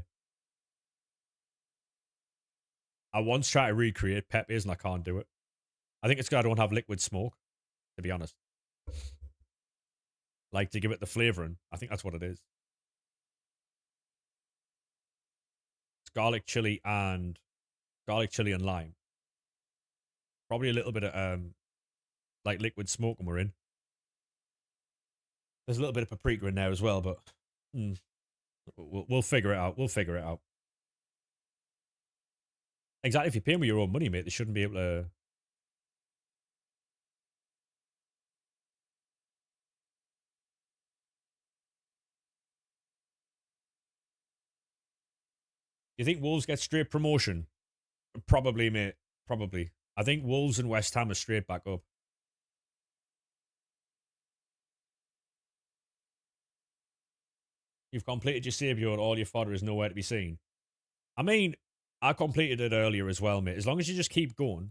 I once tried to recreate peppers and I can't do it. I think it's because I don't have liquid smoke, to be honest. Like, to give it the flavouring. I think that's what it is. It's garlic chili and lime. Probably a little bit of like liquid smoke when we're in. There's a little bit of paprika in there as well, but we'll figure it out. We'll figure it out. Exactly. If you're paying with your own money, mate, they shouldn't be able to. You think Wolves get straight promotion? Probably, mate. Probably. I think Wolves and West Ham are straight back up. You've completed your Sabio and all your fodder is nowhere to be seen. I mean, I completed it earlier as well, mate. As long as you just keep going,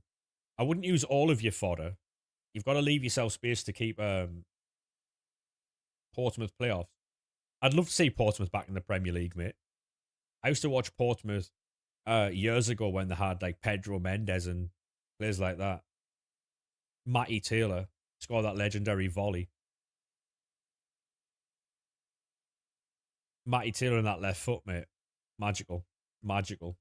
I wouldn't use all of your fodder. You've got to leave yourself space to keep Portsmouth playoffs. I'd love to see Portsmouth back in the Premier League, mate. I used to watch Portsmouth years ago when they had like Pedro Mendes and players like that. Matty Taylor scored that legendary volley. Matty Taylor in that left foot, mate. Magical. Magical.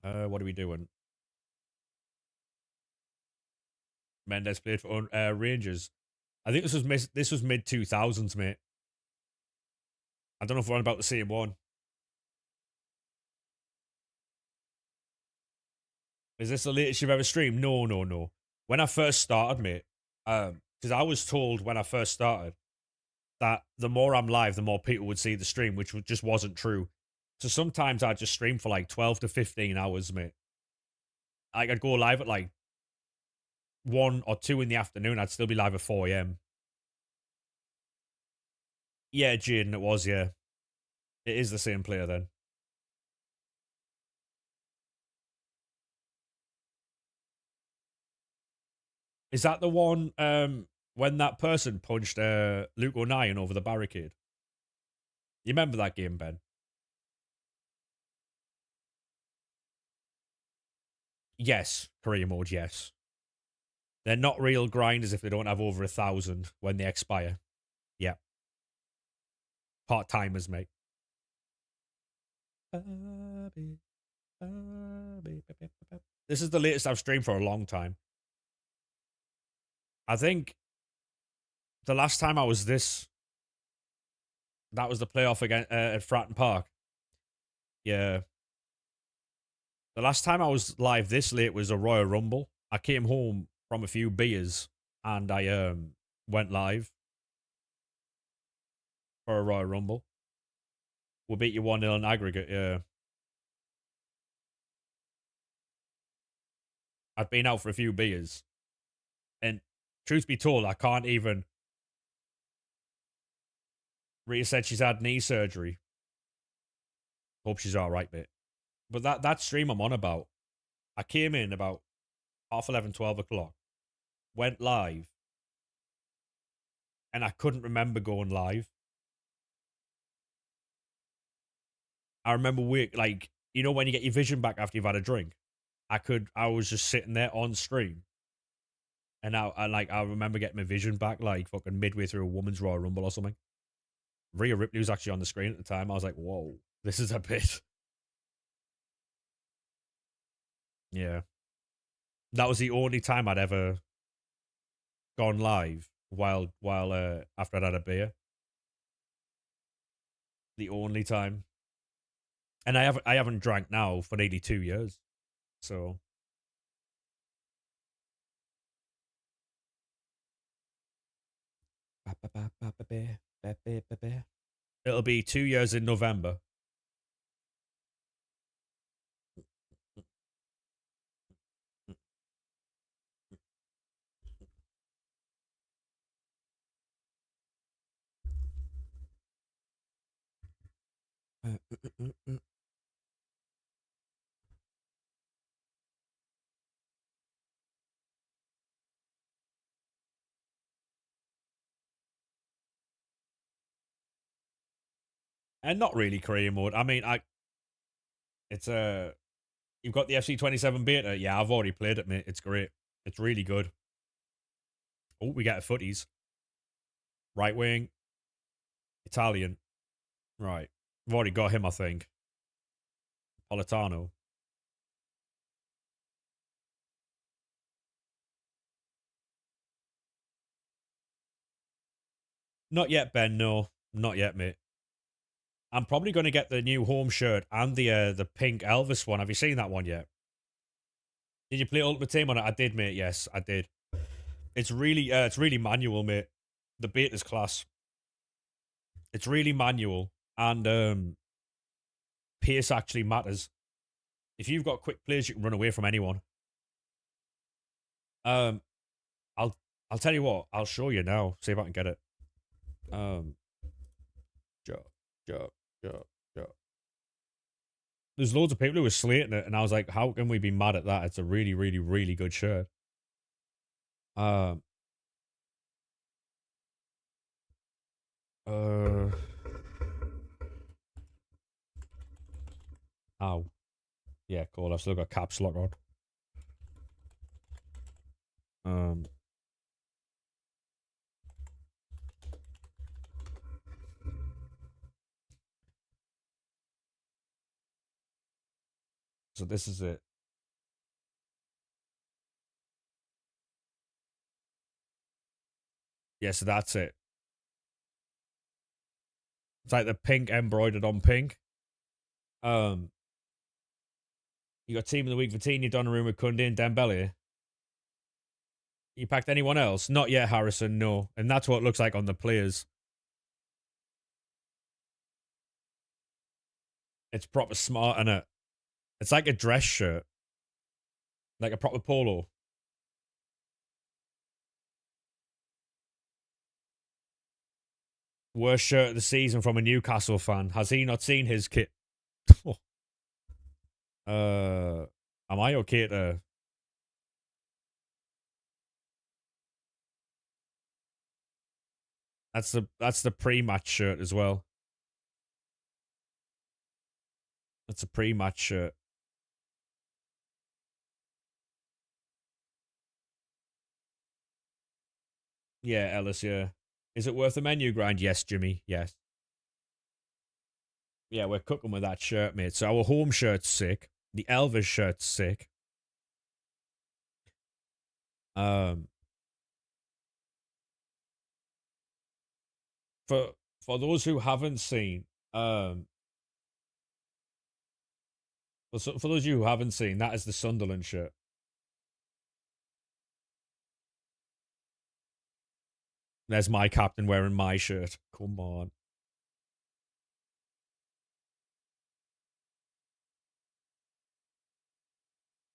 What are we doing? Mendes played for Rangers. I think this was mid 2000s, mate. I don't know if we're on about the same one. Is this the latest you've ever streamed? No, no, no. When I first started, mate, because I was told when I first started that the more I'm live, the more people would see the stream, which just wasn't true. So sometimes I'd just stream for like 12 to 15 hours, mate. Like I'd go live at like 1 or 2 in the afternoon. I'd still be live at 4 a.m. Yeah, Jaden, it was, yeah. It is the same player then. Is that the one when that person punched Luke O'Nien over the barricade? You remember that game, Ben? Yes, career mode, yes. They're not real grinders if they don't have over 1,000 when they expire. Yeah. Part timers, mate. This is the latest I've streamed for a long time. I think the last time I was this, that was the playoff again at Fratton Park. Yeah. The last time I was live this late was a Royal Rumble. I came home from a few beers and I went live for a Royal Rumble. We beat you 1-0 in aggregate, yeah. I'd been out for a few beers. And truth be told, I can't even. Rita said she's had knee surgery. Hope she's alright, mate. But that stream I'm on about, I came in about 11:30, 12 o'clock, went live, and I couldn't remember going live. I remember like, you know when you get your vision back after you've had a drink? I was just sitting there on stream. And I remember getting my vision back like fucking midway through a woman's Royal Rumble or something. Rhea Ripley was actually on the screen at the time. I was like, whoa, this is a bit. Yeah. That was the only time I'd ever gone live while after I'd had a beer. The only time. And I haven't drank now for nearly 2 years. So it'll be 2 years in November. And not really career mode. I mean, it's you've got the FC27 beta. Yeah, I've already played it, mate. It's great. It's really good. Oh, we get a footies. Right wing. Italian. Right. I've already got him, I think. Politano. Not yet, Ben. No. Not yet, mate. I'm probably going to get the new home shirt and the pink Elvis one. Have you seen that one yet? Did you play Ultimate Team on it? I did, mate. Yes, I did. It's really manual, mate. The beta's class. It's really manual, and pace actually matters. If you've got quick plays, you can run away from anyone. Um, I'll I'll tell you what. I'll show you now. See if I can get it. Um, Joe, Joe, Joe, Joe. There's loads of people who were slating it, and I was like, how can we be mad at that? It's a really, really, really good shirt. Um, uh, ow. Yeah, cool. I've still got caps lock on. Um, so this is it. Yeah, so that's it. It's like the pink embroidered on pink. Um, you got team of the week for Tina, Donnarumma, Kunde, and Dembele. You packed anyone else? Not yet, Harrison. No, and that's what it looks like on the players. It's proper smart, and it's like a dress shirt, like a proper polo. Worst shirt of the season from a Newcastle fan. Has he not seen his kit? Am I okay to? That's the pre-match shirt as well. That's a pre-match shirt. Yeah, Ellis. Yeah. Is it worth the menu grind? Yes, Jimmy. Yes. Yeah, we're cooking with that shirt, mate. So our home shirt's sick. The Elvis shirt's sick. Um, for those who haven't seen, for those of you who haven't seen, that is the Sunderland shirt. There's my captain wearing my shirt. Come on.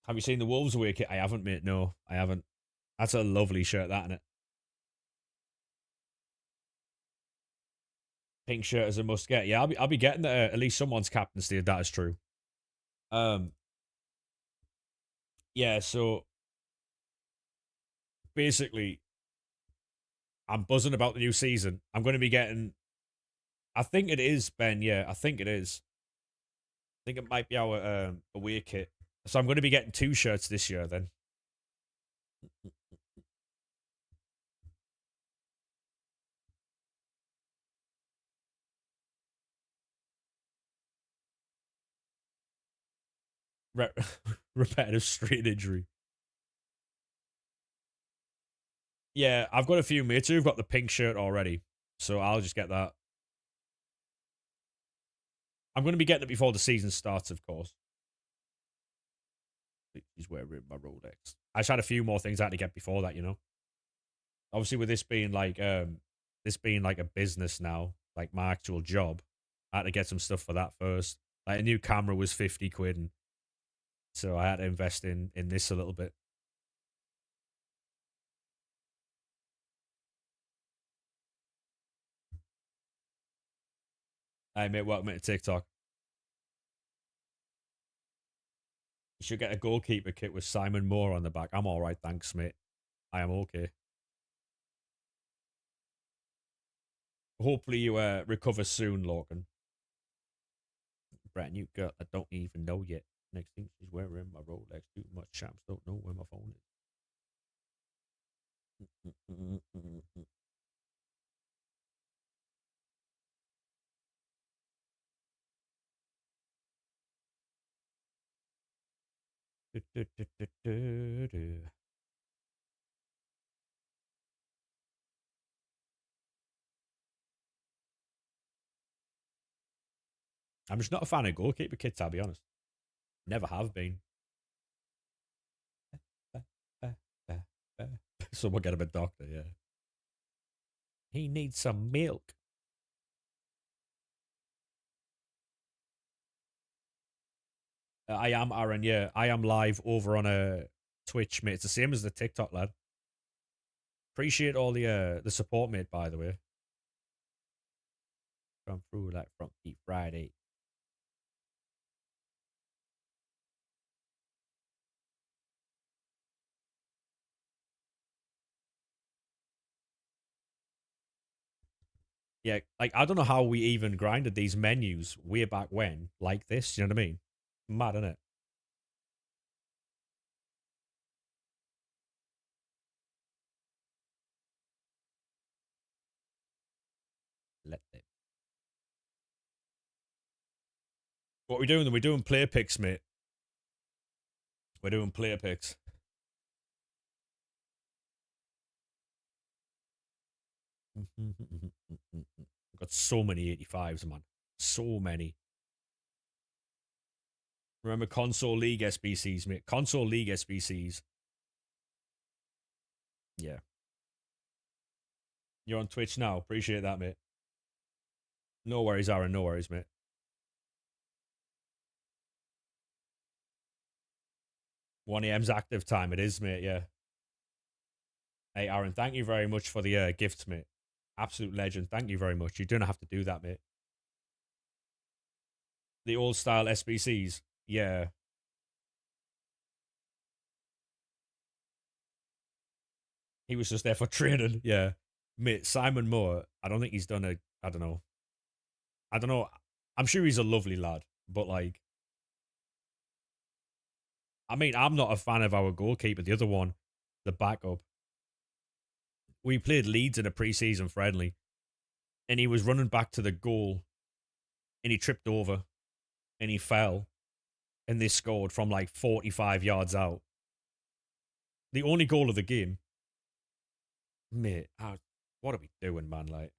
Have you seen the Wolves away kit? I haven't, mate. No, I haven't. That's a lovely shirt, that, isn't it? Pink shirt is a must get. Yeah, I'll be getting that. At least someone's captaincy. That is true. Um, yeah. So basically, I'm buzzing about the new season. I'm going to be getting. I think it is Ben. Yeah, I think it is. I think it might be our away kit. So I'm going to be getting two shirts this year. Then Re- repetitive strain injury. Yeah, I've got a few mates who've got the pink shirt already, so I'll just get that. I'm going to be getting it before the season starts, of course. He's wearing my Rolex. I just had a few more things I had to get before that, you know. Obviously, with this being like a business now, like my actual job, I had to get some stuff for that first. Like a new camera was 50 quid, and so I had to invest in this a little bit. Hey mate, welcome to TikTok. You should get a goalkeeper kit with Simon Moore on the back. I'm all right, thanks, mate. I am okay. Hopefully you recover soon, Logan. Brand new girl I don't even know yet. Next thing she's wearing my Rolex. Too much champs don't know where my phone is. I'm just not a fan of goalkeeper kits, I'll be honest. Never have been. Someone get him a doctor, yeah. He needs some milk. I am Aaron. Yeah, I am live over on a Twitch, mate. It's the same as the TikTok lad. Appreciate all the support, mate. By the way, from through like from Eat Friday. Yeah, like I don't know how we even grinded these menus way back when, like this. You know what I mean? Mad, isn't it? Let them. What we doing? We're doing player picks, mate. We're doing player picks. I've got so many 85s, man. So many. Remember console league SBCs, mate. Console league SBCs. Yeah. You're on Twitch now. Appreciate that, mate. No worries, Aaron. No worries, mate. 1 a.m.'s active time. It is, mate. Yeah. Hey, Aaron, thank you very much for the gifts, mate. Absolute legend. Thank you very much. You don't have to do that, mate. The old style SBCs. Yeah. He was just there for training. Yeah. Mate, Simon Moore, I don't think he's done a. I don't know. I don't know. I'm sure he's a lovely lad, but like, I mean, I'm not a fan of our goalkeeper. The other one, the backup. We played Leeds in a pre-season friendly, and he was running back to the goal, and he tripped over, and he fell, and they scored from like 45 yards out. The only goal of the game, mate. What are we doing, man? Like,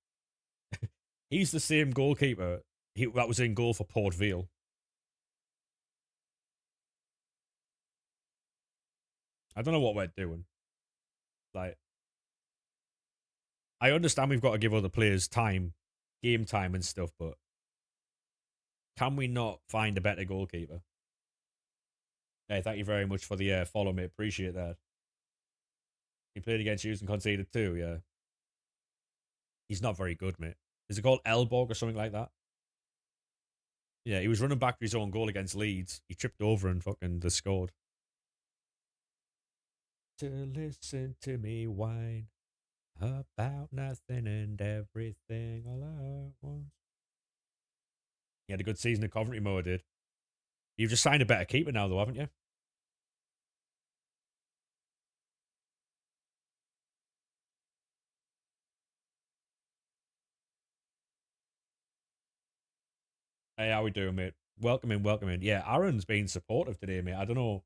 he's the same goalkeeper that was in goal for Port Vale. I don't know what we're doing. Like, I understand we've got to give other players time, game time and stuff, but can we not find a better goalkeeper? Hey, thank you very much for the follow, mate. Appreciate that. He played against you and conceded too, yeah. He's not very good, mate. Is it called Elborg or something like that? Yeah, he was running back to his own goal against Leeds. He tripped over and fucking they scored. To listen to me whine about nothing and everything all at once. He had a good season at Coventry, Moore did. You've just signed a better keeper now, though, haven't you? Hey, how we doing, mate? Welcome in, welcome in. Yeah, Aaron's been supportive today, mate. I don't know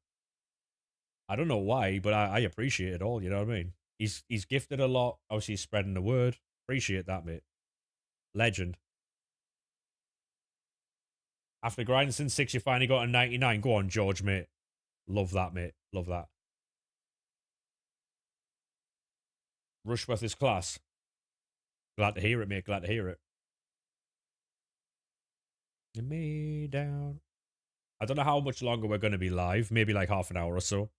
why, but I appreciate it all. You know what I mean? He's gifted a lot. Obviously, he's spreading the word. Appreciate that, mate. Legend. After grinding since 6, you finally got a 99. Go on, George, mate. Love that, mate. Love that. Rushworth is class. Glad to hear it, mate. Glad to hear it. Me down. I don't know how much longer we're going to be live. Maybe like half an hour or so.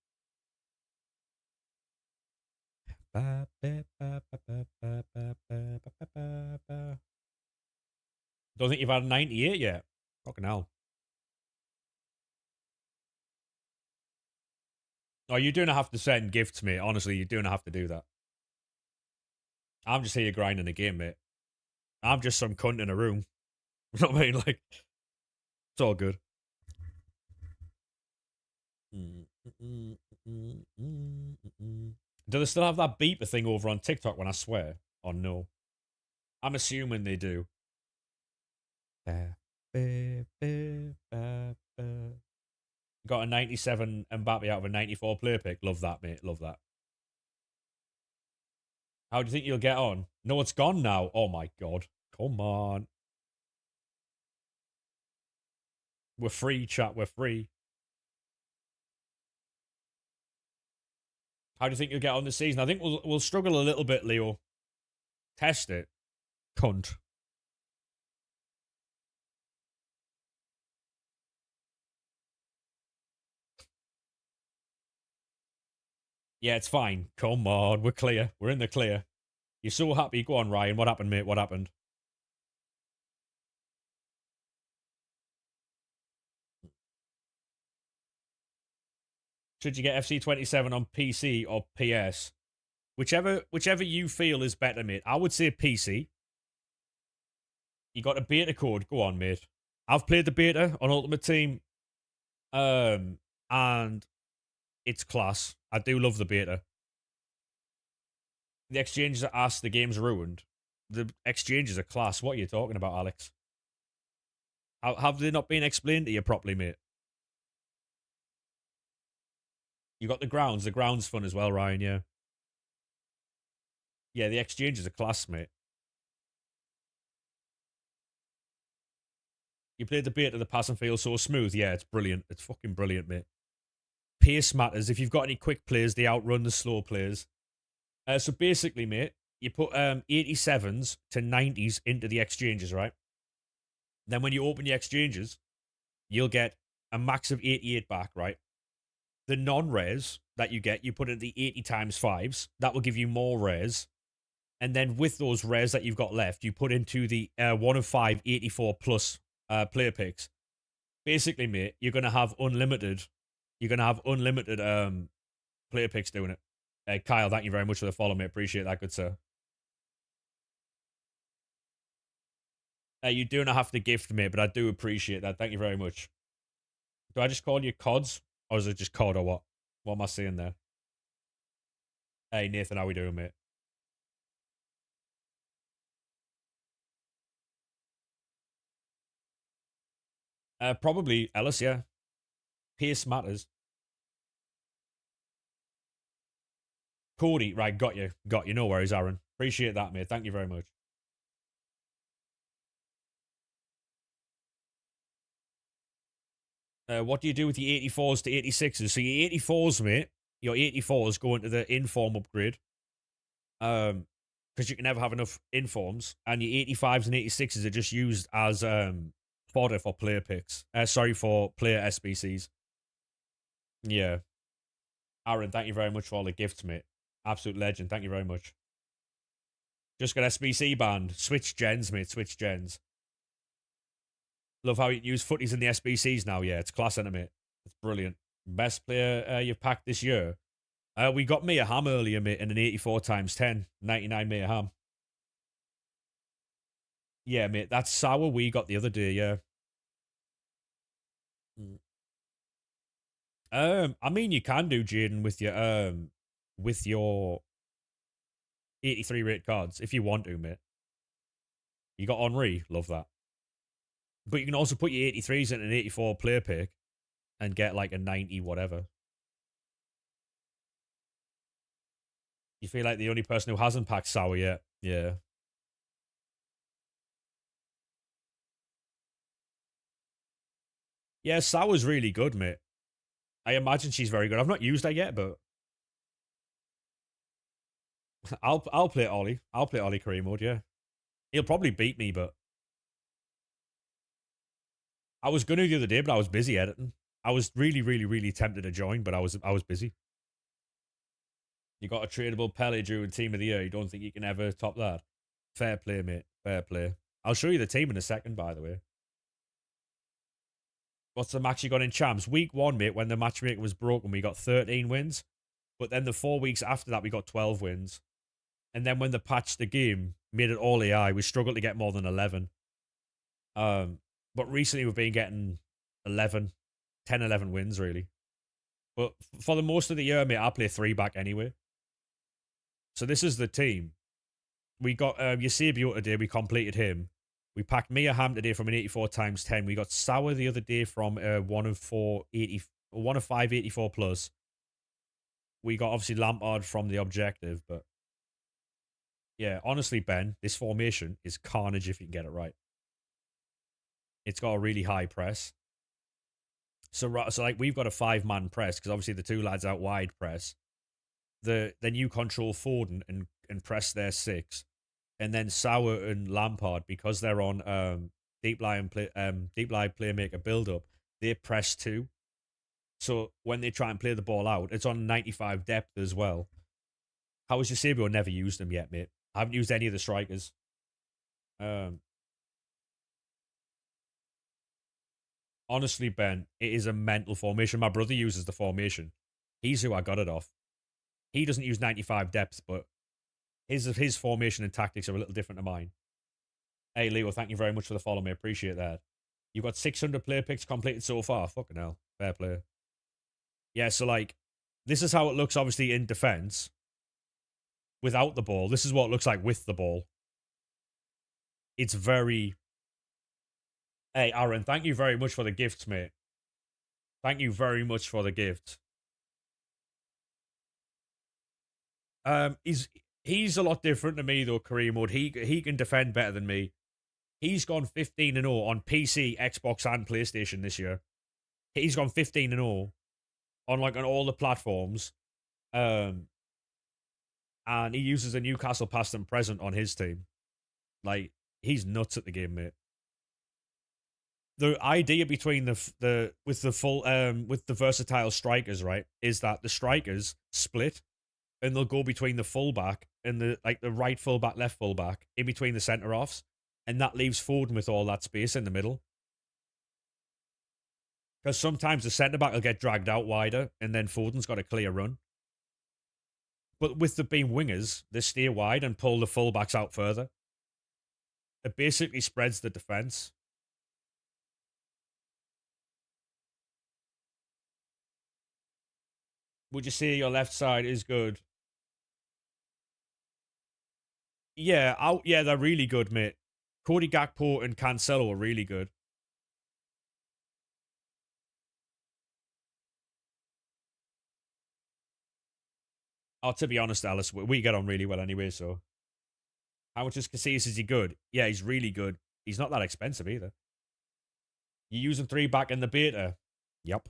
Don't think you've had a 98 yet. Fucking hell. Oh, you don't have to send gifts, mate. Honestly, you don't have to do that. I'm just here grinding a game, mate. I'm just some cunt in a room. You know what I mean? Like, it's all good. Do they still have that beeper thing over on TikTok when I swear? Or no? I'm assuming they do. Got a 97 Mbappe out of a 94 player pick. Love that, mate. Love that. How do you think you'll get on? No, it's gone now. Oh my god. Come on. We're free, chat. We're free. How do you think you'll get on this season? I think we'll struggle a little bit, Leo. Test it. Cunt. Yeah, it's fine. Come on, we're clear. We're in the clear. You're so happy. Go on, Ryan. What happened, mate? What happened? Should you get FC27 on PC or PS? Whichever you feel is better, mate. I would say PC. You got a beta code. Go on, mate. I've played the beta on Ultimate Team, and it's class. I do love the beta. The exchanges are ass. The game's ruined. The exchanges are class. What are you talking about, Alex? Have they not been explained to you properly, mate? You got the grounds. The grounds fun as well, Ryan. Yeah, yeah. The exchanges are class, mate. You played the beta, the pass and feel so smooth. Yeah, it's brilliant. It's fucking brilliant, mate. Pace matters. If you've got any quick players, they outrun the slow players. So basically, mate, you put 87s to 90s into the exchanges, right? Then when you open the exchanges, you'll get a max of 88 back, right? The non-rares that you get, you put in the 80 times 5s. That will give you more rares. And then with those rares that you've got left, you put into the 1 of 5 84 plus player picks. Basically, mate, you're going to have unlimited. You're going to have unlimited player picks doing it. Kyle, thank you very much for the follow, mate. Appreciate that, good sir. You do not have to gift me, but I do appreciate that. Thank you very much. Do I just call you Cods? Or is it just Cod or what? What am I saying there? Hey, Nathan, how we doing, mate? Probably Ellis, yeah. Pace matters. Cody, right, got you. Got you. No worries, Aaron. Appreciate that, mate. Thank you very much. What do you do with the 84s to 86s? So your 84s, mate, your 84s go into the inform upgrade. Because you can never have enough informs, and your 85s and 86s are just used as fodder for player picks. Sorry, for player SBCs. Yeah. Aaron, thank you very much for all the gifts, mate. Absolute legend. Thank you very much. Just got SBC banned. Switch gens, mate. Switch gens. Love how you can use footies in the SBCs now. Yeah, it's class, isn't it, mate? It's brilliant. Best player you've packed this year. We got Mia Ham earlier, mate, in an 84 times 10. 99 Mia Ham. Yeah, mate, that's sour we got the other day, yeah. Mm. I mean, you can do Jaden with your 83 rate cards if you want to, mate. You got Henri, love that. But you can also put your 83s in an 84 player pick and get like a 90 whatever. You feel like the only person who hasn't packed sour yet. Yeah. Yeah, sour's really good, mate. I imagine she's very good. I've not used her yet, but I'll play Ollie. I'll play Ollie career mode, yeah. He'll probably beat me, but I was gonna the other day, but I was busy editing. I was really, really, really tempted to join, but I was busy. You got a tradable Pele during team of the year. You don't think you can ever top that? Fair play, mate. Fair play. I'll show you the team in a second, by the way. What's the match you got in champs? Week 1, mate, when the matchmaker was broken, we got 13 wins. But then the 4 weeks after that, we got 12 wins. And then when they patched the game, made it all AI, we struggled to get more than 11. But recently we've been getting 11, 10, 11 wins, really. But for the most of the year, mate, I play 3 back anyway. So this is the team. We got Eusebio today. We completed him. We packed Mia Ham today from an 84 times 10. We got Sour the other day from 1 of 4, 80, 1 of 5, 84 plus. We got obviously Lampard from the objective, but yeah, honestly, Ben, this formation is carnage if you can get it right. It's got a really high press. So like we've got a 5-man press because obviously the 2 lads out wide press. Then you control Foden and press their 6. and then Sauer and Lampard, because they're on deep line playmaker build up, they press two. So when they try and play the ball out, it's on 95 depth as well. How is Eusebio? Never used them yet, mate. I haven't used any of the strikers. Um, Honestly, Ben, it is a mental formation. My brother uses the formation. He's who I got it off. He doesn't use 95 depth, but his formation and tactics are a little different to mine. Hey, Leo, thank you very much for the follow, mate. Appreciate that. You've got 600 player picks completed so far. Fucking hell. Fair play. Yeah, so like, this is how it looks, obviously, in defense without the ball. This is what it looks like with the ball. It's very. Hey, Aaron, thank you very much for the gifts, mate. Thank you very much for the gift. He's a lot different to me though, Kareem Wood. He can defend better than me. He's gone 15-0 on PC, Xbox, and PlayStation this year. He's gone 15-0 on all the platforms. Um, and he uses a Newcastle past and present on his team. Like, he's nuts at the game, mate. The idea between the with the full with the versatile strikers, right, is that the strikers split and they'll go between the fullback and the right fullback, left fullback, in between the centre offs, and that leaves Foden with all that space in the middle. Because sometimes the centre back will get dragged out wider, and then Foden's got a clear run. But with the being wingers, they stay wide and pull the fullbacks out further. It basically spreads the defence. Would you say your left side is good? Yeah, they're really good, mate. Cody Gakpo and Cancelo are really good. Oh, to be honest, Alice, we get on really well anyway, so. How much is Casillas? Is he good? Yeah, he's really good. He's not that expensive either. You using three back in the beta? Yep.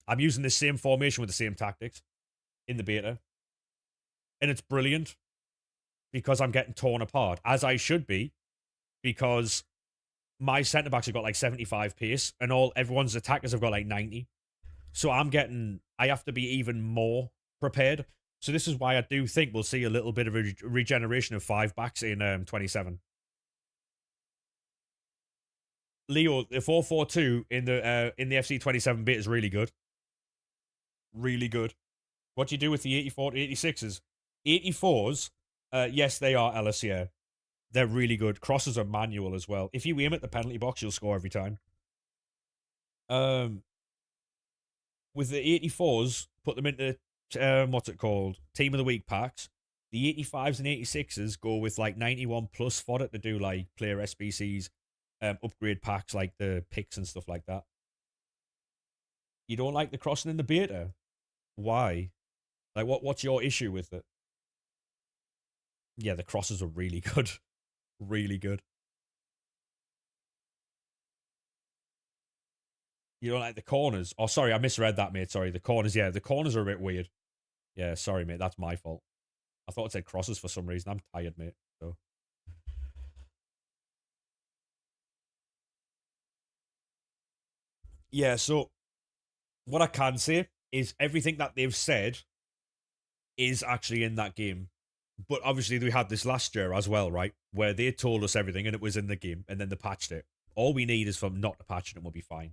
I'm using the same formation with the same tactics in the beta. And it's brilliant because I'm getting torn apart, as I should be, because my centre backs have got like 75 pace and everyone's attackers have got like 90. So I have to be even more prepared. So this is why I do think we'll see a little bit of a regeneration of five backs in 27. Leo, the 4-4-2 in the FC 27 bit is really good. Really good. What do you do with the 84 to 86s? 84s, yes, they are LSA. They're really good. Crosses are manual as well. If you aim at the penalty box, you'll score every time. With the 84s, put them into what's it called? Team of the Week packs. The 85s and 86s go with like 91 plus for it to do like player SBCs, upgrade packs like the picks and stuff like that. You don't like the crossing in the beta? Why? Like what's your issue with it? Yeah, the crosses are really good. Really good. You don't like the corners? Oh, sorry, I misread that, mate. Sorry, the corners. Yeah, the corners are a bit weird. Yeah, sorry, mate. That's my fault. I thought it said crosses for some reason. I'm tired, mate. So yeah, so what I can say is everything that they've said is actually in that game. But obviously, we had this last year as well, right? Where they told us everything and it was in the game, and then they patched it. All we need is for them not to patch it, and we'll be fine.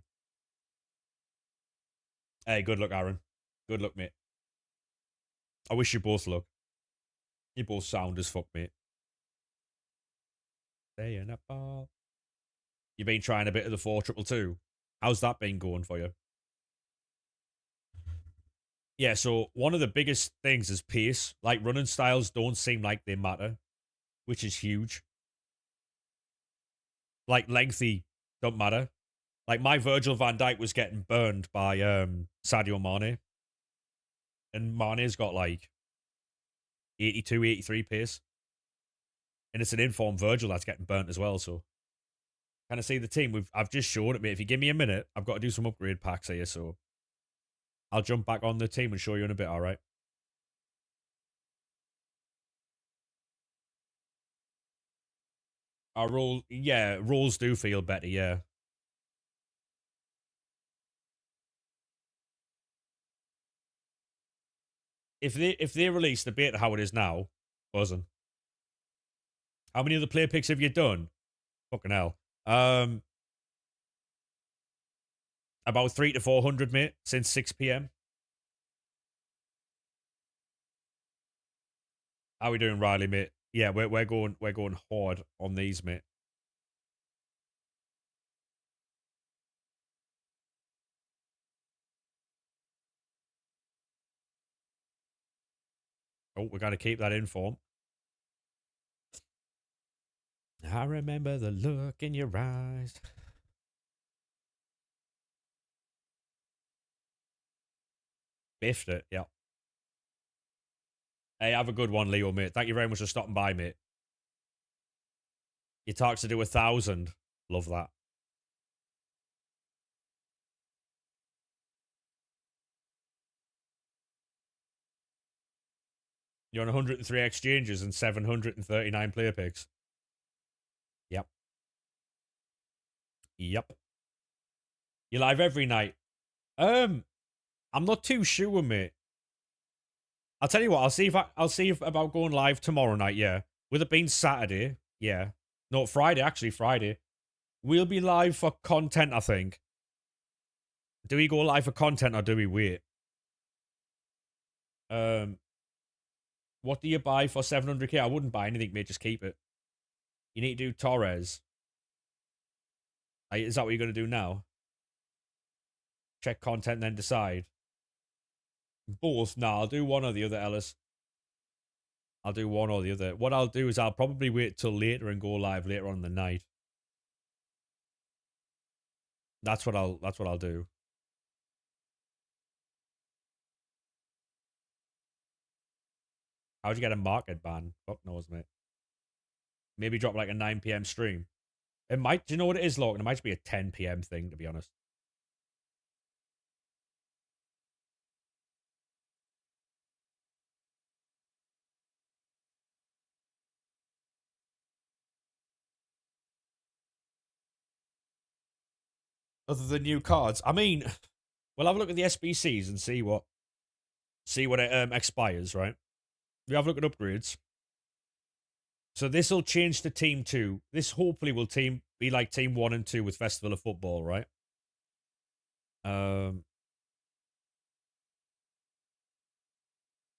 Hey, good luck, Aaron. Good luck, mate. I wish you both luck. You both sound as fuck, mate. Staying up ball. You've been trying a bit of the 4-2-2. How's that been going for you? Yeah, so one of the biggest things is pace. Like running styles don't seem like they matter, which is huge. Like lengthy don't matter. Like my Virgil van Dijk was getting burned by Sadio Mane. And Mane's got like 82, 83 pace. And it's an informed Virgil that's getting burnt as well. So kind of see the team. I've just showed it, mate. If you give me a minute, I've got to do some upgrade packs here, so I'll jump back on the team and show you in a bit, alright? Our rule, yeah, rules do feel better, yeah. If they release the beta how it is now, buzzing. How many other player picks have you done? Fucking hell. About 3 to 400, mate, since 6 p.m. How we doing, Riley, mate? Yeah, we're going hard on these, mate. Oh, we gotta keep that in form. I remember the look in your eyes. Biffed it, yeah. Hey, have a good one, Leo, mate. Thank you very much for stopping by, mate. Your talks to do 1,000. Love that. You're on 103 exchanges and 739 player picks. Yep. Yep. You live every night. I'm not too sure, mate. I'll tell you what. I'll see if about going live tomorrow night. Yeah, with it being Saturday. Yeah, no, Friday. Actually, Friday. We'll be live for content. I think. Do we go live for content or do we wait? Um, what do you buy for 700k? I wouldn't buy anything, mate. Just keep it. You need to do Torres. Is that what you're gonna do now? Check content, then decide. Both? Nah, I'll do one or the other, Ellis. I'll do one or the other. What I'll do is I'll probably wait till later and go live later on in the night. That's what I'll do. How'd you get a market ban? Fuck knows, mate. Maybe drop like a 9 p.m. stream. It might. Do you know what it is, Logan? It might be a 10 p.m. thing, to be honest. Other than new cards, I mean, we'll have a look at the SBCs and see what it expires. Right? We have a look at upgrades. So this will change to Team 2. This hopefully will be like Team 1 and 2 with Festival of Football, right? Um,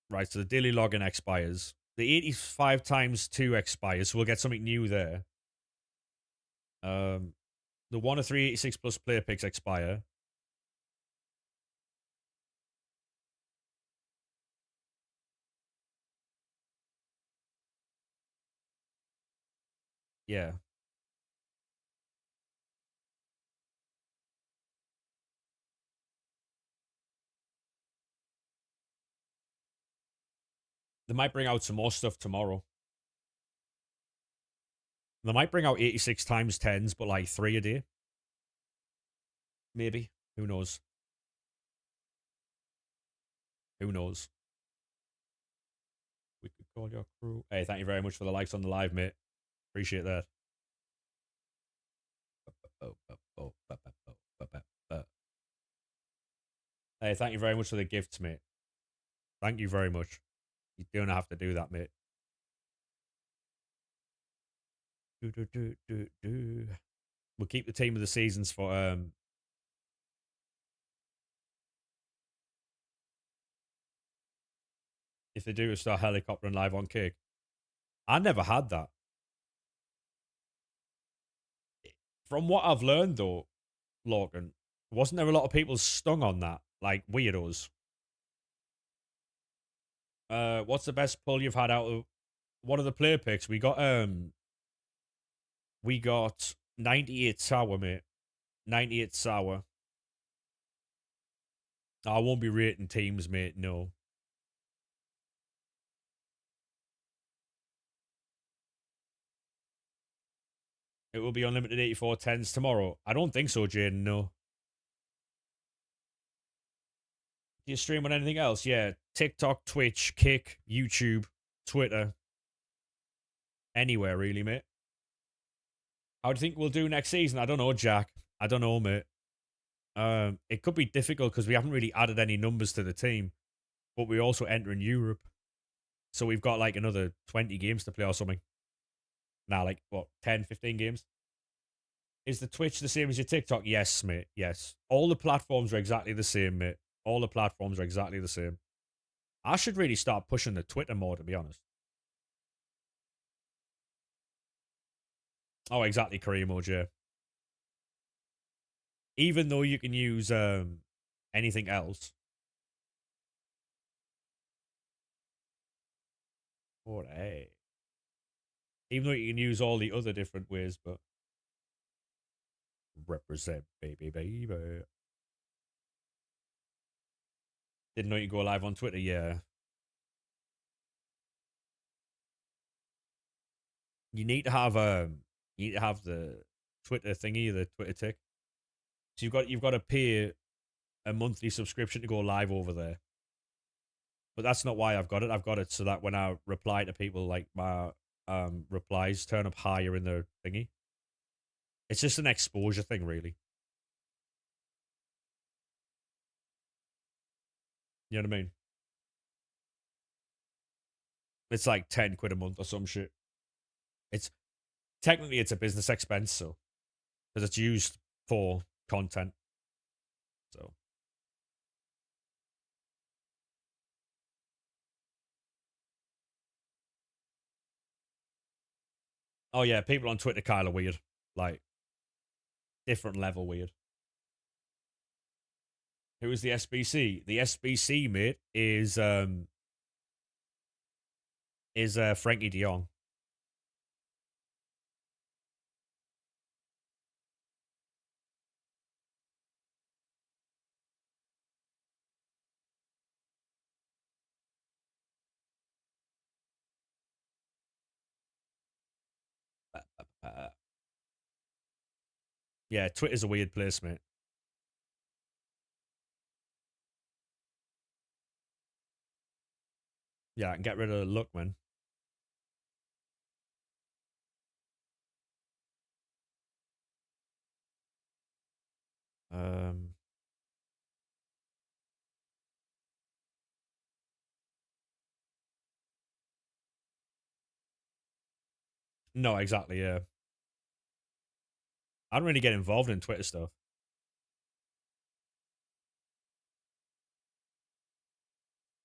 right, so the daily login expires. The 85 times 2 expires, so we'll get something new there. The 1 of 386 plus player picks expire. Yeah. They might bring out some more stuff tomorrow. They might bring out 86 times 10s, but like 3 a day. Maybe. Who knows? Who knows? We could call your crew. Hey, thank you very much for the likes on the live, mate. Appreciate that. Hey, thank you very much for the gifts, mate. Thank you very much. You don't have to do that, mate. We'll keep the team of the seasons for if they do start helicoptering live on Kick. I never had that. From what I've learned though, Logan, wasn't there a lot of people stung on that? Like weirdos. What's the best pull you've had out of one of the player picks? We got 98 sour, mate. 98 sour. I won't be rating teams, mate, no. It will be unlimited 84 10s tomorrow. I don't think so, Jane, no. Do you stream on anything else? Yeah. TikTok, Twitch, Kick, YouTube, Twitter. Anywhere, really, mate. How do you think we'll do next season? I don't know, Jack. I don't know, mate. It could be difficult because we haven't really added any numbers to the team, but we're also entering Europe. So we've got like another 20 games to play or something. Now, like, what, 10, 15 games? Is the Twitch the same as your TikTok? Yes, mate. Yes. All the platforms are exactly the same, mate. All the platforms are exactly the same. I should really start pushing the Twitter more, to be honest. Oh, exactly, Kareem OJ. Even though you can use anything else. Or hey. Even though you can use all the other different ways, but represent, baby, baby. Didn't know you could go live on Twitter. Yeah, you need to have the Twitter thingy, the Twitter tick. So you've got to pay a monthly subscription to go live over there. But that's not why I've got it. I've got it so that when I reply to people, like my replies turn up higher in their thingy. It's just an exposure thing, really. You know what I mean? It's like 10 quid a month or some shit. It's technically it's a business expense, so because it's used for content. So oh yeah, people on Twitter kind of weird, like different level weird. Who is the SBC? The SBC mate is Frankie De Jong. Uh, yeah, Twitter's a weird place, mate. Yeah, I can get rid of Luckman. Um, no, exactly. Yeah, I don't really get involved in Twitter stuff.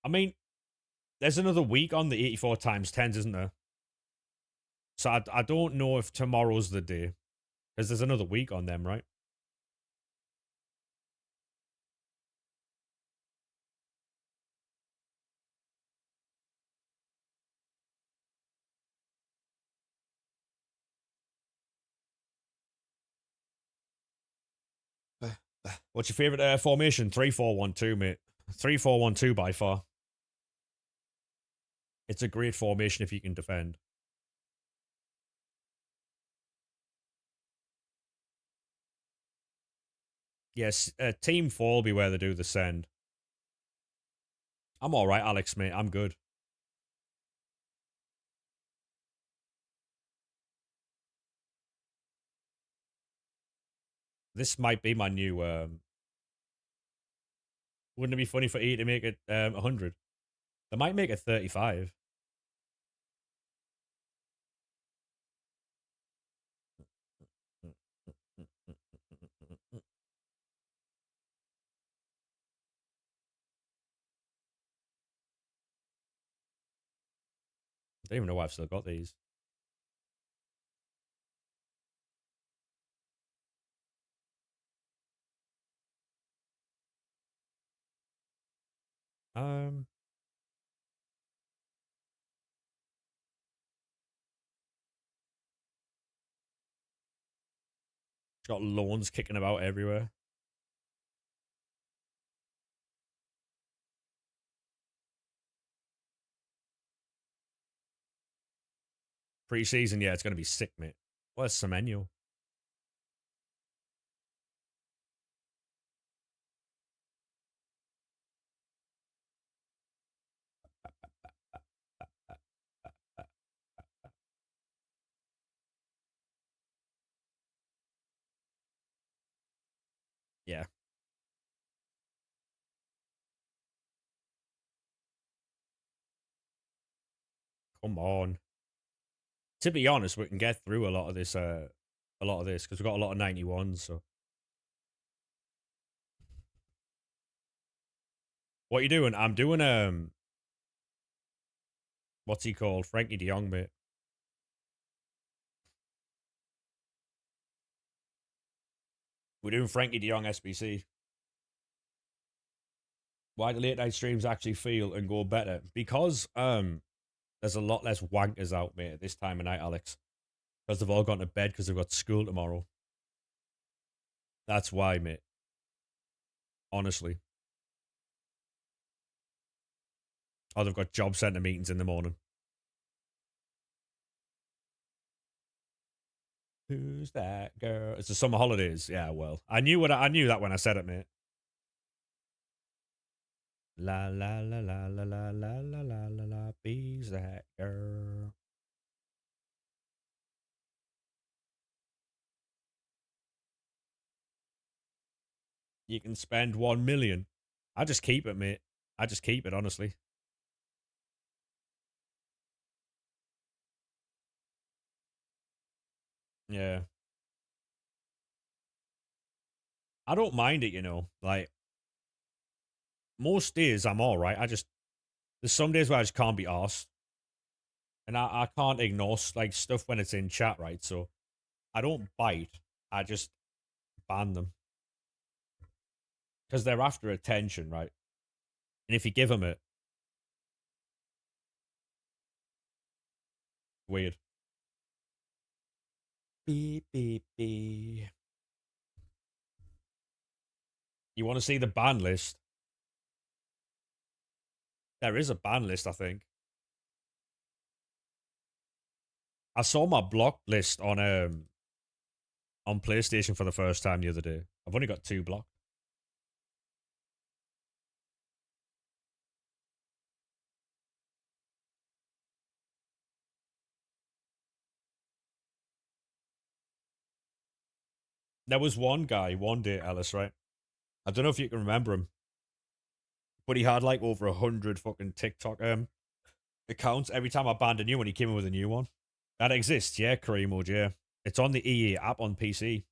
I mean, there's another week on the 84 times 10s, isn't there? So I don't know if tomorrow's the day because there's another week on them, right? What's your favorite formation? 3-4-1-2, mate. 3-4-1-2 by far. It's a great formation if you can defend. Yes, team 4 will be where they do the send. I'm all right, Alex, mate. I'm good. This might be my new. Wouldn't it be funny for E to make it 100? They might make it 35. I don't even know why I've still got these. Um, got lawns kicking about everywhere. Pre-season, yeah, it's gonna be sick, mate. Where's Semenyo? Yeah. Come on. To be honest, we can get through a lot of this because we've got a lot of 91s. So, what you doing? I'm doing what's he called? Frankie De Jong, mate. We're doing Frankie De Jong SBC. Why do late night streams actually feel and go better? Because there's a lot less wankers out, mate, at this time of night, Alex. Because they've all gone to bed because they've got school tomorrow. That's why, mate. Honestly. Or they've got job centre meetings in the morning. Who's that girl? It's the summer holidays. Yeah, well, I knew that when I said it, mate. La la la la la la la la la la la. Who's that girl? You can spend 1 million. I just keep it, mate. I just keep it, honestly. Yeah. I don't mind it, you know. Like most days I'm alright. There's some days where I just can't be arsed. And I can't ignore like stuff when it's in chat, right? So I don't bite. I just ban them. Because they're after attention, right? And if you give them it, weird. Beep, beep, beep. You want to see the ban list? There is a ban list, I think. I saw my block list on PlayStation for the first time the other day. I've only got 2 blocked. There was one guy one day, Ellis, right? I don't know if you can remember him, but he had like over 100 fucking TikTok accounts. Every time I banned a new one, he came in with a new one. That exists, yeah, Kareem mode, yeah. It's on the EA app on PC.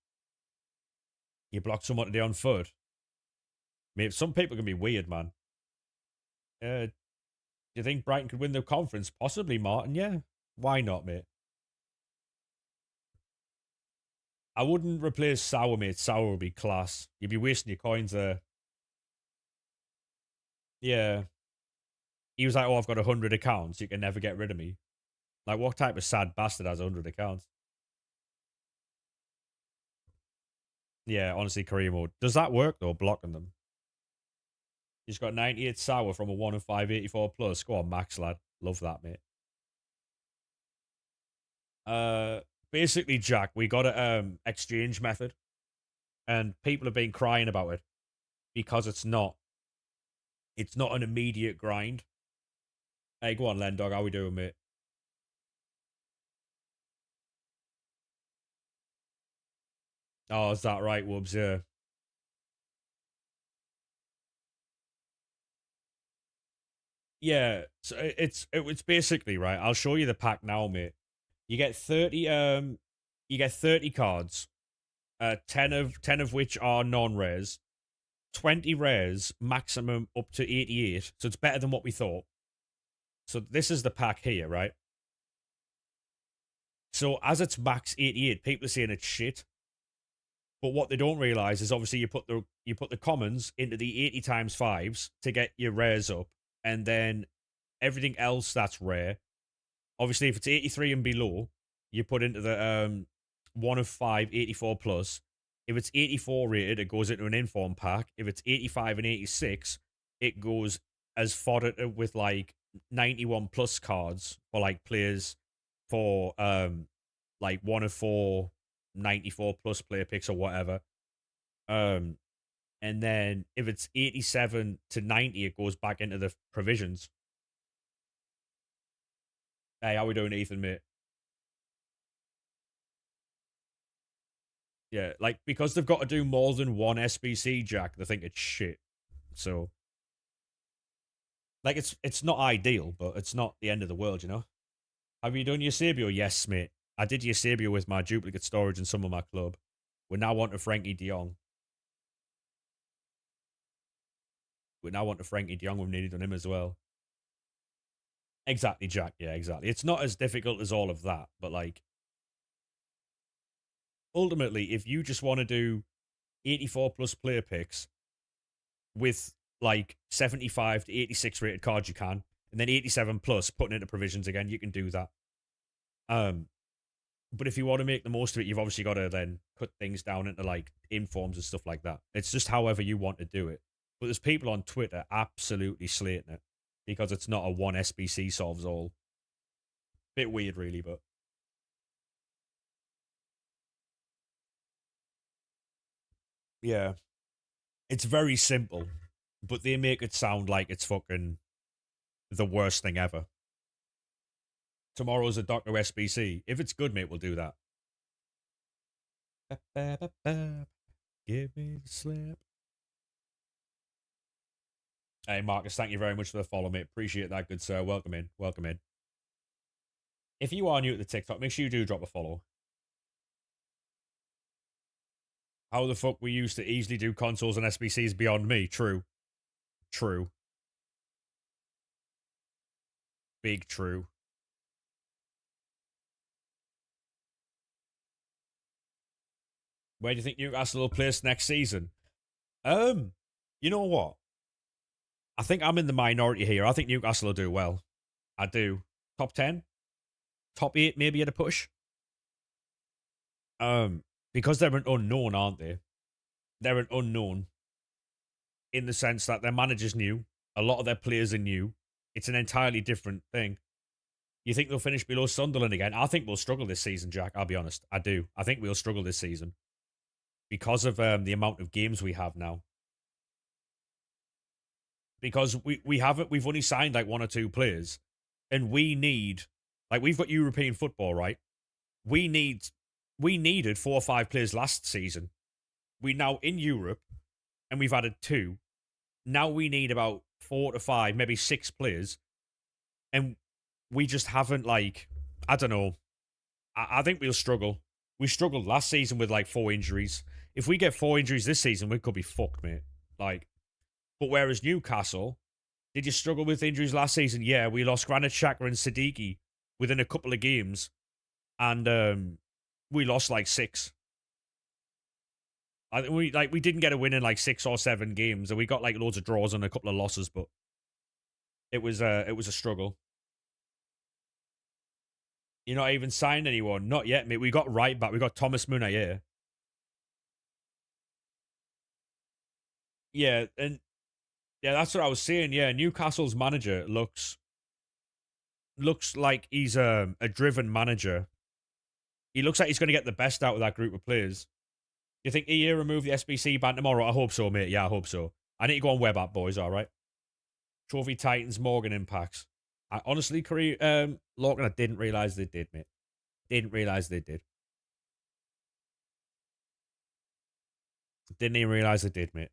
You block someone today on foot. I mean, some people can be weird, man. Do you think Brighton could win the conference? Possibly, Martin, yeah. Why not, mate? I wouldn't replace Sour, mate. Sour would be class. You'd be wasting your coins there. Yeah. He was like, oh, I've got 100 accounts. You can never get rid of me. Like, what type of sad bastard has 100 accounts? Yeah, honestly, Kareem mode. Does that work, though, blocking them? He's got 98 Sour from a 1 of 584 plus. Go on, Max, lad. Love that, mate. Uh, Basically, Jack, we got a exchange method, and people have been crying about it because it's not an immediate grind. Hey, go on, Len Dog. How we doing, mate? Oh, is that right, Wubs? Yeah. Yeah. So it's basically right. I'll show you the pack now, mate. You get 30 you get 30 cards. 10 of which are non-rares. 20 rares, maximum up to 88. So it's better than what we thought. So this is the pack here, right? So as it's max 88, people are saying it's shit. But what they don't realize is obviously you put the commons into the 80 times fives to get your rares up, and then everything else that's rare. Obviously, if it's 83 and below, you put into the 1 of 5 84 plus. If it's 84 rated, it goes into an inform pack. If it's 85 and 86, it goes as fodder with like 91 plus cards for like players for like 1 of 4 94 plus player picks or whatever. Um and then if it's 87 to 90, it goes back into the provisions. Hey, how we doing, Ethan, mate? Yeah, like because they've got to do more than one SBC, Jack. They think it's shit. So, like, it's not ideal, but it's not the end of the world, you know. Have you done your Sabio? Yes, mate. I did your Sabio with my duplicate storage and some of my club. We're now on to Frankie De Jong. We're now on to Frankie De Jong. We've nearly done him as well. Exactly, Jack. Yeah, exactly. It's not as difficult as all of that, but like ultimately, if you just want to do 84 plus player picks with like 75 to 86 rated cards, you can, and then 87 plus putting into provisions again, you can do that. Um, but if you want to make the most of it, you've obviously got to then cut things down into like informs and stuff like that. It's just however you want to do it. But there's people on Twitter absolutely slating it because it's not a one SBC solves all. Bit weird, really, but yeah, it's very simple. But they make it sound like it's fucking the worst thing ever. Tomorrow's a Doctor SBC. If it's good, mate, we'll do that. Give me the slip. Hey, Marcus, thank you very much for the follow, mate. Appreciate that, good sir. Welcome in. Welcome in. If you are new at the TikTok, make sure you do drop a follow. How the fuck we used to easily do consoles and SBCs beyond me? True. True. Big true. Where do you think Newcastle will place next season? You know what? I think I'm in the minority here. I think Newcastle will do well. I do. Top 10? Top 8 maybe at a push? Because they're an unknown, aren't they? They're an unknown in the sense that their manager's new. A lot of their players are new. It's an entirely different thing. You think they'll finish below Sunderland again? I think we'll struggle this season, Jack. I'll be honest. I do. I think we'll struggle this season because of the amount of games we have now. Because we've only signed like one or two players, and we need like we've got European football, right? We needed 4 or 5 players last season. We now in Europe, and we've added 2. Now we need about 4 to 5, maybe 6 players, and we just haven't like I don't know. I think we'll struggle. We struggled last season with like 4 injuries. If we get 4 injuries this season, we could be fucked, mate. Like, but whereas Newcastle, did you struggle with injuries last season? Yeah, we lost Granit Xhaka and Siddiqui within a couple of games, and we lost like 6. We didn't get a win in like 6 or 7 games, and we got like loads of draws and a couple of losses, but it was a struggle. You're not even signed anyone, not yet, mate. We got right back. We got Thomas Munayer. Yeah, and yeah, that's what I was saying. Yeah, Newcastle's manager looks like he's a driven manager. He looks like he's going to get the best out of that group of players. Do you think EA remove the SBC ban tomorrow? I hope so, mate. Yeah, I hope so. I need to go on web app, boys. All right. Trophy Titans, Morgan Impacts. I honestly, Lorcan, I didn't realize they did, mate. Didn't realize they did. Didn't even realize they did, mate.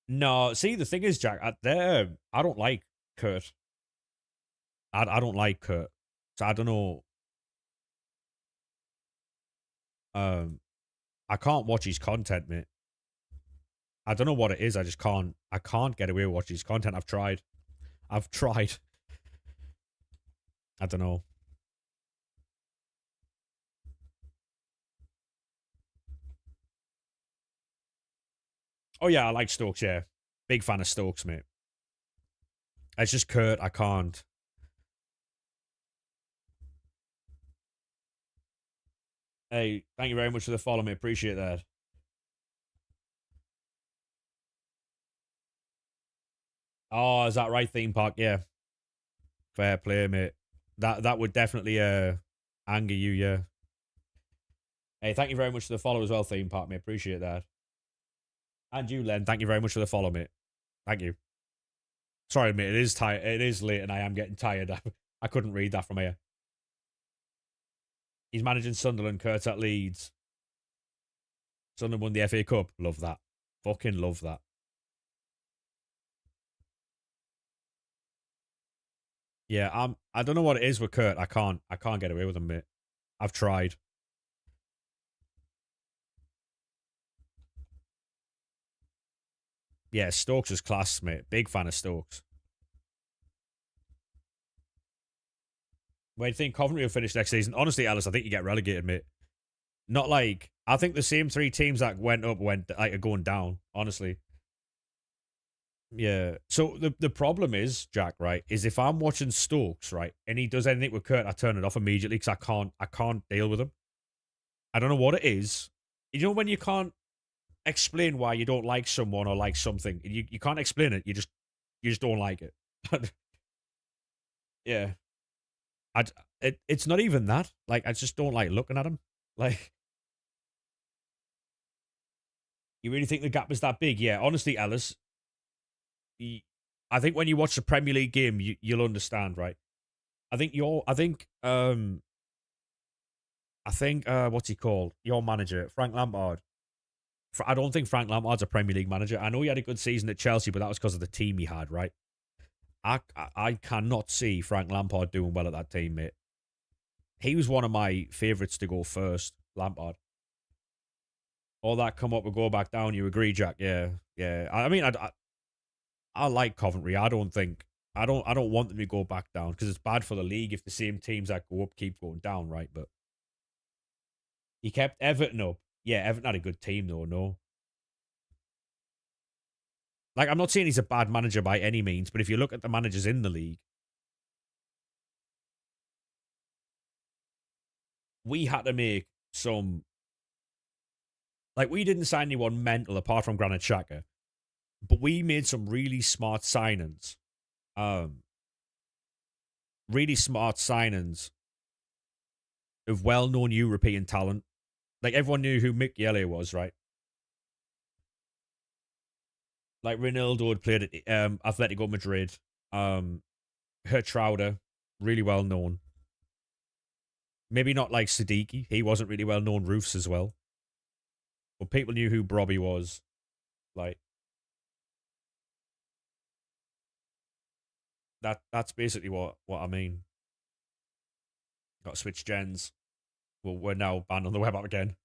No, see, the thing is, Jack, I don't like Kurt. I don't like Kurt. So I don't know. Um, I can't watch his content, mate. I don't know what it is. I just can't. I can't get away with watching his content. I've tried. I've tried. I don't know. Oh yeah, I like Stokes. Yeah, big fan of Stokes, mate. It's just Kurt. I can't. Hey, thank you very much for the follow, mate. Appreciate that. Oh, is that right? Theme park. Yeah, fair play, mate. That would definitely anger you. Yeah. Hey, thank you very much for the follow as well, Theme Park, mate. Appreciate that. And you, Len, thank you very much for the follow, mate. Thank you. Sorry, mate. It is tired. It is late, and I am getting tired. I couldn't read that from here. He's managing Sunderland. Kurt at Leeds. Sunderland won the FA Cup. Love that. Fucking love that. Yeah, I don't know what it is with Kurt. I can't get away with him, mate. I've tried. Yeah, Stokes is class, mate. Big fan of Stokes. Where do you think Coventry will finish next season? Honestly, Alice, I think you get relegated, mate. Not like I think the same three teams that went up went like are going down. Honestly, yeah. So the problem is, Jack, right? Is if I'm watching Stokes, right, and he does anything with Kurt, I turn it off immediately because I can't deal with him. I don't know what it is. You know when you can't explain why you don't like someone or like something, you can't explain it. You just don't like it. Yeah, it's not even that. Like I just don't like looking at him. Like you really think the gap is that big? Yeah, honestly, Ellis, I think when you watch the Premier League game, you'll understand, right? I think what's he called? Your manager, Frank Lampard. I don't think Frank Lampard's a Premier League manager. I know he had a good season at Chelsea, but that was because of the team he had, right? I cannot see Frank Lampard doing well at that team, mate. He was one of my favourites to go first, Lampard. All that come up and go back down. You agree, Jack? Yeah, yeah. I mean, I like Coventry. I don't want them to go back down because it's bad for the league if the same teams that go up keep going down, right? But he kept Everton up. Yeah, Everton had a good team though. No, like I'm not saying he's a bad manager by any means, but if you look at the managers in the league, we had to make some. Like we didn't sign anyone mental apart from Granit Xhaka, but we made some really smart signings. Um, really smart signings of well-known European talent. Like everyone knew who Mick Yele was, right? Like Ronaldo had played at Atletico Madrid. Um, Hertrauder, really well known. Maybe not like Siddiqui. He wasn't really well known. Roofs as well, but people knew who Brobby was. Like that. That's basically what I mean. Got to switch gens. Well, we're now banned on the web app again.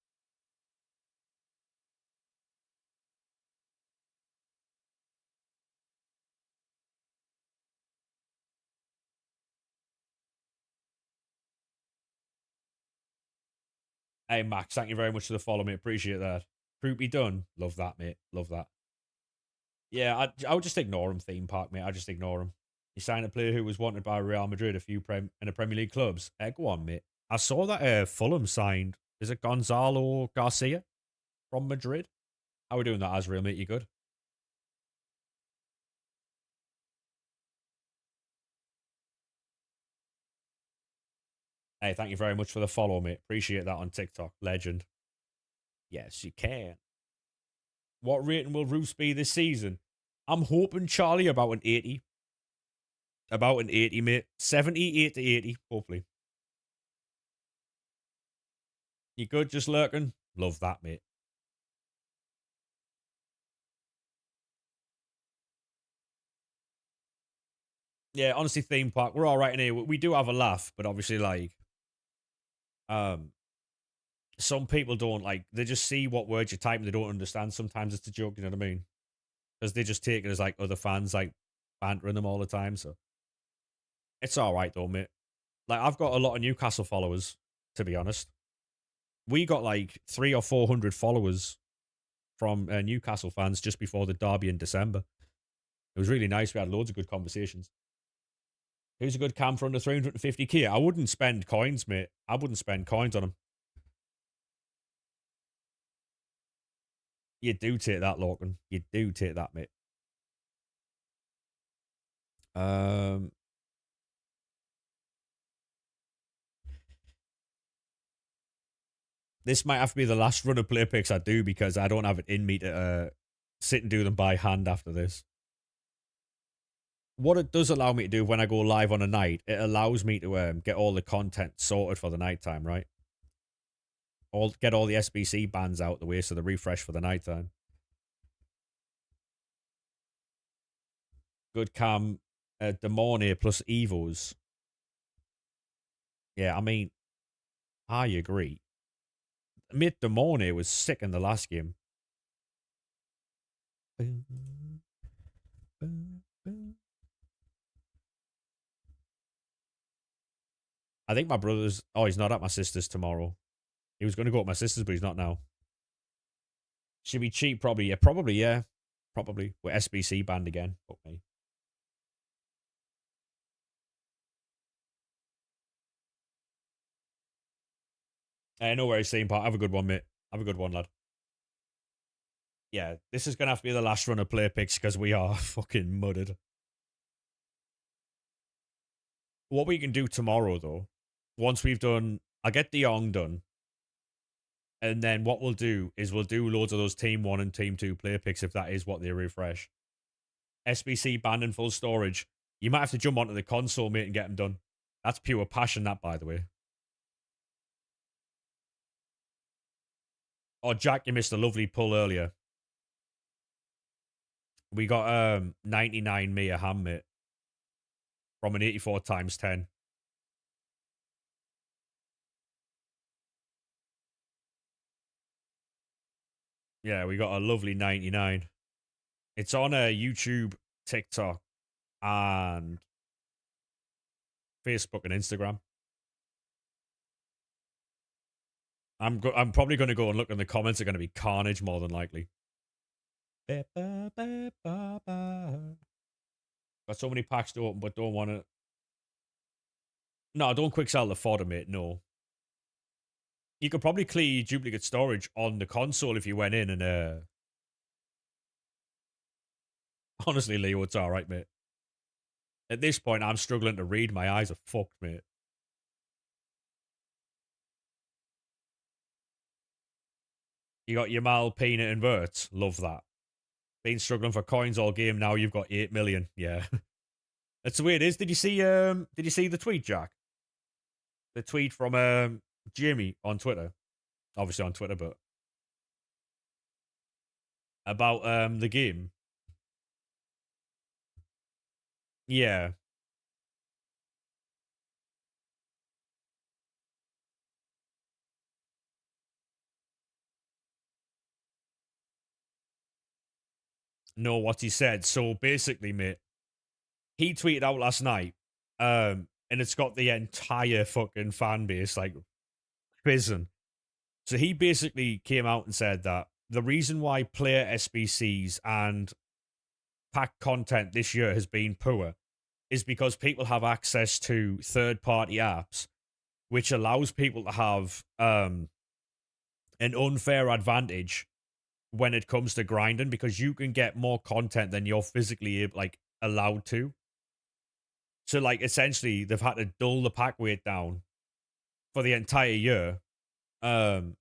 Hey Max, thank you very much for the follow, mate. Appreciate that. Groupie done. Love that, mate. Love that. Yeah, I would just ignore him. Theme park, mate. I just ignore him. He signed a player who was wanted by Real Madrid, a few in the Premier League clubs. Go on, mate. I saw that Fulham signed. Is it Gonzalo Garcia from Madrid? How are we doing that, Azrael, mate? You good? Hey, thank you very much for the follow, mate. Appreciate that on TikTok. Legend. Yes, you can. What rating will Roos be this season? I'm hoping, Charlie, about an 80. About an 80, mate. 78 to 80, hopefully. You good, just lurking? Love that, mate. Yeah, honestly, theme park, we're all right in here. We do have a laugh, but obviously, like, um, some people don't like. They just see what words you type and they don't understand. Sometimes it's a joke. You know what I mean? Because they just take it as like other fans like bantering them all the time. So it's all right though, mate. Like I've got a lot of Newcastle followers. To be honest, we got like 300 or 400 followers from Newcastle fans just before the derby in December. It was really nice. We had loads of good conversations. Who's a good cam for under 350k? I wouldn't spend coins, mate. I wouldn't spend coins on him. You do take that, Lorcan. You do take that, mate. Um, This might have to be the last run of player picks I do because I don't have it in me to sit and do them by hand after this. What it does allow me to do when I go live on a night, it allows me to get all the content sorted for the nighttime, right? Get all the SBC bans out the way so the refresh for the nighttime. Good cam, Demone plus Evos. Yeah, I mean, I agree. Mid Demone was sick in the last game. I think my brother's. Oh, he's not at my sister's tomorrow. He was going to go at my sister's, but he's not now. Should be cheap, probably. Yeah, probably. Yeah, probably. With SBC banned again. Fuck me. No worries, same part. Have a good one, mate. Have a good one, lad. Yeah, this is going to have to be the last run of player picks because we are fucking mudded. What we can do tomorrow, though, once we've done, I'll get De Jong done. And then what we'll do is we'll do loads of those Team 1 and Team 2 player picks if that is what they refresh. SBC banned in full storage. You might have to jump onto the console, mate, and get them done. That's pure passion, that, by the way. Oh, Jack, you missed a lovely pull earlier. We got 99 me a ham, mate. From an 84 times 10. Yeah, we got a lovely 99. It's on YouTube, TikTok, and Facebook and Instagram. I'm probably going to go and look, and the comments are going to be carnage more than likely. Got so many packs to open, but don't want to. No, don't quick sell the fodder, mate. No. You could probably clear duplicate storage on the console if you went in and. Honestly, Leo, it's alright, mate. At this point, I'm struggling to read. My eyes are fucked, mate. You got Yamal, Peanut, and Verts. Love that. Been struggling for coins all game. Now you've got 8 million. Yeah. That's the way it is. Did you see the tweet, Jack? The tweet from Jimmy on Twitter. Obviously on Twitter, but about the game. Yeah. Know what he said. So basically, mate, he tweeted out last night, and it's got the entire fucking fan base like fizzing. So he basically came out and said that the reason why player SBCs and pack content this year has been poor is because people have access to third-party apps, which allows people to have an unfair advantage when it comes to grinding because you can get more content than you're physically like allowed to. So like essentially they've had to dull the pack weight down for the entire year, and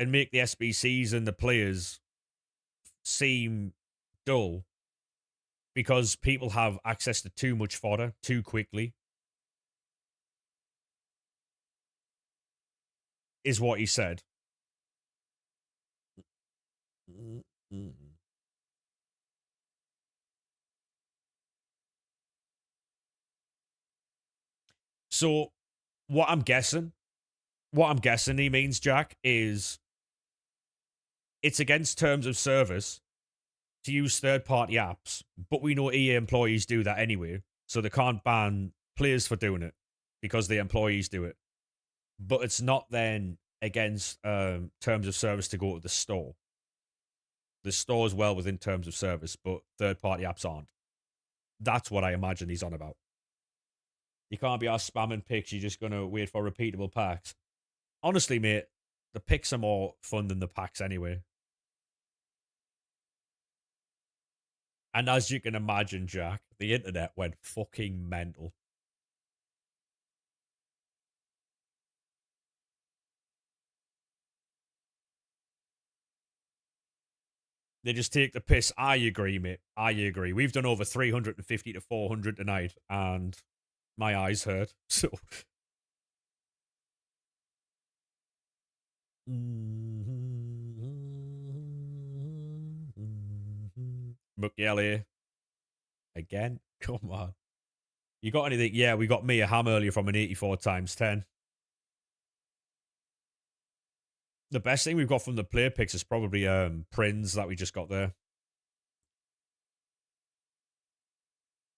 make the SBCs and the players seem dull because people have access to too much fodder too quickly, is what he said. So what I'm guessing he means, Jack, is it's against terms of service to use third party apps, but we know EA employees do that anyway, so they can't ban players for doing it because the employees do it. But it's not then against terms of service to go to the store. The store is well within terms of service, but third party apps aren't. That's what I imagine he's on about. You can't be asked spamming picks, you're just going to wait for repeatable packs. Honestly, mate, the picks are more fun than the packs anyway. And as you can imagine, Jack, the internet went fucking mental. They just take the piss. I agree, mate. I agree. We've done over 350 to 400 tonight, and my eyes hurt. So, Mukiele again. Come on. You got anything? Yeah, we got me a ham earlier from an 84 times 10. The best thing we've got from the player picks is probably Prince that we just got there.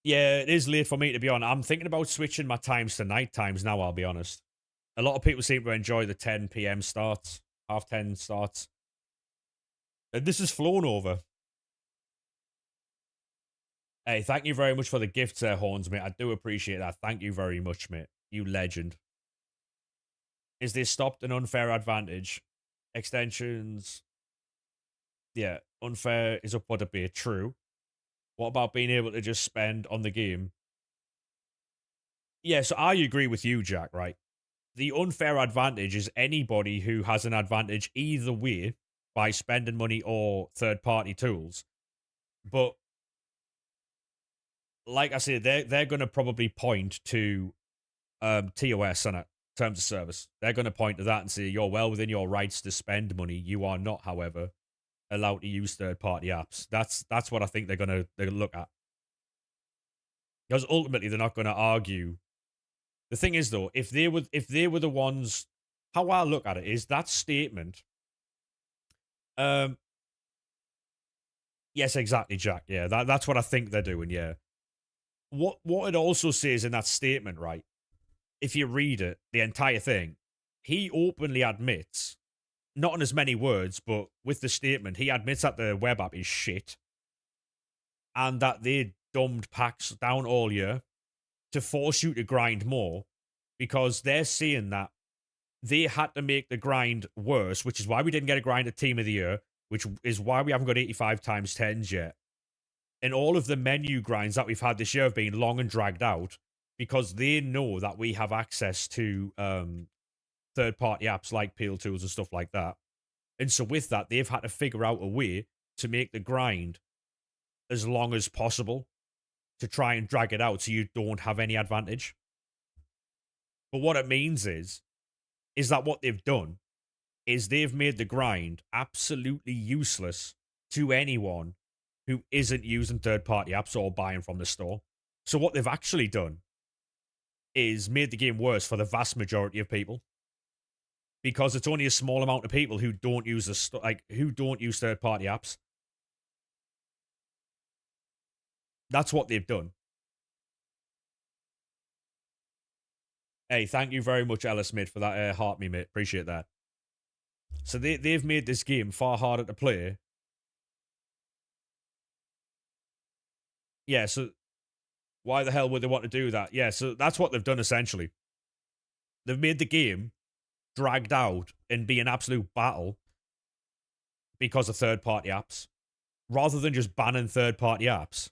Yeah, it is late for me to be on. I'm thinking about switching my times to night times now, I'll be honest. A lot of people seem to enjoy the 10 p.m. starts, half 10 starts. And this is flown over. Hey, thank you very much for the gifts there, Horns, mate. I do appreciate that. Thank you very much, mate. You legend. Is this stopped an unfair advantage? Extensions. Yeah, unfair is up for debate. True. What about being able to just spend on the game? Yeah, so I agree with you, Jack, right? The unfair advantage is anybody who has an advantage either way by spending money or third party tools. But like I said, they're going to probably point to TOS on it, terms of service. They're going to point to that and say you're well within your rights to spend money. You are not, however, allowed to use third party apps. That's what I think they're going to look at. Because ultimately they're not going to argue. The thing is though, if they were the ones, how I look at it is that statement. Um, yes, exactly, Jack. Yeah, that's what I think they're doing. Yeah, what it also says in that statement, right? If you read it, the entire thing, he openly admits, not in as many words, but with the statement, he admits that the web app is shit and that they dumbed packs down all year to force you to grind more because they're saying that they had to make the grind worse, which is why we didn't get a grind at Team of the Year, which is why we haven't got 85 times 10s yet. And all of the menu grinds that we've had this year have been long and dragged out because they know that we have access to third party apps like Peel Tools and stuff like that. And so with that, they've had to figure out a way to make the grind as long as possible to try and drag it out so you don't have any advantage. But what it means is that what they've done is they've made the grind absolutely useless to anyone who isn't using third party apps or buying from the store. So what they've actually done is made the game worse for the vast majority of people because it's only a small amount of people who don't use who don't use third party apps. That's what they've done. Hey, thank you very much, Ellis Smith, for that heart me, mate. Appreciate that. So they've made this game far harder to play. Yeah, so why the hell would they want to do that? Yeah, so that's what they've done essentially. They've made the game dragged out and be an absolute battle because of third party apps rather than just banning third party apps.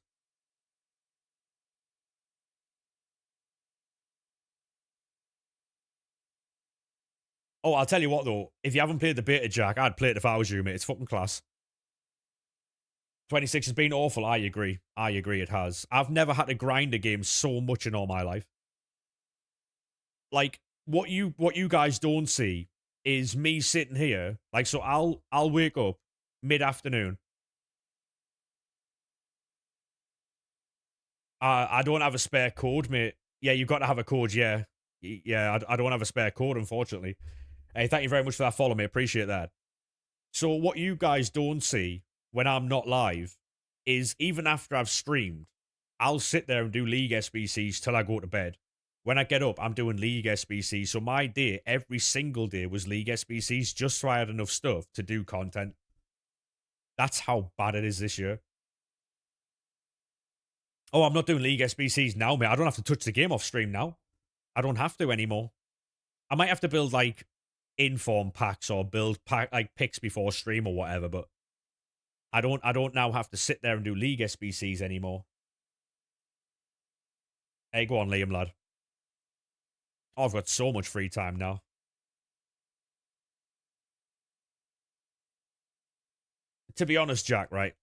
Oh, I'll tell you what though, if you haven't played the beta, Jack, I'd play it if I was you, mate. It's fucking class. 26 has been awful. I agree. I agree it has. I've never had to grind a game so much in all my life. Like what you guys don't see is me sitting here. Like so I'll wake up mid-afternoon. I don't have a spare code, mate. Yeah, you've got to have a code, yeah. Yeah, I don't have a spare code, unfortunately. Hey, thank you very much for that follow, mate. Appreciate that. So what you guys don't see when I'm not live is even after I've streamed, I'll sit there and do League SBCs till I go to bed. When I get up, I'm doing League SBCs. So my day, every single day, was League SBCs just so I had enough stuff to do content. That's how bad it is this year. Oh, I'm not doing League SBCs now, mate. I don't have to touch the game off stream now. I don't have to anymore. I might have to build like inform packs or build pack like picks before stream or whatever, but I don't now have to sit there and do League SBCs anymore. Hey, go on, Liam, lad. Oh, I've got so much free time now. to be honest, Jack, right?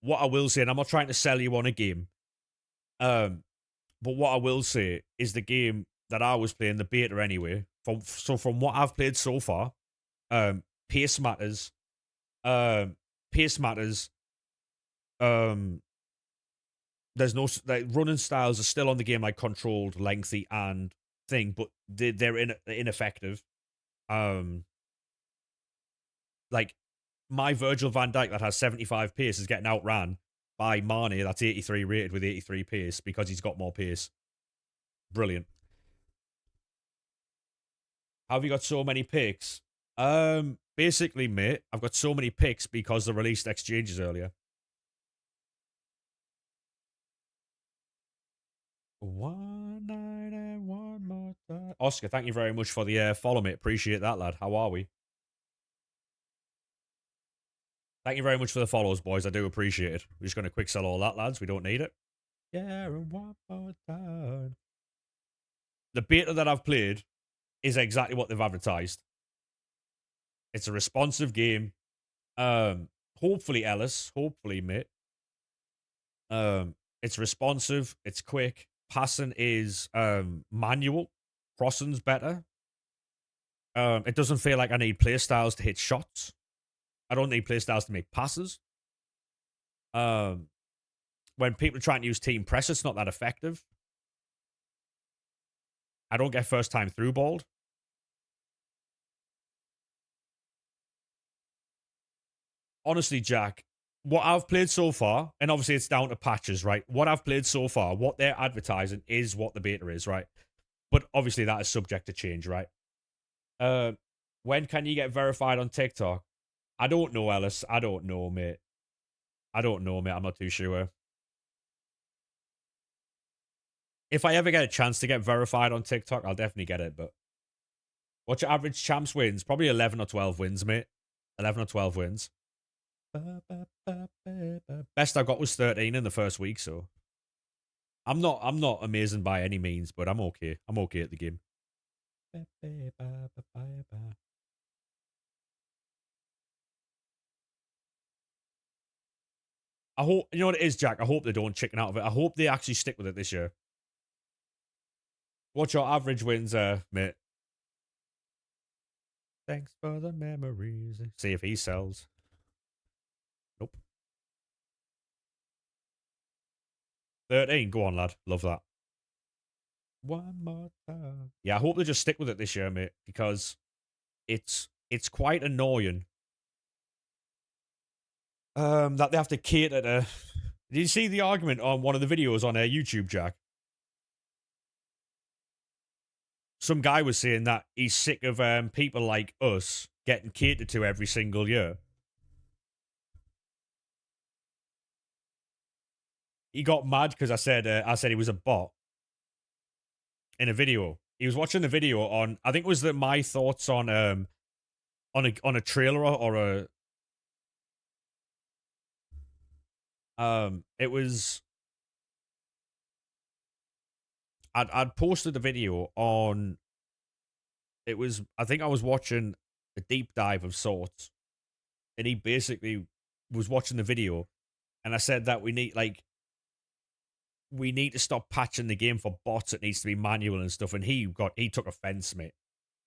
What I will say, and I'm not trying to sell you on a game, but what I will say is the game that I was playing, the beta anyway. From what I've played so far, pace matters. Pace matters. Um, there's no like running styles are still on the game, like controlled, lengthy, and thing, but they're ineffective. Um, like my Virgil van Dijk that has 75 pace is getting outran by Mane that's 83 rated with 83 pace because he's got more pace. Brilliant. How have you got so many picks? Basically, mate, I've got so many picks because they released exchanges earlier. One night and one more time. Oscar, thank you very much for the follow, mate. Appreciate that, lad. How are we? Thank you very much for the follows, boys. I do appreciate it. We're just going to quick sell all that, lads. We don't need it. Yeah, and one more time. The beta that I've played is exactly what they've advertised. It's a responsive game. Hopefully, Ellis. Hopefully, mate. It's responsive. It's quick. Passing is manual. Crossing's better. It doesn't feel like I need playstyles to hit shots. I don't need playstyles to make passes. When people are trying to use team press, it's not that effective. I don't get first time through balled. Honestly, Jack, what I've played so far, and obviously it's down to patches, right? What I've played so far, what they're advertising is what the beta is, right? But obviously that is subject to change, right? When can you get verified on TikTok? I don't know, Ellis. I don't know, mate. I don't know, mate. I'm not too sure. If I ever get a chance to get verified on TikTok, I'll definitely get it. But what's your average champs wins? Probably 11 or 12 wins, mate. 11 or 12 wins. Best I got was 13 in the first week, so I'm not amazing by any means, but I'm okay. I'm okay at the game. I hope you know what it is, Jack. I hope they don't chicken out of it. I hope they actually stick with it this year. What's your average wins, mate? Thanks for the memories. See if he sells. Nope. 13. Go on, lad. Love that. One more time. Yeah, I hope they just stick with it this year, mate, because it's quite annoying. That they have to cater to. Did you see the argument on one of the videos on YouTube, Jack? Some guy was saying that he's sick of people like us getting catered to every single year. He got mad because I said he was a bot in a video. He was watching the video on, I think it was my thoughts on a trailer or it was I'd posted the video on, it was, I think I was watching a deep dive of sorts, and he basically was watching the video, and I said that we need to stop patching the game for bots. It needs to be manual and stuff. And he took offense, mate.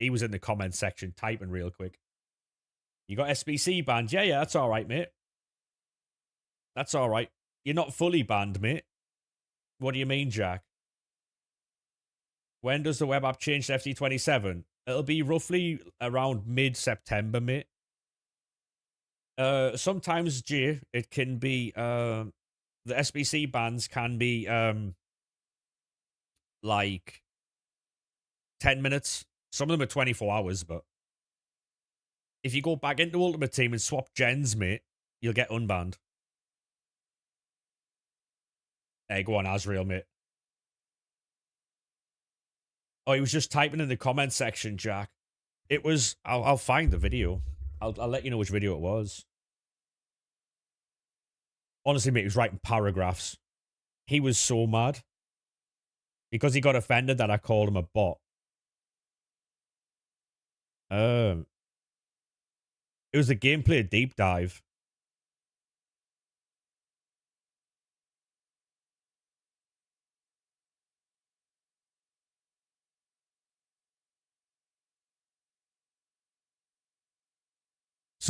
He was in the comment section typing real quick. You got SBC banned? Yeah, that's all right, mate. That's all right. You're not fully banned, mate. What do you mean, Jack? When does the web app change to FT27? It'll be roughly around mid-September, mate. Sometimes, Jay, it can be the SBC bans can be like 10 minutes. Some of them are 24 hours, but if you go back into Ultimate Team and swap gens, mate, you'll get unbanned. Hey, go on, Azrael, mate. Oh, he was just typing in the comment section, Jack. It was, I'll find the video. I'll let you know which video it was. Honestly, mate, he was writing paragraphs. He was so mad. Because he got offended that I called him a bot. It was a gameplay deep dive.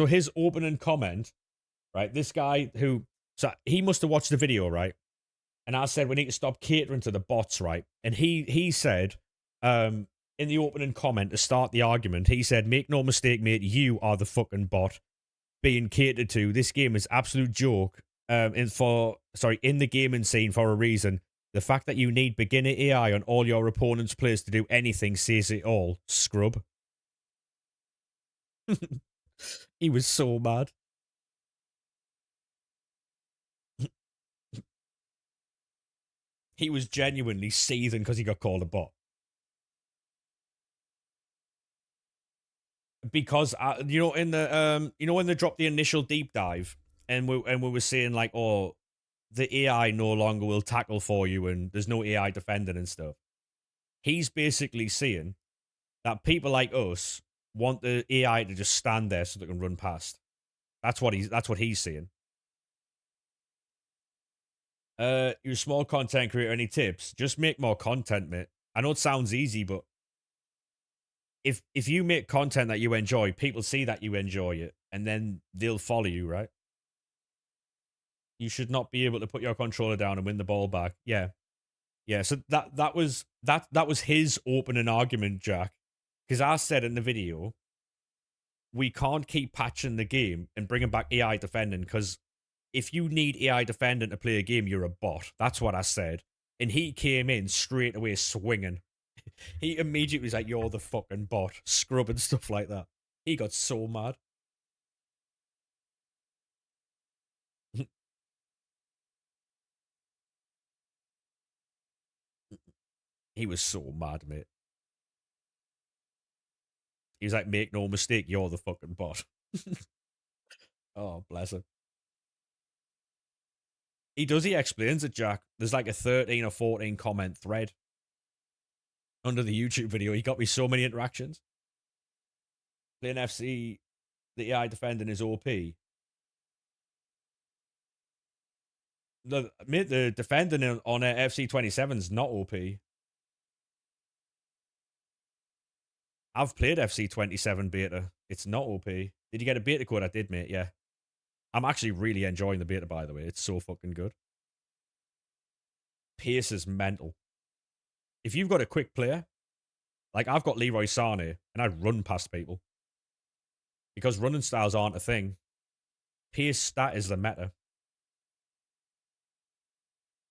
So his opening comment, right? This guy who, so he must have watched the video, right? And I said we need to stop catering to the bots, right? And he said, in the opening comment to start the argument, he said, "Make no mistake, mate, you are the fucking bot being catered to. This game is absolute joke. In the gaming scene for a reason. The fact that you need beginner AI on all your opponent's players to do anything says it all. Scrub." He was so mad. He was genuinely seething because he got called a bot. Because in the when they dropped the initial deep dive and we were saying like, oh, the AI no longer will tackle for you and there's no AI defending and stuff. He's basically saying that people like us want the AI to just stand there so they can run past. That's what he's saying. You're a small content creator. Any tips? Just make more content, mate. I know it sounds easy, but if you make content that you enjoy, people see that you enjoy it, and then they'll follow you, right? You should not be able to put your controller down and win the ball back. Yeah, yeah. So that was his opening argument, Jack. Because I said in the video, we can't keep patching the game and bringing back AI defending because if you need AI defending to play a game, you're a bot. That's what I said. And he came in straight away swinging. He immediately was like, "You're the fucking bot," scrubbing stuff like that. He got so mad. He was so mad, mate. He was like, "Make no mistake, you're the fucking bot." Oh, bless him. He explains it, Jack. There's like a 13 or 14 comment thread under the YouTube video. He got me so many interactions. Playing FC, the AI defending is OP. The defending on FC 27 is not OP. I've played FC 27 beta. It's not OP. Did you get a beta code? I did, mate. Yeah. I'm actually really enjoying the beta, by the way. It's so fucking good. Pace is mental. If you've got a quick player, like I've got Leroy Sané, and I run past people. Because running styles aren't a thing. Pace stat is the meta.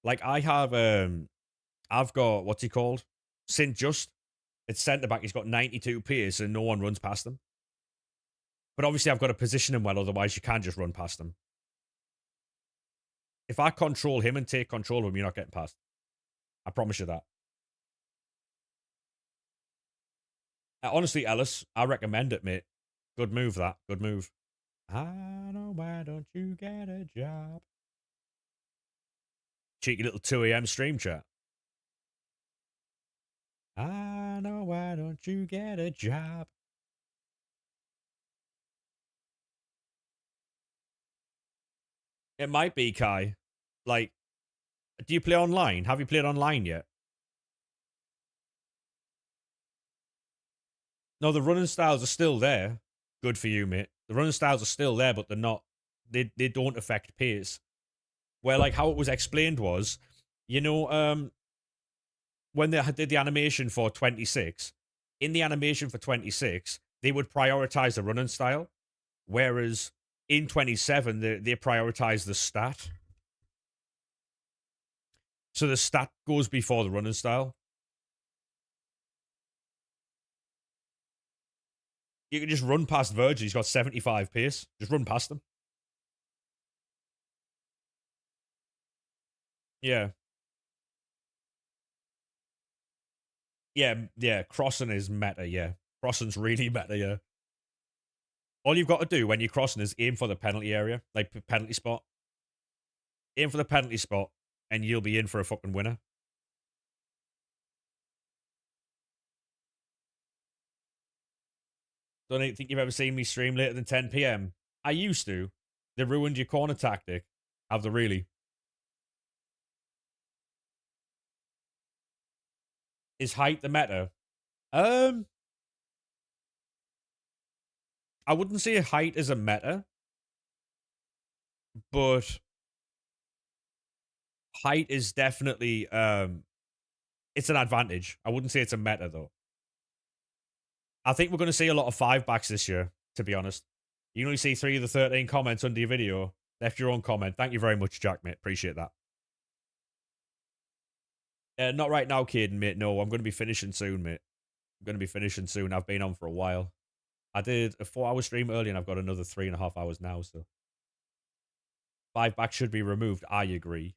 Like I've got, what's he called? St. Just. It's centre back. He's got 92 pace and no one runs past him. But obviously I've got to position him well, otherwise you can't just run past him. If I control him and take control of him, you're not getting past. I promise you that. Honestly, Ellis, I recommend it, mate. Good move, that. Good move. I know, why don't you get a job? Cheeky little 2 a.m. stream chat. I know, why don't you get a job? It might be, Kai. Like, do you play online? Have you played online yet? No, the running styles are still there. Good for you, mate. The running styles are still there, but they're not. They don't affect pace. Where like how it was explained was, when they did the animation for 26, in the animation for 26, they would prioritize the running style, whereas in 27 they prioritize the stat. So the stat goes before the running style. You can just run past Virgil. He's got 75 pace. Just run past him. Yeah. Yeah. Crossing is meta, yeah. Crossing's really meta, yeah. All you've got to do when you're crossing is aim for the penalty area, like penalty spot. Aim for the penalty spot, and you'll be in for a fucking winner. Don't think you've ever seen me stream later than 10 p.m. I used to. They ruined your corner tactic. Have they really? Is height the meta? Um, I wouldn't say height is a meta, but height is definitely it's an advantage. I wouldn't say it's a meta though. I think we're going to see a lot of five backs this year, to be honest. You only see 3 of the 13 comments under your video. Left your own comment. Thank you very much, Jack, mate. Appreciate that. Not right now, Caden, mate. No, I'm going to be finishing soon, mate. I'm going to be finishing soon. I've been on for a while. I did a 4-hour stream earlier, and I've got another 3.5 hours now, so. Five backs should be removed. I agree.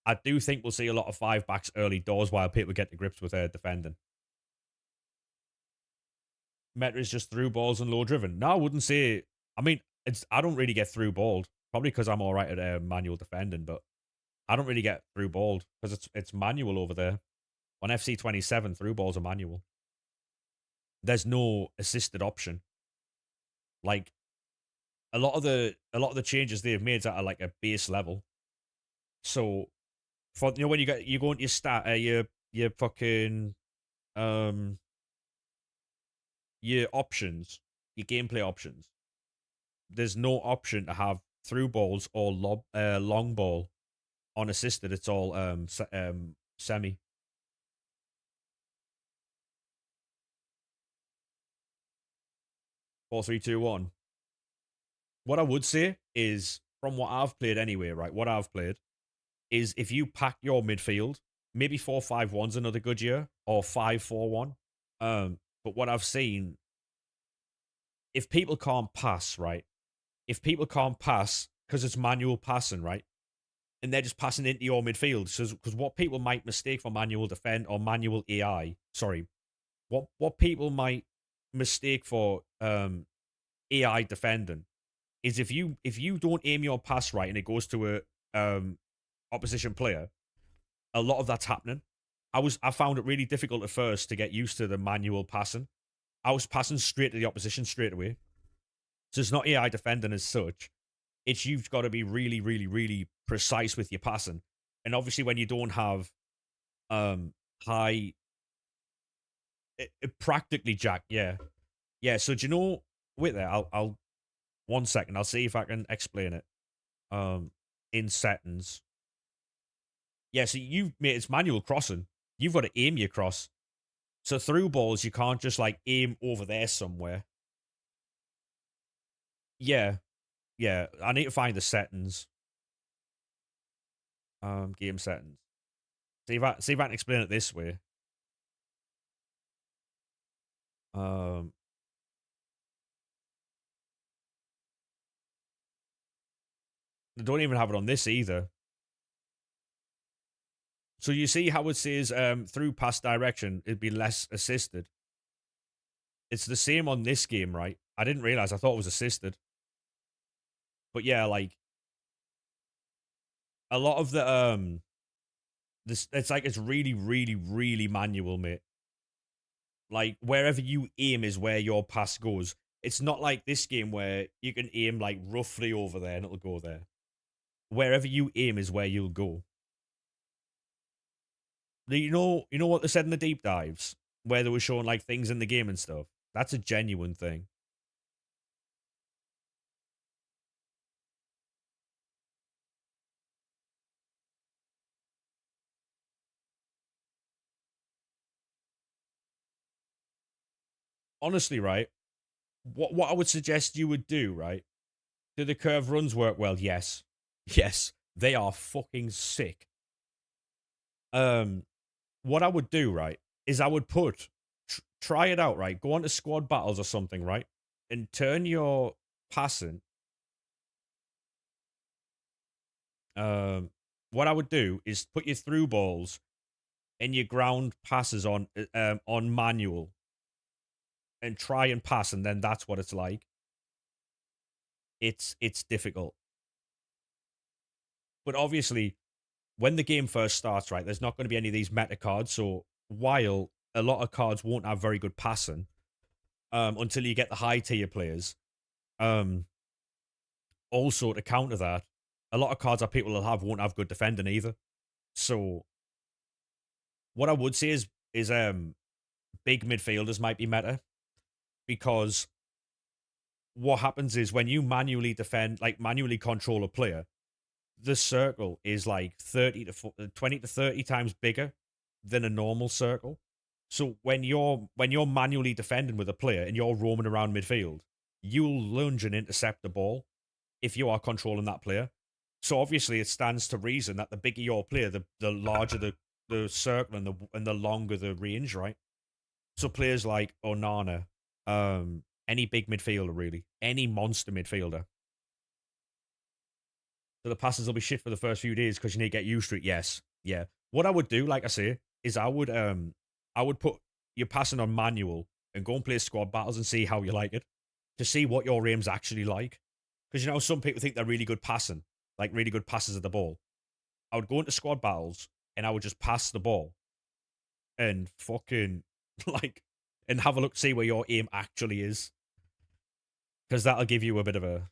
I do think we'll see a lot of five backs early doors while people get to grips with defending. Meta is just through balls and low driven. No, I wouldn't say. I mean, I don't really get through balled. Probably because I'm all right at manual defending, but I don't really get through balled because it's manual over there. On FC 27, through balls are manual. There's no assisted option. Like a lot of the changes they've made are like a base level. So for when you go into your stat your fucking your options, your gameplay options, there's no option to have through balls or long ball unassisted. It's all semi. 4-3-2-1. What I would say is, from what I've played anyway, right? What I've played is if you pack your midfield, maybe 4-5-1's another good year, or 5-4-1. But what I've seen, if people can't pass, right? If people can't pass because it's manual passing, right? And they're just passing into your midfield. So, because what people might mistake for manual defend or manual AI, sorry, what people might mistake for AI defending is if you don't aim your pass right and it goes to a opposition player, a lot of that's happening. I found it really difficult at first to get used to the manual passing. I was passing straight to the opposition straight away. So it's not AI defending as such. It's you've got to be really, really, really precise with your passing. And obviously when you don't have high practically Jack, yeah. Yeah, so do you know wait there, I'll 1 second, I'll see if I can explain it. In settings. Yeah, so mate, it's manual crossing. You've got to aim your cross. So through balls, you can't just like aim over there somewhere. Yeah. Yeah. I need to find the settings. Game settings. See if I can explain it this way. They don't even have it on this either. So you see how it says through pass direction, it'd be less assisted. It's the same on this game, right? I didn't realize. I thought it was assisted. But yeah, like a lot of the this it's like it's really, really, really manual, mate. Like wherever you aim is where your pass goes. It's not like this game where you can aim like roughly over there and it'll go there. Wherever you aim is where you'll go. You know what they said in the deep dives where they were showing like things in the game and stuff. That's a genuine thing. Honestly, right? What I would suggest you would do, right? Do the curve runs work well? Yes. Yes. They are fucking sick. What I would do, right, is I would try it out, right? Go on to squad battles or something, right? And turn your passing. What I would do is put your through balls and your ground passes on manual and try and pass, and then that's what it's like. It's difficult. But obviously, when the game first starts, right, there's not going to be any of these meta cards. So while a lot of cards won't have very good passing, until you get the high tier players, also to counter that, a lot of cards that people will have won't have good defending either. So what I would say is big midfielders might be meta because what happens is when you manually defend, like manually control a player, the circle is like 20 to 30 times bigger than a normal circle. So when you're manually defending with a player and you're roaming around midfield, you'll lunge and intercept the ball if you are controlling that player. So obviously it stands to reason that the bigger your player, the larger the circle and the longer the range, right? So players like Onana, any big midfielder really, any monster midfielder. So the passes will be shit for the first few days because you need to get used to it. Yes. Yeah. What I would do, like I say, is I would put your passing on manual and go and play squad battles and see how you like it. To see what your aim's actually like. Because you know, some people think they're really good passing, like really good passes of the ball. I would go into squad battles and I would just pass the ball and fucking like and have a look, see where your aim actually is. Because that'll give you a bit of a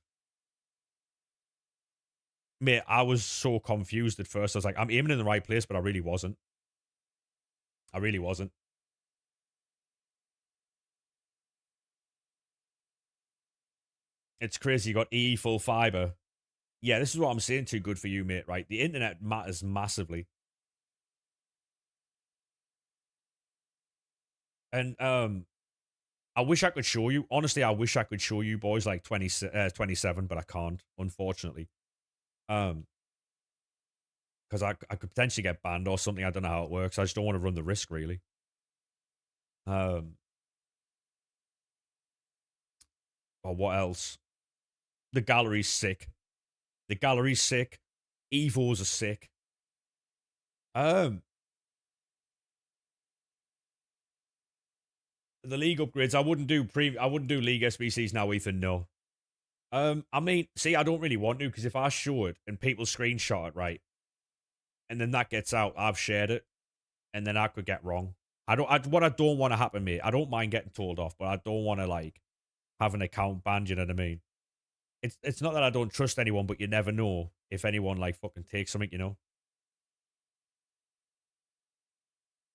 mate. I was so confused at first. I was like, I'm aiming in the right place, but I really wasn't. I really wasn't. It's crazy. You got E full fiber. Yeah, this is what I'm saying. Too good for you, mate. Right, the internet matters massively, and I wish I could show you. Honestly, I wish I could show you boys like 27, but I can't, unfortunately. Um, because I could potentially get banned or something. I don't know how it works. I just don't want to run the risk, really. Um, or what else? The gallery's sick. The gallery's sick. Evos are sick. Um, the league upgrades. I wouldn't do league SBCs now, Ethan. No. I mean, see, I don't really want to because if I show it and people screenshot it, right, and then that gets out, I've shared it, and then I could get wrong. What I don't want to happen, mate. I don't mind getting told off, but I don't want to like have an account banned. You know what I mean? It's not that I don't trust anyone, but you never know if anyone like fucking takes something. You know,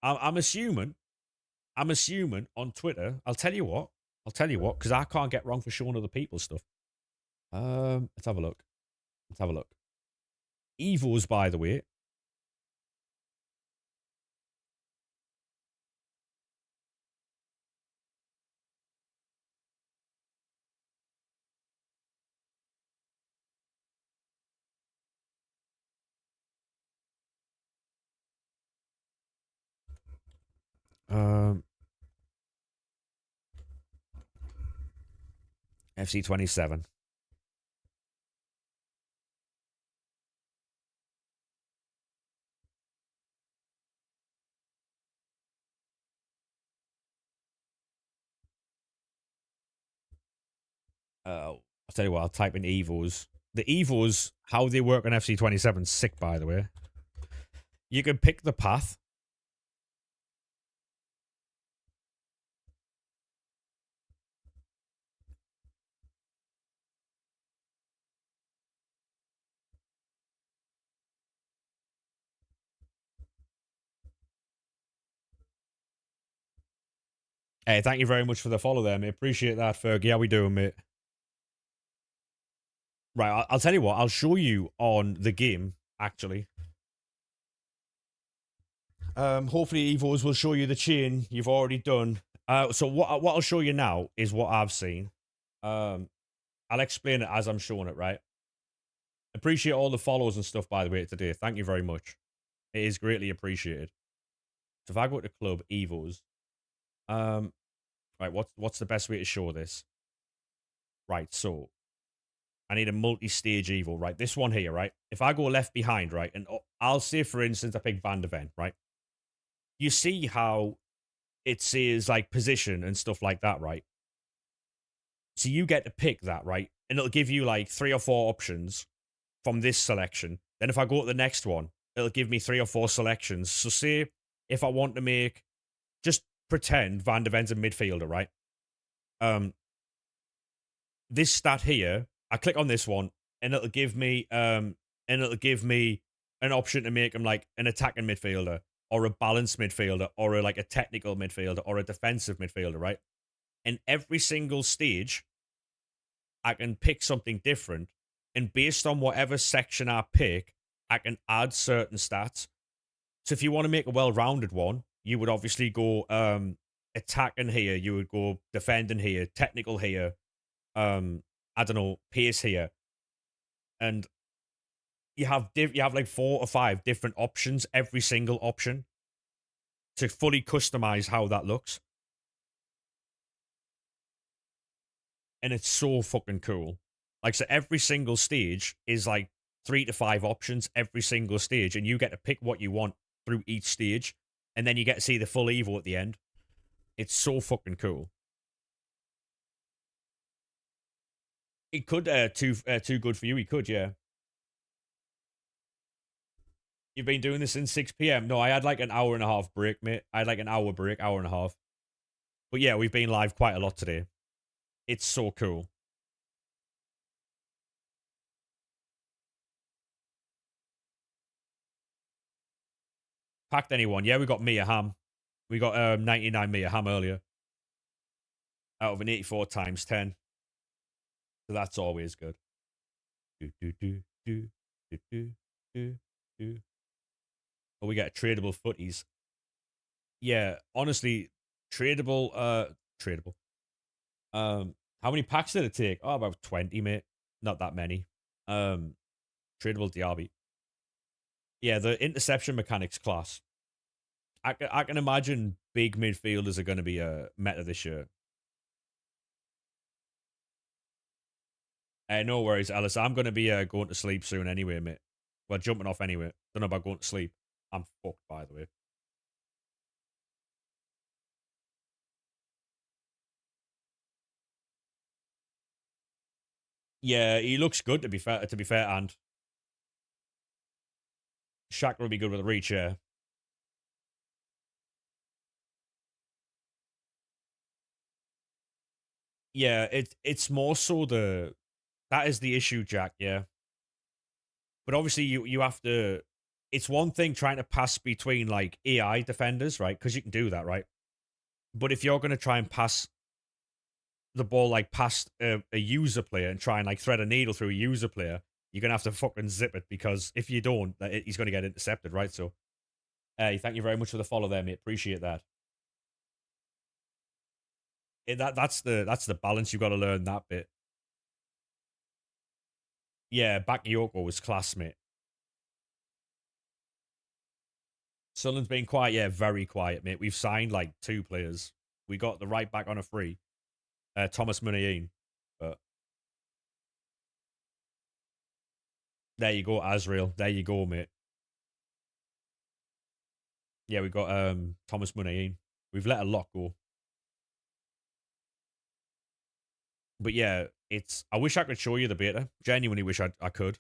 I'm assuming. I'm assuming on Twitter. I'll tell you what. I'll tell you what, because I can't get wrong for showing other people's stuff. Let's have a look. Let's have a look. Evils, by the way. Um, FC 27. I'll tell you what. I'll type in Evils. The Evils, how they work on FC 27, sick, by the way. You can pick the path. Hey, thank you very much for the follow there, mate. Appreciate that, Fergie. How we doing, mate? Right, I'll tell you what. I'll show you on the game, actually. Hopefully Evos will show you the chain you've already done. So what I'll show you now is what I've seen. I'll explain it as I'm showing it, right? Appreciate all the follows and stuff, by the way, today. Thank you very much. It is greatly appreciated. So if I go to Club Evos, um, right, what's the best way to show this? Right, so I need a multi-stage Evo, right? This one here, right? If I go left behind, right, and I'll say, for instance, I pick Van de Ven, right? You see how it says like position and stuff like that, right? So you get to pick that, right? And it'll give you like 3 or 4 options from this selection. Then if I go to the next one, it'll give me 3 or 4 selections. So say if I want to make, just pretend Van de Ven's a midfielder, right? Um, this stat here, I click on this one, and it'll give me an option to make him like an attacking midfielder, or a balanced midfielder, or like a technical midfielder, or a defensive midfielder, right? And every single stage I can pick something different, and based on whatever section I pick, I can add certain stats. So if you want to make a well-rounded one, you would obviously go attacking here, you would go defending here, technical here, I don't know, pace here, and you have like 4 or 5 different options, every single option to fully customize how that looks, and it's so fucking cool. Like so, every single stage is like 3 to 5 options every single stage, and you get to pick what you want through each stage, and then you get to see the full Evo at the end. It's so fucking cool. It could too good for you. He could, yeah. You've been doing this since 6 p.m. No, I had like an hour and a half break, mate. I had like an hour break, hour and a half. But yeah, we've been live quite a lot today. It's so cool. Packed anyone? Yeah, we got Mia Ham. We got 99 Mia Ham earlier out of an 84 times 10. So that's always good. Do, do, do, do, do, do, do, do. Oh, we get tradable footies. Yeah, honestly, tradable. How many packs did it take? Oh, about 20, mate. Not that many. Um, tradable Diaby. Yeah, the interception mechanics class. I can imagine big midfielders are going to be a meta this year. No worries, Alice. I'm going to be going to sleep soon anyway, mate. Well, jumping off anyway. Don't know about going to sleep. I'm fucked, by the way. Yeah, he looks good to be fair. And Shaq will be good with a reach. Yeah, yeah. It's more so the that is the issue, Jack. Yeah, but obviously you have to. It's one thing trying to pass between like AI defenders, right? Because you can do that, right? But if you're going to try and pass the ball like past a user player and try and like thread a needle through a user player, you're gonna have to fucking zip it because if you don't, he's gonna get intercepted, right? So, hey, thank you very much for the follow there, mate. Appreciate that. That's the balance you got to learn that bit. Yeah, Bakayoko was class, mate. Sunderland's been quiet, yeah, very quiet, mate. We've signed like 2 players. We got the right back on a free, Thomas Muniain. But there you go, Azrael. There you go, mate. Yeah, we got Thomas Muniain. We've let a lot go. But yeah, it's. I wish I could show you the beta. Genuinely wish I could.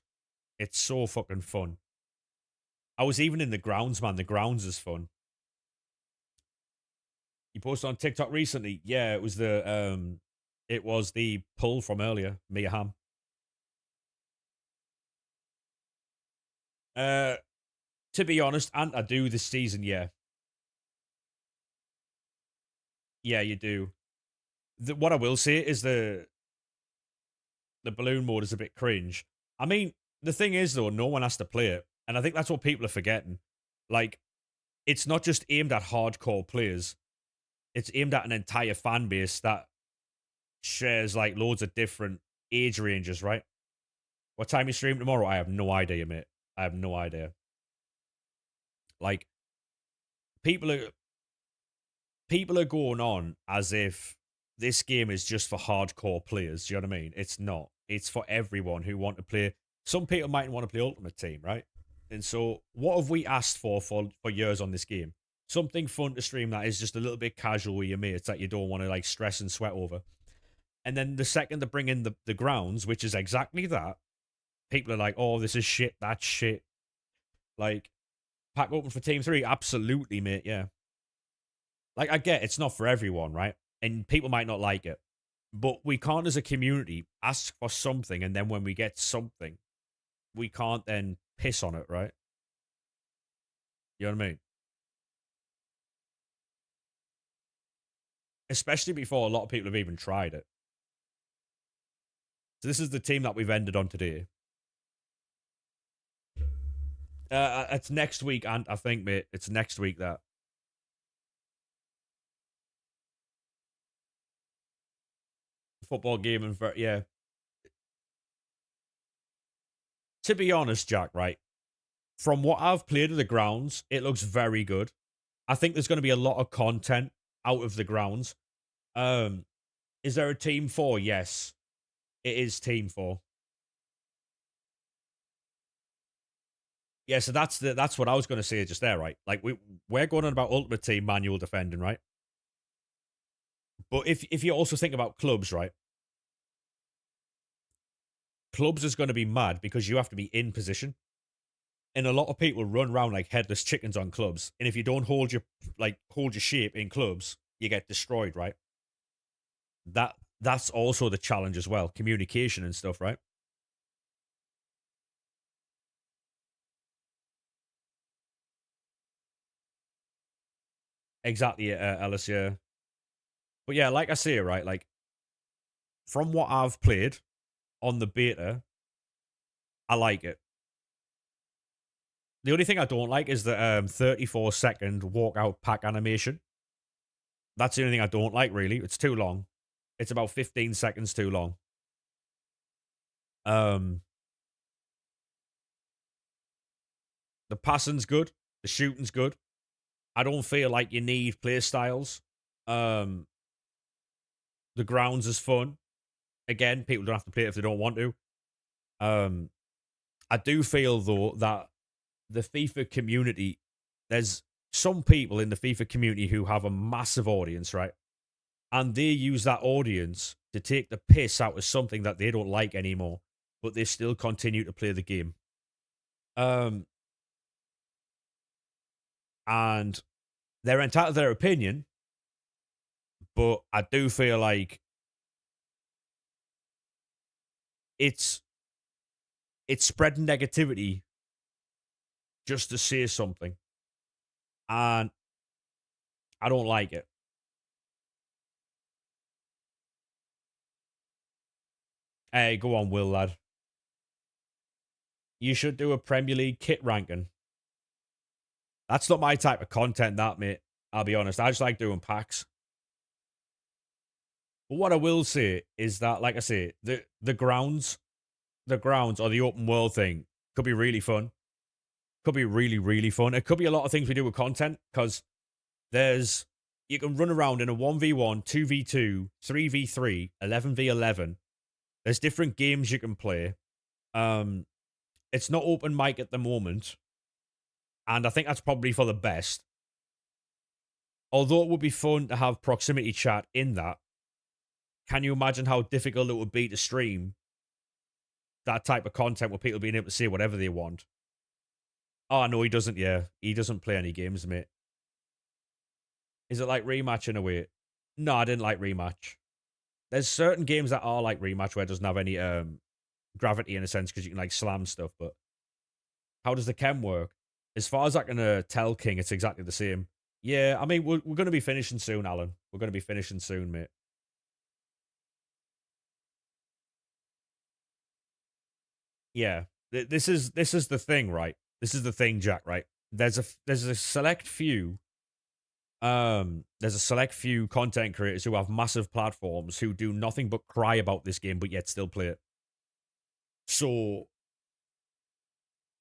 It's so fucking fun. I was even in the grounds, man. The grounds is fun. You posted on TikTok recently. Yeah, it was the pull from earlier, Mia Ham. Uh, to be honest, and I do this season. Yeah, yeah, you do. What I will say is the balloon mode is a bit cringe. I mean, the thing is though, no one has to play it, and I think that's what people are forgetting. Like, it's not just aimed at hardcore players. It's aimed at an entire fan base that shares like loads of different age ranges, right? What time you stream tomorrow? I have no idea, mate. I have no idea. Like people are people are going on as if this game is just for hardcore players. Do you know what I mean? It's not. It's for everyone who want to play. Some people might want to play Ultimate Team, right? And so, what have we asked for years on this game? Something fun to stream that is just a little bit casual with your mates that you don't want to like stress and sweat over. And then the second they bring in the grounds, which is exactly that, people are like, "Oh, this is shit. That's shit." Like pack open for Team 3, absolutely, mate. Yeah, like I get it's not for everyone, right? And people might not like it, but we can't, as a community, ask for something, and then when we get something, we can't then piss on it, right? You know what I mean? Especially before a lot of people have even tried it. So this is the team that we've ended on today. It's next week, and I think, mate, it's next week that football game and yeah. To be honest, Jack, right? From what I've played of the grounds, it looks very good. I think there's going to be a lot of content out of the grounds. Um, is there a team 4? Yes, it is team 4. Yeah, so that's what I was going to say just there, right? Like we're going on about ultimate team manual defending, right? But if you also think about clubs, right? Clubs is going to be mad because you have to be in position. And a lot of people run around like headless chickens on clubs. And if you don't hold your shape in clubs, you get destroyed, right? That's also the challenge as well. Communication and stuff, right? Exactly, Ellis, yeah. But yeah, like I say, right, like from what I've played on the beta, I like it. The only thing I don't like is the 34-second walkout pack animation. That's the only thing I don't like, really. It's too long. It's about 15 seconds too long. Um, the passing's good. The shooting's good. I don't feel like you need play styles. Um, the grounds is fun. Again, people don't have to play it if they don't want to. Um, I do feel though that the FIFA community, there's some people in the FIFA community who have a massive audience, right? And they use that audience to take the piss out of something that they don't like anymore, but they still continue to play the game. Um, and they're entitled to their opinion, but I do feel like it's it's spreading negativity just to say something, and I don't like it. Hey, go on, Will, lad. You should do a Premier League kit ranking. That's not my type of content, that, mate. I'll be honest. I just like doing packs. But what I will say is that, like I say, the grounds or the open world thing could be really fun. Could be really, really fun. It could be a lot of things we do with content because there's you can run around in a 1v1, 2v2, 3v3, 11v11. There's different games you can play. Um, it's not open mic at the moment, and I think that's probably for the best. Although it would be fun to have proximity chat in that, can you imagine how difficult it would be to stream that type of content with people being able to say whatever they want? Oh, no, he doesn't, yeah. He doesn't play any games, mate. Is it like Rematch in a way? No, I didn't like Rematch. There's certain games that are like Rematch where it doesn't have any gravity in a sense because you can like slam stuff, but how does the chem work? As far as I can tell, King, it's exactly the same. Yeah, I mean, we're going to be finishing soon, Alan. We're going to be finishing soon, mate. Yeah, this is the thing, right? This is the thing, Jack. Right? There's a select few there's a select few content creators who have massive platforms who do nothing but cry about this game, but yet still play it. So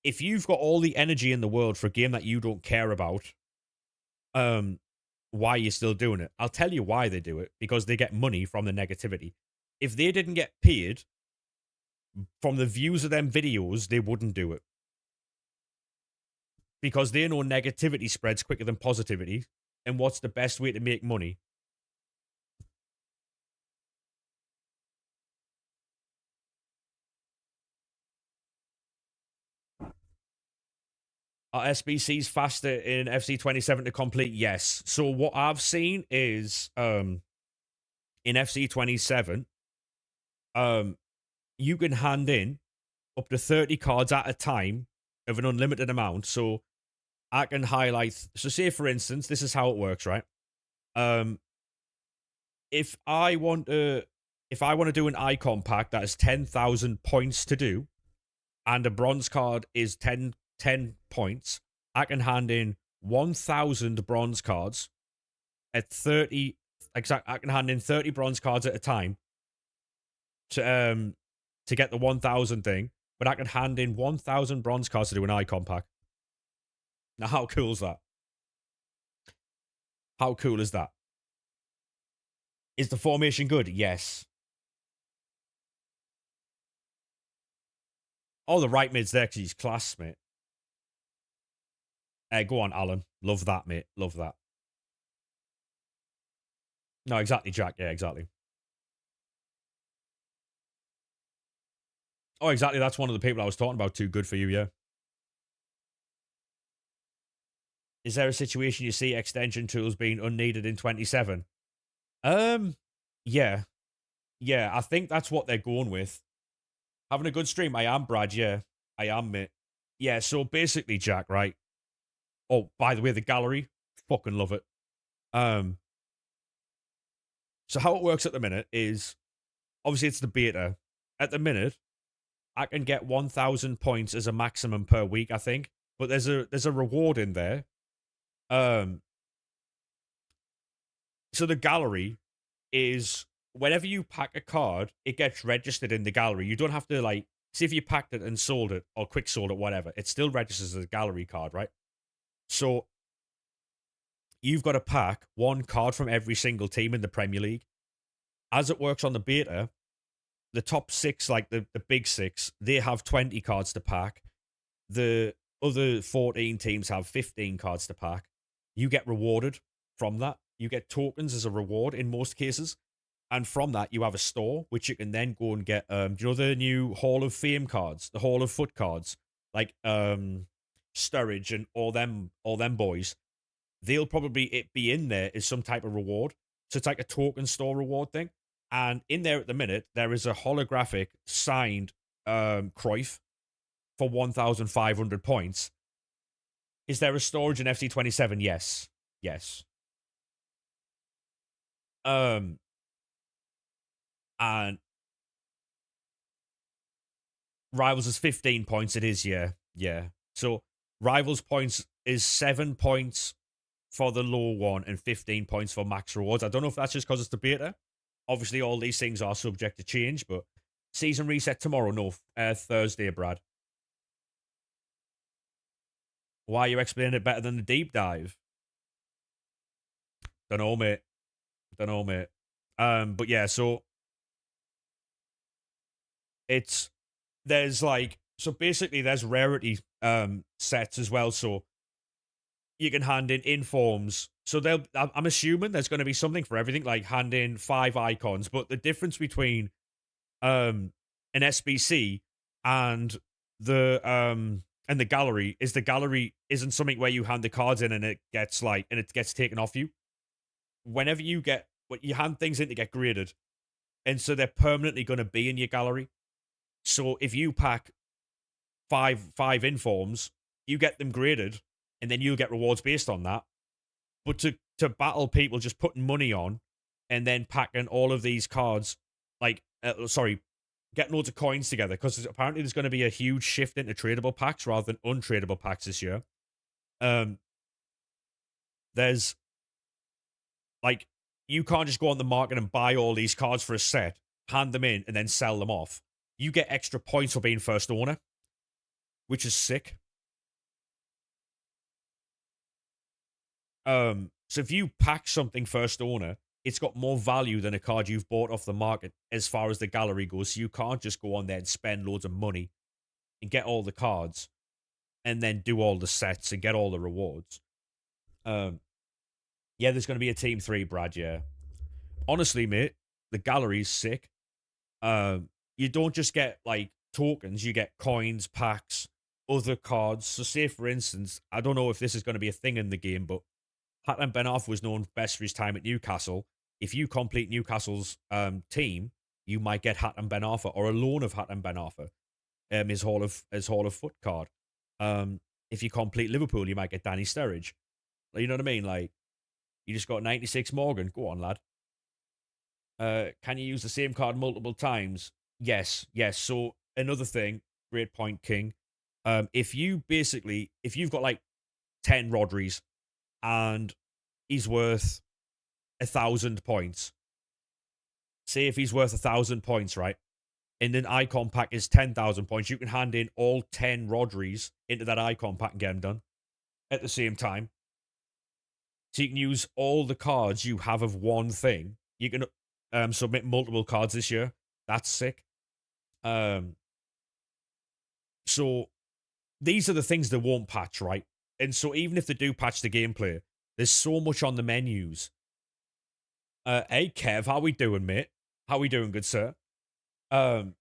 if you've got all the energy in the world for a game that you don't care about, um, why are you still doing it? I'll tell you why they do it because they get money from the negativity. If they didn't get paid from the views of them videos, they wouldn't do it because they know negativity spreads quicker than positivity. And what's the best way to make money? Are SBCs faster in FC 27 to complete? Yes. So what I've seen is in FC 27, um you can hand in up to 30 cards at a time of an unlimited amount. So I can highlight, so say for instance, this is how it works, right? Um if I want to if I want to do an icon pack that is 10,000 points to do, and a bronze card is 10 points, I can hand in 1,000 bronze cards at 30. Exact. I can hand in 30 bronze cards at a time to get the 1,000 thing, but I can hand in 1,000 bronze cards to do an icon pack. Now, how cool is that? How cool is that? Is the formation good? Yes. Oh, the right mid's there because he's class, mate. Go on, Alan. Love that, mate. Love that. No, exactly, Jack. Yeah, exactly. Oh, exactly. That's one of the people I was talking about. Too good for you, yeah. Is there a situation you see extension tools being unneeded in 27? Um, yeah. Yeah, I think that's what they're going with. Having a good stream. I am, Brad. Yeah, I am, mate. Yeah, so basically, Jack, right? Oh, by the way, the gallery, fucking love it. Um, so how it works at the minute is obviously it's the beta. At the minute, I can get 1,000 points as a maximum per week, I think. But there's a reward in there. Um, so the gallery is whenever you pack a card, it gets registered in the gallery. You don't have to like see if you packed it and sold it or quick sold it, whatever. It still registers as a gallery card, right? So you've got to pack one card from every single team in the Premier League. As it works on the beta, the top six, like the big six, they have 20 cards to pack. The other 14 teams have 15 cards to pack. You get rewarded from that. You get tokens as a reward in most cases. And from that, you have a store, which you can then go and get. Do you know the new Hall of Fame cards, the Hall of Foot cards, like Sturridge and all them boys? They'll probably it be in there as some type of reward. So it's like a token store reward thing. And in there at the minute, there is a holographic signed Cruyff for 1,500 points. Is there a storage in FC27? Yes. Yes. Um, and Rivals is 15 points. It is, yeah. Yeah. So Rivals points is 7 points for the low one and 15 points for max rewards. I don't know if that's just because it's the beta. Obviously, all these things are subject to change, but season reset tomorrow. No, Thursday, Brad. Why are you explaining it better than the deep dive? Don't know, mate. Don't know, mate. But yeah, so it's there's like so basically there's rarity sets as well. So you can hand in informs. So they'll I'm assuming there's going to be something for everything, like hand in 5 icons. But the difference between an SBC and the gallery is the gallery isn't something where you hand the cards in and it gets taken off you. Whenever you get what you hand things in to get graded, and so they're permanently going to be in your gallery. So if you pack five informs, you get them graded, and then you'll get rewards based on that. But to battle people just putting money on, and then packing all of these cards, like getting loads of coins together, because apparently there's going to be a huge shift into tradable packs rather than untradable packs this year. There's like you can't just go on the market and buy all these cards for a set, hand them in, and then sell them off. You get extra points for being first owner, which is sick. So if you pack something first owner, it's got more value than a card you've bought off the market as far as the gallery goes. So you can't just go on there and spend loads of money and get all the cards and then do all the sets and get all the rewards. Yeah, there's going to be a team 3, Brad. Yeah, honestly, mate, the gallery's sick. You don't just get like tokens; you get coins, packs, other cards. So, say for instance, I don't know if this is going to be a thing in the game, but Hatem Ben Arfa was known best for his time at Newcastle. If you complete Newcastle's team, you might get Hatem Ben Arfa or a loan of Hatem Ben Arfa, his Hall of Foot card. If you complete Liverpool, you might get Danny Sturridge. You know what I mean? Like you just got 96 Morgan. Go on, lad. Can you use the same card multiple times? Yes, yes. So another thing, great point, King. If you've got like 10 Rodris and he's worth 1,000 points, say if he's worth 1,000 points, right? And an icon pack is 10,000 points, you can hand in all 10 Rodris into that icon pack and get them done at the same time. So you can use all the cards you have of one thing. You can submit multiple cards this year. That's sick. Um, so these are the things they won't patch, right? And so even if they do patch the gameplay, there's so much on the menus. Hey Kev, how we doing, mate? How we doing, good sir? Um,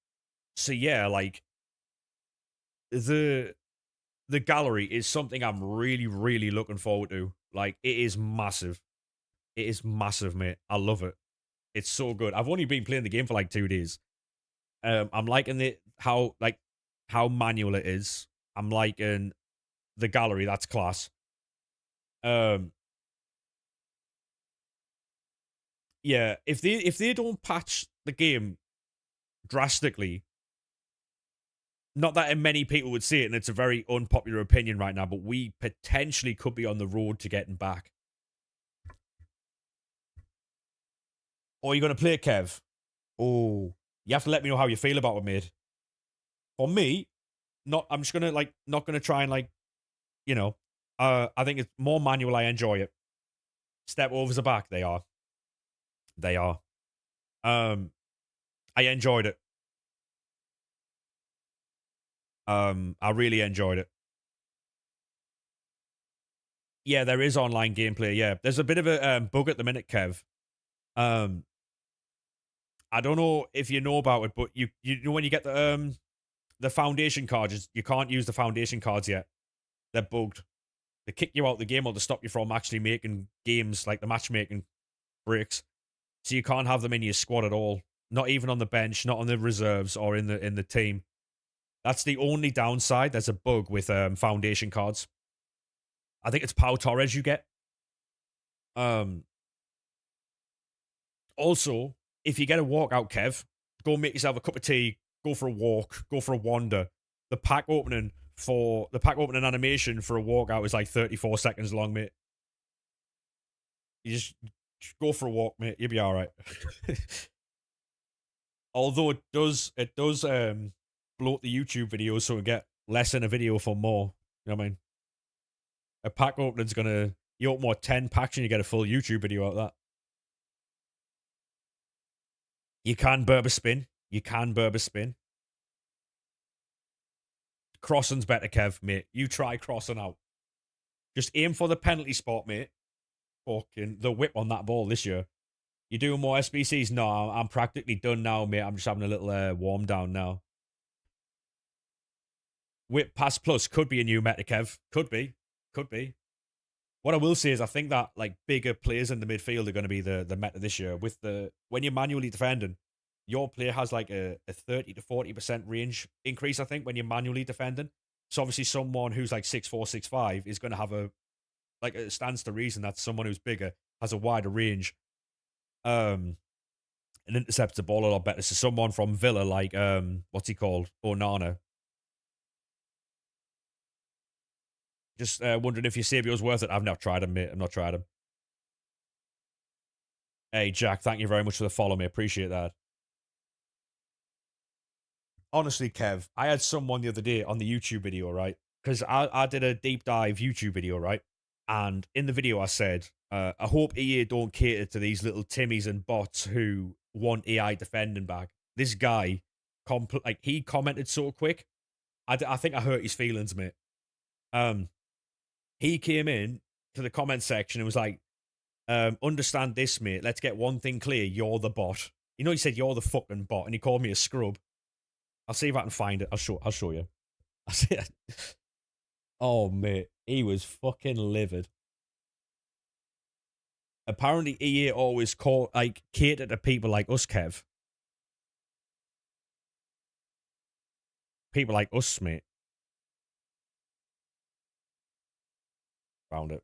so yeah, like the the gallery is something I'm really, really looking forward to. Like it is massive. It is massive, mate. I love it. It's so good. I've only been playing the game for like 2 days. I'm liking it how manual it is. I'm liking the gallery. That's class. Um, yeah. If they don't patch the game drastically, not that many people would see it, and it's a very unpopular opinion right now, but we potentially could be on the road to getting back. Or you're gonna play it, Kev? Oh, you have to let me know how you feel about it, mate. For me, not. I'm just gonna like not gonna try and like you know. I think it's more manual. I enjoy it. Step overs are back. They are. They are. Um, I enjoyed it. I really enjoyed it. Yeah, there is online gameplay. Yeah, there's a bit of a bug at the minute, Kev. Um, I don't know if you know about it, but you know when you get the foundation cards, you can't use the foundation cards yet. They're bugged. They kick you out the game or to stop you from actually making games like the matchmaking breaks. So you can't have them in your squad at all. Not even on the bench, not on the reserves or in the team. That's the only downside. There's a bug with foundation cards. I think it's Pau Torres you get. Um, Also, if you get a walkout, Kev, go make yourself a cup of tea, go for a walk, go for a wander. The pack opening animation for a walkout is like 34 seconds long, mate. You just go for a walk, mate. You'll be all right. Although it does bloat the YouTube videos so we get less in a video for more. You know what I mean? A pack opening's gonna you open more 10 packs and you get a full YouTube video out of that. You can burp a spin. You can burp a spin. Crossing's better, Kev, mate. You try crossing out. Just aim for the penalty spot, mate. Fucking the whip on that ball this year. You doing more SBCs? No, I'm practically done now, mate. I'm just having a little warm down now. Whip pass plus could be a new meta, Kev. Could be. Could be. What I will say is I think that like bigger players in the midfield are going to be the meta this year. With the when you're manually defending, your player has like a 30 to 40% range increase, I think, when you're manually defending. So obviously someone who's like 6'4", 6'5" is going to have a like it stands to reason that someone who's bigger has a wider range um and intercepts the ball a lot better. So someone from Villa like what's he called? Onana. Just wondering if your Sabio's worth it. I've not tried him, mate. I've not tried him. Hey Jack, thank you very much for the follow, mate. Appreciate that. Honestly, Kev, I had someone the other day on the YouTube video, right? Because I did a deep dive YouTube video, right? And in the video, I said, I hope EA don't cater to these little Timmies and bots who want AI defending back. This guy, he commented so quick. I think I hurt his feelings, mate. Um, he came in to the comment section and was like, understand this, mate. Let's get one thing clear. You're the bot. You know, he said you're the fucking bot, and he called me a scrub. I'll see if I can find it. I'll show you. I'll see it. Oh, mate. He was fucking livid. Apparently, EA always cater to people like us, Kev. People like us, mate. Found it.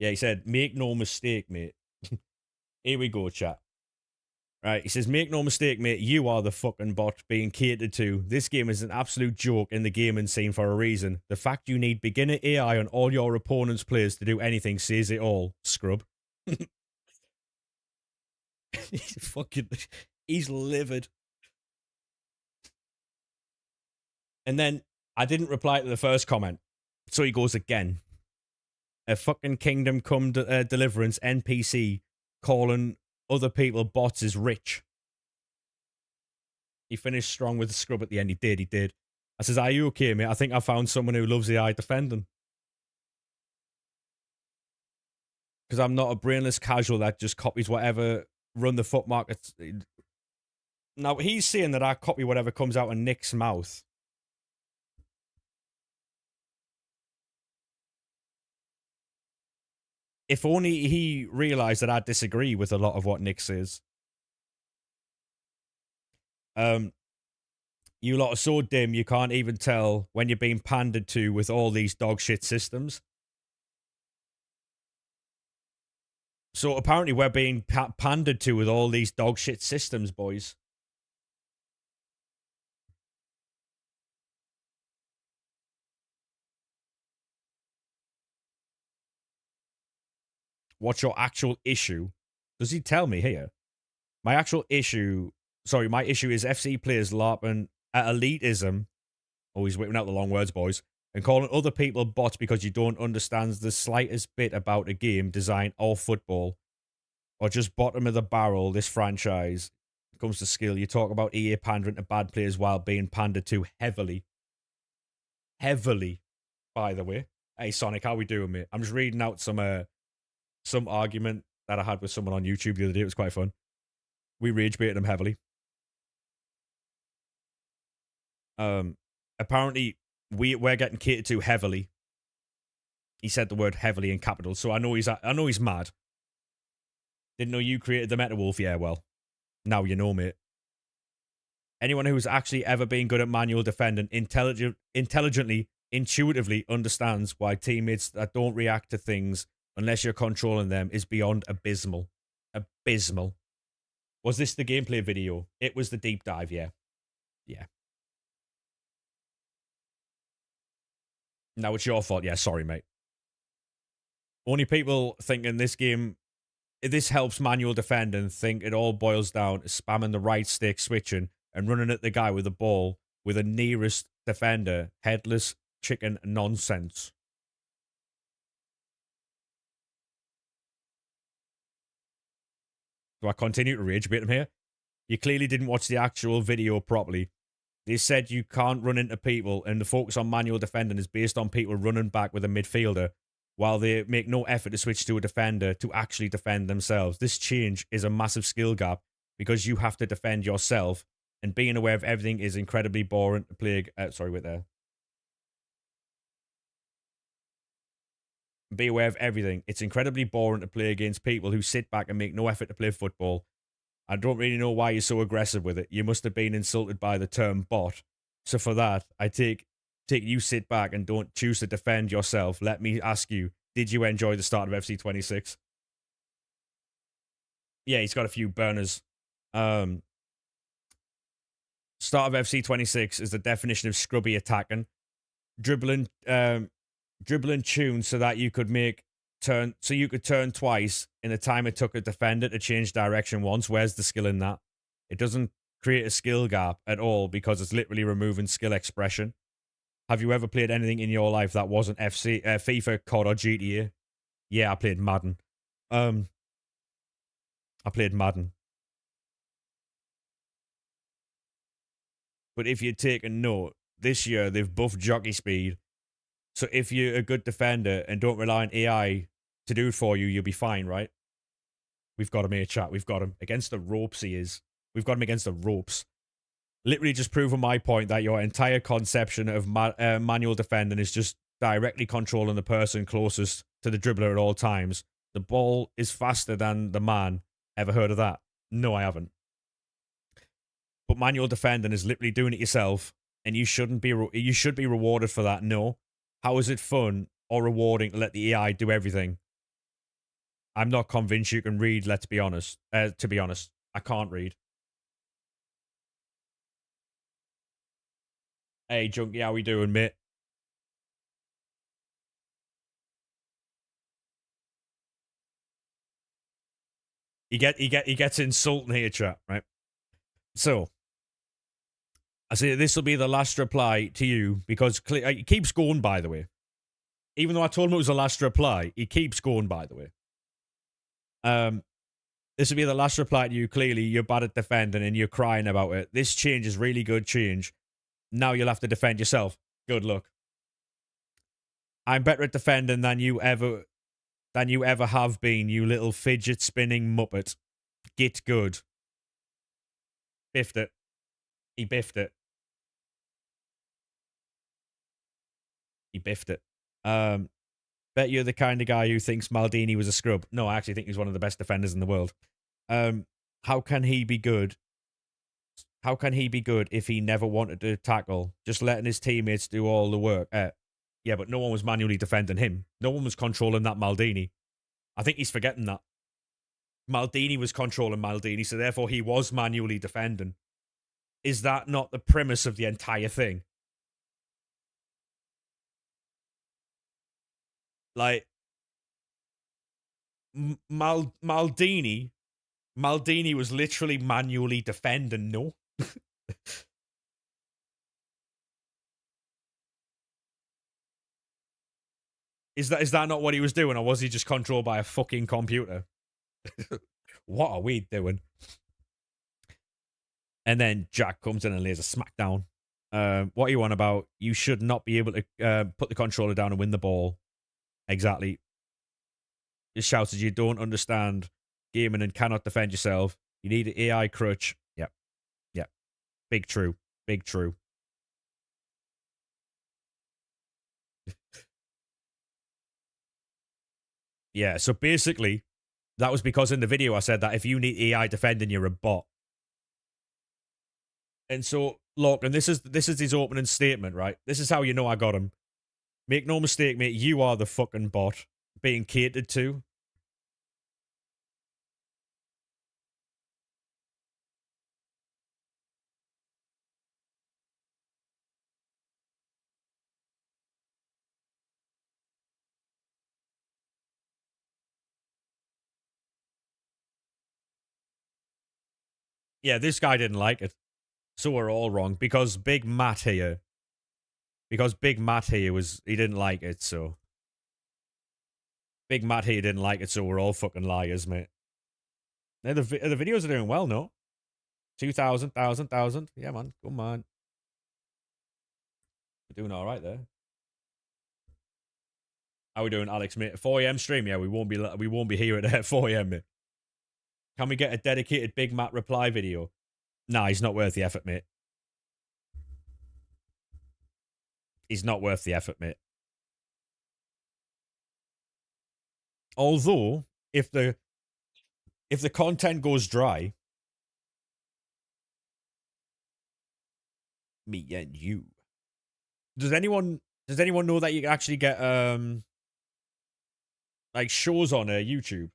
Yeah, he said, make no mistake, mate. Here we go, chat. Right, he says, make no mistake, mate, you are the fucking bot being catered to. This game is an absolute joke in the gaming scene for a reason. The fact you need beginner AI on all your opponent's players to do anything says it all, scrub. He's fucking, he's livid. And then I didn't reply to the first comment, so he goes again. A fucking Kingdom Come Deliverance NPC calling other people bots is rich. He finished strong with the scrub at the end. He did. I says, are you okay, mate? I think I found someone who loves AI defending. Because I'm not a brainless casual that just copies whatever, run the foot markets. Now, he's saying that I copy whatever comes out of Nick's mouth. If only he realised that I disagree with a lot of what Nick says. You lot are so dim you can't even tell when you're being pandered to with all these dog shit systems. So apparently we're being pandered to with all these dog shit systems, boys. What's your actual issue? Does he tell me here? My issue is FC players LARPing at elitism. Oh, he's whipping out the long words, boys. And calling other people bots because you don't understand the slightest bit about a game, design, or football. Or just bottom of the barrel, this franchise. When it comes to skill, you talk about EA pandering to bad players while being pandered to heavily. Heavily, by the way. Hey, Sonic, how we doing, mate? I'm just reading out some argument that I had with someone on YouTube the other day. It was quite fun. We rage baited him heavily. Apparently, we're getting catered to heavily. He said the word heavily in capitals, so I know he's mad. Didn't know you created the Meta Wolf. Yeah, well, now you know, mate. Anyone who's actually ever been good at manual defending intelligently, intuitively understands why teammates that don't react to things unless you're controlling them is beyond abysmal. Abysmal. Was this the gameplay video? It was the deep dive, yeah. Yeah. Now it's your fault. Yeah, sorry, mate. Only people thinking this helps manual defending think it all boils down to spamming the right stick, switching, and running at the guy with the ball with a nearest defender. Headless chicken nonsense. Do I continue to rage bait him here? You clearly didn't watch the actual video properly. They said you can't run into people, and the focus on manual defending is based on people running back with a midfielder, while they make no effort to switch to a defender to actually defend themselves. This change is a massive skill gap because you have to defend yourself, and being aware of everything is incredibly boring to play. Be aware of everything. It's incredibly boring to play against people who sit back and make no effort to play football. I don't really know why you're so aggressive with it. You must have been insulted by the term bot. So for that, I take you sit back and don't choose to defend yourself. Let me ask you, did you enjoy the start of FC 26? Yeah, he's got a few burners. Start of FC 26 is the definition of scrubby attacking. Dribbling tunes so that you could turn twice in the time it took a defender to change direction once. Where's the skill in that? It doesn't create a skill gap at all because it's literally removing skill expression. Have you ever played anything in your life that wasn't FIFA, COD, or GTA? Yeah, I played Madden. I played Madden. But if you take a note, this year they've buffed jockey speed. So if you're a good defender and don't rely on AI to do it for you, you'll be fine, right? We've got him here, chat. We've got him. Against the ropes, he is. We've got him against the ropes. Literally just proving my point that your entire conception of manual defending is just directly controlling the person closest to the dribbler at all times. The ball is faster than the man. Ever heard of that? No, I haven't. But manual defending is literally doing it yourself, and you should be rewarded for that. No. How is it fun or rewarding to let the AI do everything? I'm not convinced you can read, let's be honest. To be honest, I can't read. Hey, Junkie, how we doing, mate? He gets insulting here, chat, right? So, I say this will be the last reply to you because he keeps going, by the way. Even though I told him it was the last reply, he keeps going, by the way. Um, this will be the last reply to you. Clearly, you're bad at defending and you're crying about it. This change is really good change. Now you'll have to defend yourself. Good luck. I'm better at defending than you ever have been, you little fidget spinning muppet. Get good. Biffed it. He biffed it. He biffed it. Bet you're the kind of guy who thinks Maldini was a scrub. No, I actually think he's one of the best defenders in the world. How can he be good? How can he be good if he never wanted to tackle, just letting his teammates do all the work? Yeah, but no one was manually defending him. No one was controlling that Maldini. I think he's forgetting that. Maldini was controlling Maldini, so therefore he was manually defending. Is that not the premise of the entire thing? Like, Maldini was literally manually defending, no? Is that not what he was doing, or was he just controlled by a fucking computer? What are we doing? And then Jack comes in and lays a smackdown. What are you on about? You should not be able to put the controller down and win the ball. Exactly. Just shouted, you don't understand gaming and cannot defend yourself. You need an AI crutch. Yep. Yep. Big true. Big true. Yeah, so basically, that was because in the video I said that if you need AI defending, you're a bot. And so, look, and this is his opening statement, right? This is how you know I got him. Make no mistake, mate, you are the fucking bot being catered to. Yeah, this guy didn't like it. So we're all wrong because Big Matt here he didn't like it, so Big Matt here didn't like it, so we're all fucking liars, mate. Now, the videos are doing well, no? 2,000, 1,000. Yeah, man. Come on. We're doing all right there. How we doing, Alex, mate? 4 a.m. stream? Yeah, we won't be here at 4 a.m., mate. Can we get a dedicated Big Matt reply video? Nah, he's not worth the effort, mate. He's not worth the effort, mate. Although, if the content goes dry, me and you. Does anyone know that you can actually get like shows on YouTube?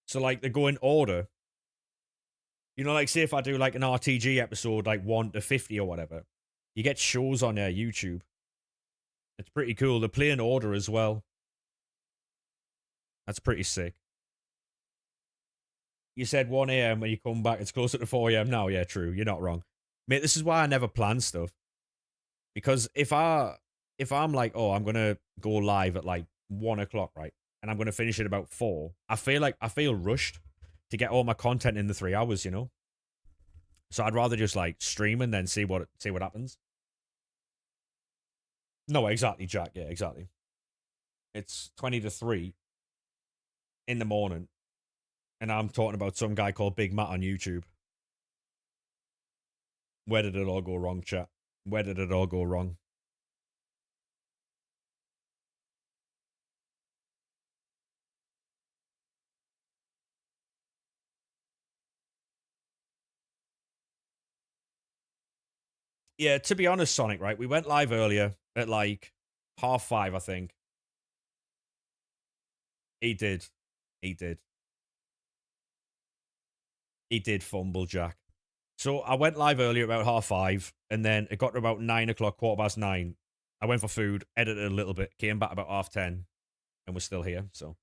So like they go in order. You know, like say if I do like an RTG episode like 1 to 50 or whatever, you get shows on YouTube. It's pretty cool. They play in order as well. That's pretty sick. You said 1 a.m. when you come back, it's closer to 4 a.m. now. Yeah, true. You're not wrong. Mate, this is why I never plan stuff. Because if I'm like, oh, I'm gonna go live at like 1 o'clock, right? And I'm gonna finish at about 4, I feel rushed to get all my content in the 3 hours, you know? So I'd rather just like stream and then see what happens. No, exactly, Jack. Yeah, exactly. It's 20 to 3 in the morning, and I'm talking about some guy called Big Matt on YouTube. Where did it all go wrong, chat? Where did it all go wrong? Yeah, to be honest, Sonic, right? We went live earlier at like 5:30, I think. He did. He did. He did fumble Jack. So I went live earlier about 5:30, and then it got to about 9 o'clock, 9:15. I went for food, edited a little bit, came back about 10:30, and we're still here. So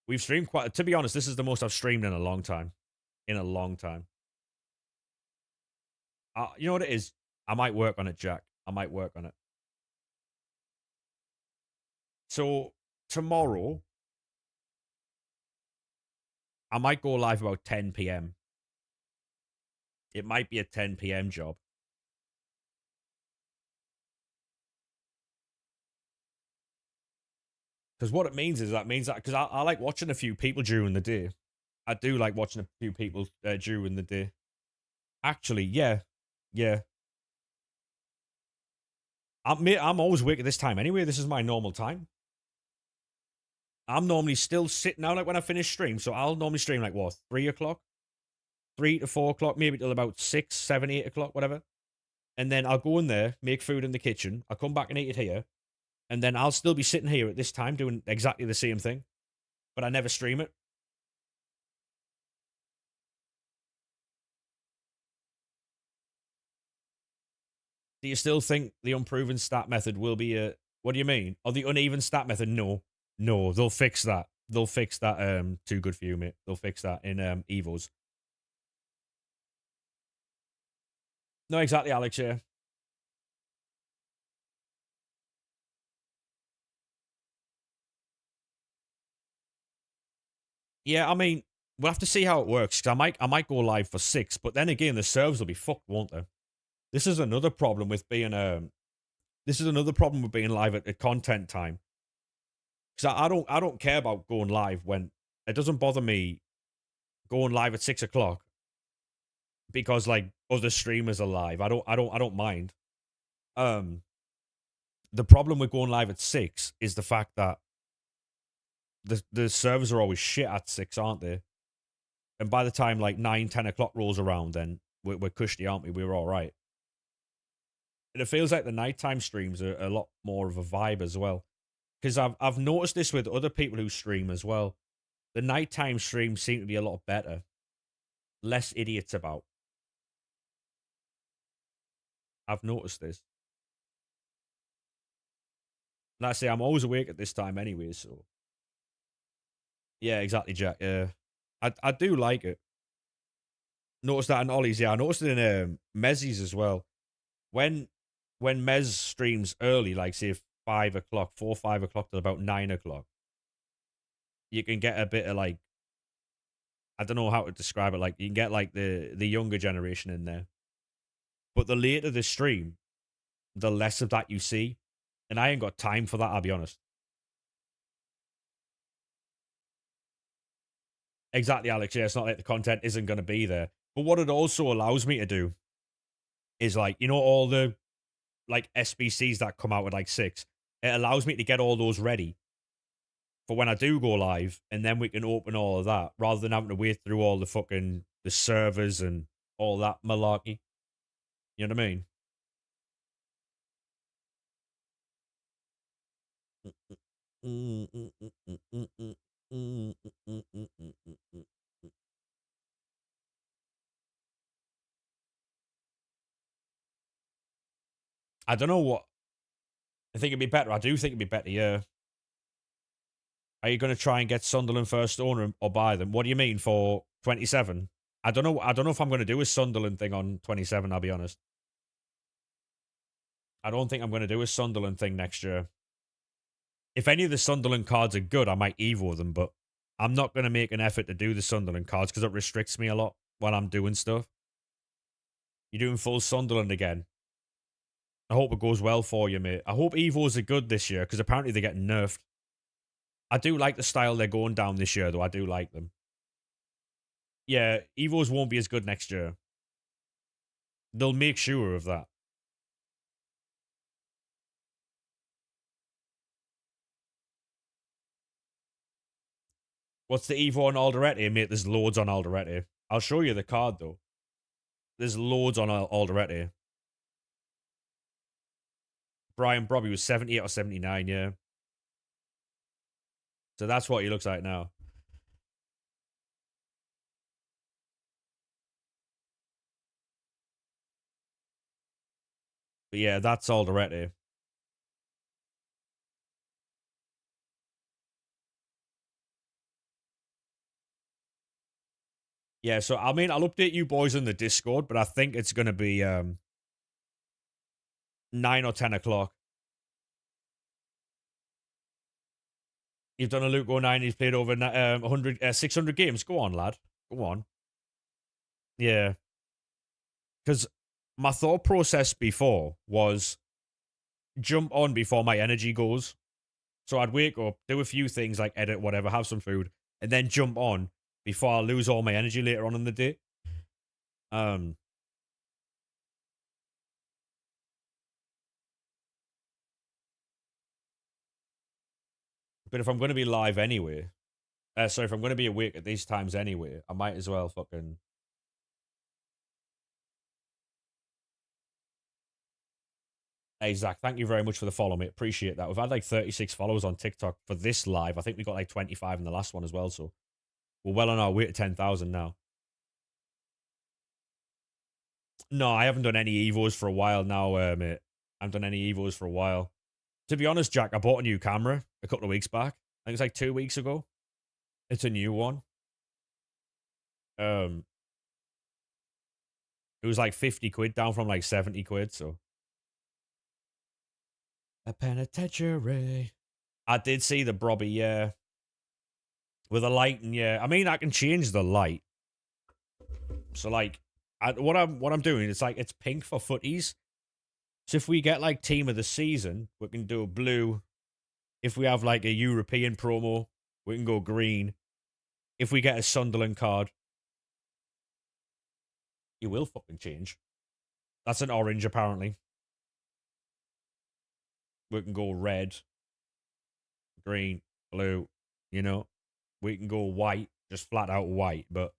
we've streamed quite. To be honest, this is the most I've streamed in a long time. In a long time. You know what it is? I might work on it, Jack. I might work on it. So tomorrow, I might go live about 10 p.m. It might be a 10 p.m. job. Because what it means is that means that because I like watching a few people during the day. I do like watching a few people during the day. Actually, yeah, yeah. I'm always awake at this time anyway. This is my normal time. I'm normally still sitting now, like when I finish stream. So I'll normally stream like what 3 o'clock, 3 to 4 o'clock, maybe till about 6, 7, 8 o'clock, whatever. And then I'll go in there, make food in the kitchen. I'll come back and eat it here, and then I'll still be sitting here at this time doing exactly the same thing. But I never stream it. Do you still think the unproven stat method will be a? What do you mean? Or the uneven stat method? No, no, they'll fix that. They'll fix that. Too good for you, mate. They'll fix that in Evos. No, exactly, Alex. Yeah, yeah. I mean, we'll have to see how it works. Cause I might go live for 6, but then again, the servers will be fucked, won't they? This is another problem with being This is another problem with being live at content time. Because I don't care about going live when it doesn't bother me going live at 6 o'clock because like other streamers are live. I don't mind. Um, the problem with going live at 6 is the fact that the servers are always shit at 6, aren't they? And by the time like 9, 10 o'clock rolls around, then we're cushy, aren't we? We're all right. And it feels like the nighttime streams are a lot more of a vibe as well. Because I've noticed this with other people who stream as well. The nighttime streams seem to be a lot better, less idiots about. I've noticed this. Like I say, I'm always awake at this time anyway, so yeah, exactly, Jack. Yeah, I do like it. Noticed that in Ollie's, yeah. I noticed it in Mezzi's as well. When when Mez streams early, like say 5 o'clock, 4, 5 o'clock till about 9 o'clock, you can get a bit of like I don't know how to describe it. Like you can get like the younger generation in there, but the later the stream, the less of that you see, and I ain't got time for that. I'll be honest. Exactly, Alex. Yeah, it's not like the content isn't going to be there. But what it also allows me to do is like, all the like SBCs that come out at like 6. It allows me to get all those ready for when I do go live, and then we can open all of that rather than having to wait through all the fucking the servers and all that malarkey. You know what I mean? I don't know what I think it'd be better. I do think it'd be better. Yeah. Are you going to try and get Sunderland first owner or buy them? What do you mean for 27? I don't know. I don't know if I'm going to do a Sunderland thing on 27. I'll be honest. I don't think I'm going to do a Sunderland thing next year. If any of the Sunderland cards are good, I might Evo them, but I'm not going to make an effort to do the Sunderland cards because it restricts me a lot while I'm doing stuff. You're doing full Sunderland again. I hope it goes well for you, mate. I hope Evos are good this year because apparently they're getting nerfed. I do like the style they're going down this year, though. I do like them. Yeah, Evos won't be as good next year. They'll make sure of that. What's the Evo on Alderete, mate? There's loads on Alderete. I'll show you the card, though. There's loads on already. Brian Brobby was 78 or 79, yeah. So that's what he looks like now. But yeah, that's already. Yeah, so I mean, I'll update you boys in the Discord, but I think it's gonna be 9 or 10 o'clock. You've done a Luke 09, he's played over 600 games. Go on, lad. Go on. Yeah. Because my thought process before was jump on before my energy goes. So I'd wake up, do a few things like edit, whatever, have some food, and then jump on before I lose all my energy later on in the day. Um, but if I'm going to be live anyway, so if I'm going to be awake at these times anyway, I might as well fucking. Hey, Zach, thank you very much for the follow, mate. Appreciate that. We've had like 36 followers on TikTok for this live. I think we got like 25 in the last one as well. So we're well on our way to 10,000 now. No, I haven't done any Evos for a while now, mate. I haven't done any Evos for a while. To be honest, Jack, I bought a new camera a couple of weeks back. I think it's like 2 weeks ago. It's a new one. Um, it was like 50 quid down from like 70 quid. So a penitentiary. I did see the Brobby, yeah, with a light, and yeah, I mean, I can change the light. So like, what I'm doing, it's like it's pink for footies. So if we get like team of the season, we can do a blue. If we have like a European promo, we can go green. If we get a Sunderland card, it will fucking change. That's an orange, apparently. We can go red, green, blue, you know. We can go white, just flat out white, but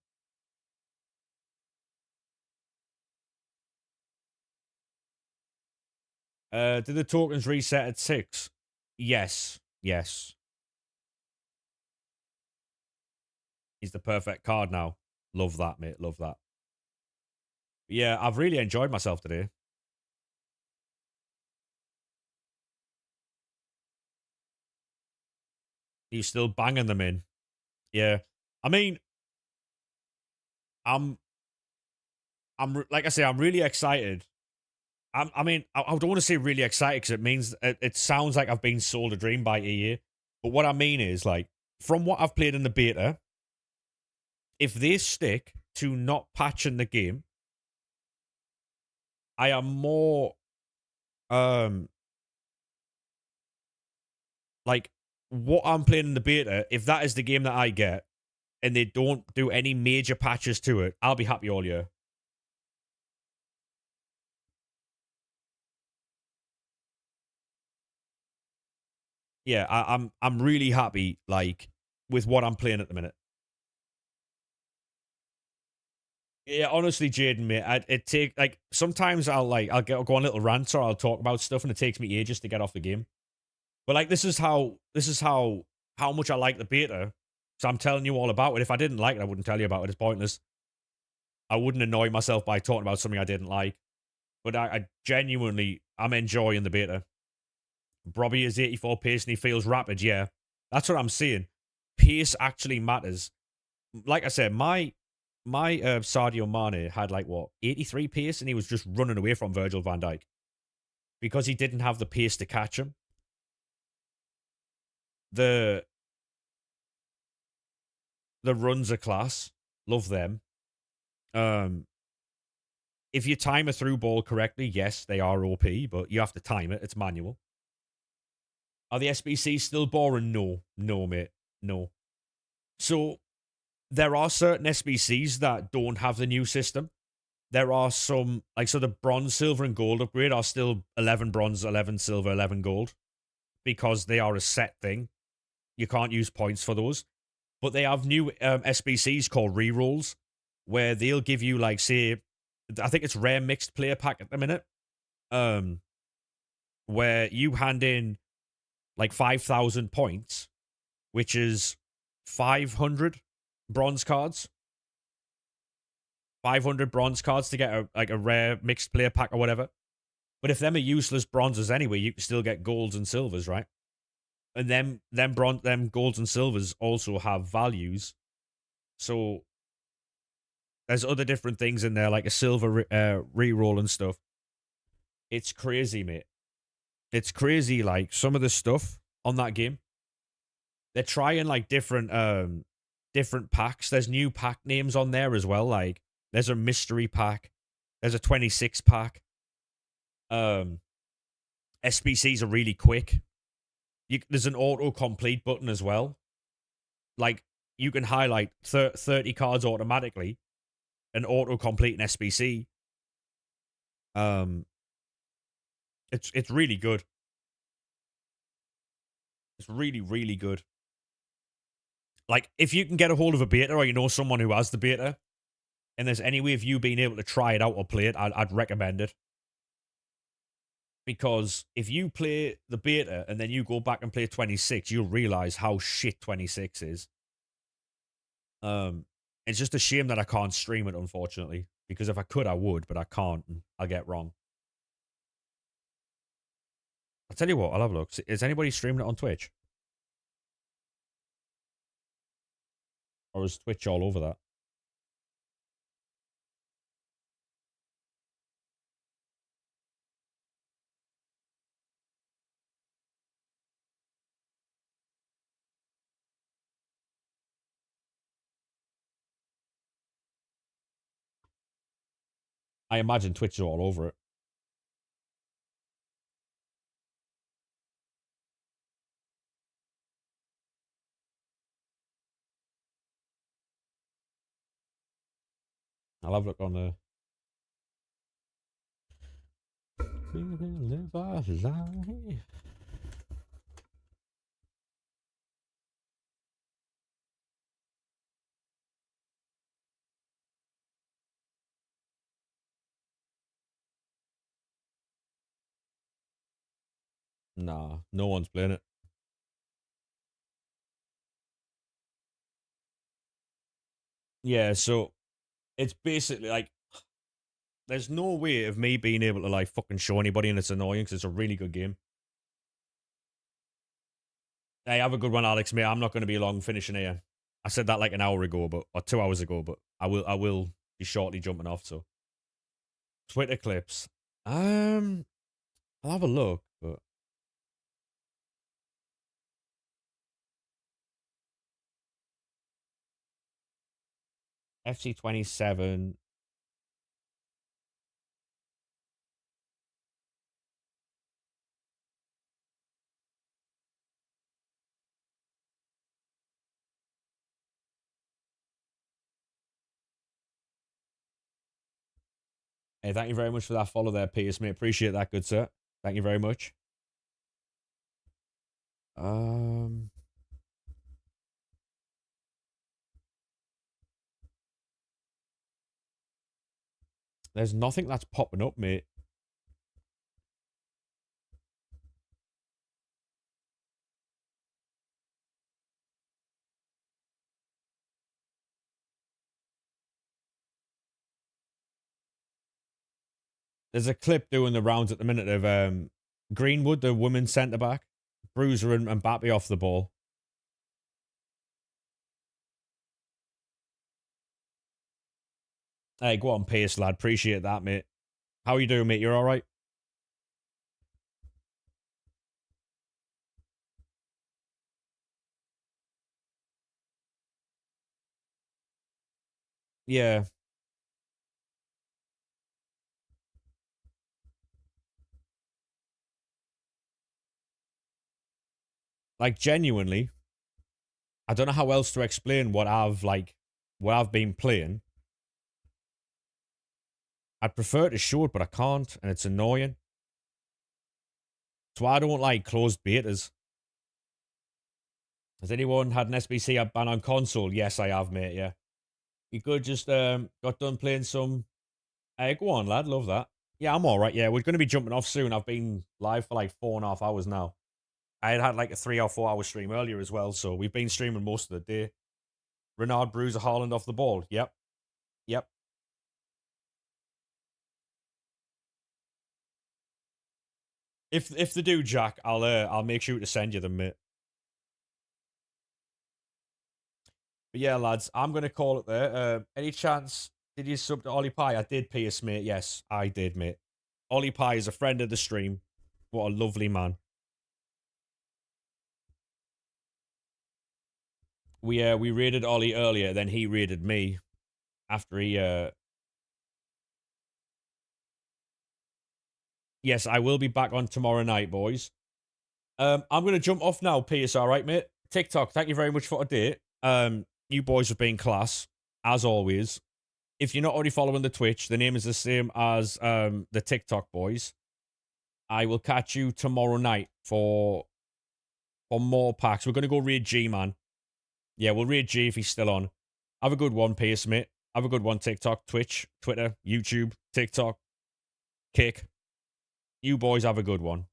did the tokens reset at 6? Yes. Yes. He's the perfect card now. Love that, mate. Love that. Yeah, I've really enjoyed myself today. He's still banging them in. Yeah. I mean, I'm like I say, I'm really excited. I mean, I don't want to say really excited because it means it sounds like I've been sold a dream by EA. But what I mean is, like, from what I've played in the beta, if they stick to not patching the game, I am more like what I'm playing in the beta. If that is the game that I get, and they don't do any major patches to it, I'll be happy all year. Yeah, I'm really happy like with what I'm playing at the minute. Yeah, honestly, Jaden, mate, it take like sometimes I'll go on little rants or I'll talk about stuff and it takes me ages to get off the game. But like this is how much I like the beta. So I'm telling you all about it. If I didn't like it, I wouldn't tell you about it. It's pointless. I wouldn't annoy myself by talking about something I didn't like. But I genuinely I'm enjoying the beta. Brobby is 84 pace and he feels rapid. Yeah, that's what I'm seeing. Pace actually matters. Like I said, my Sadio Mane had like what 83 pace and he was just running away from Virgil van Dijk because he didn't have the pace to catch him. The runs are class. Love them. If you time a through ball correctly, yes, they are OP, but you have to time it. It's manual. Are the SBCs still boring? No. No, mate. No. So there are certain SBCs that don't have the new system. There are some, like, so the bronze, silver, and gold upgrade are still 11 bronze, 11 silver, 11 gold because they are a set thing. You can't use points for those. But they have new SBCs called rerolls where they'll give you, like, say, I think it's rare mixed player pack at the minute. Um, where you hand in like 5,000 points, which is 500 bronze cards. 500 bronze cards to get a rare mixed player pack or whatever. But if them are useless bronzes anyway, you can still get golds and silvers, right? And them golds and silvers also have values. So there's other different things in there, like a silver reroll and stuff. It's crazy, mate. It's crazy, like, some of the stuff on that game. They're trying, like, different packs. There's new pack names on there as well. Like, there's a mystery pack. There's a 26 pack. SBCs are really quick. There's an auto-complete button as well. Like, you can highlight 30 cards automatically and auto-complete an SBC. It's really good. It's really, really good. Like, if you can get a hold of a beta or you know someone who has the beta, and there's any way of you being able to try it out or play it, I'd recommend it. Because if you play the beta and then you go back and play 26, you'll realize how shit 26 is. It's just a shame that I can't stream it, unfortunately. Because if I could, I would, but I can't, and I'll get wrong. I'll tell you what, I'll have a look. Is anybody streaming it on Twitch? Or is Twitch all over that? I imagine Twitch is all over it. I'll have a look on the... Live our life. Nah, no one's playing it. Yeah, so it's basically like there's no way of me being able to like fucking show anybody, and it's annoying because it's a really good game. Hey, have a good one, Alex, mate. I'm not going to be long finishing here. I said that like an hour ago, or 2 hours ago, but I will be shortly jumping off. So Twitter clips. I'll have a look, but FC27. Hey, thank you very much for that follow there, Pierce, mate. Appreciate that, good sir. Thank you very much. There's nothing that's popping up, mate. There's a clip doing the rounds at the minute of Greenwood, the women's centre back, Bruiser and Mbappe off the ball. Hey, go on, pace, lad. Appreciate that, mate. How you doing, mate? You're all right? Yeah. Like, genuinely, I don't know how else to explain what I've been playing. I'd prefer to show it, but I can't, and it's annoying. That's why I don't like closed betas. Has anyone had an SBC ban on console? Yes, I have, mate, yeah. You could just got done playing some Hey, go on, lad. Love that. Yeah, I'm all right. Yeah, we're going to be jumping off soon. I've been live for like 4.5 hours now. I had like a 3 or 4 hour stream earlier as well, so we've been streaming most of the day. Renard Bruiser Haaland off the ball. Yep. Yep. If they do, Jack, I'll make sure to send you them, mate. But yeah, lads, I'm gonna call it there. Any chance did you sub to Ollie Pie? I did, Pierce, mate. Yes, I did, mate. Ollie Pie is a friend of the stream. What a lovely man. We raided Ollie earlier, then he raided me after he. Yes, I will be back on tomorrow night, boys. I'm gonna jump off now, Pierce. All right, mate. TikTok, thank you very much for today. You boys have been class as always. If you're not already following the Twitch, the name is the same as the TikTok boys. I will catch you tomorrow night for more packs. We're gonna go raid G, man. Yeah, we'll raid G if he's still on. Have a good one, Pierce, mate. Have a good one, TikTok, Twitch, Twitter, YouTube, TikTok, Kick. You boys have a good one.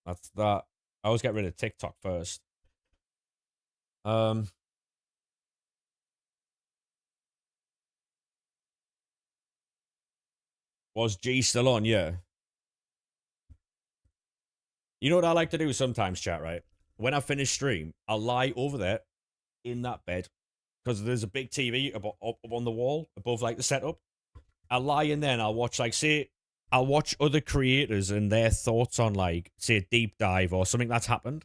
That's that. I always get rid of TikTok first. Was G still on? Yeah. You know what I like to do sometimes, chat, right? When I finish stream, I'll lie over there in that bed because there's a big TV up on the wall above like the setup. I'll lie in there and I'll watch like say I'll watch other creators and their thoughts on like say a deep dive or something that's happened.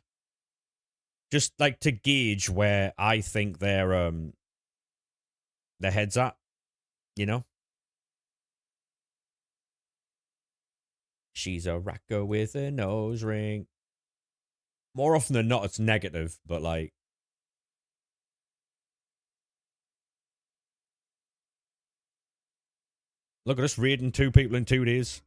Just like to gauge where I think their heads at, you know? She's a rocker with a nose ring. More often than not, it's negative, but like look at us raiding 2 people in 2 days.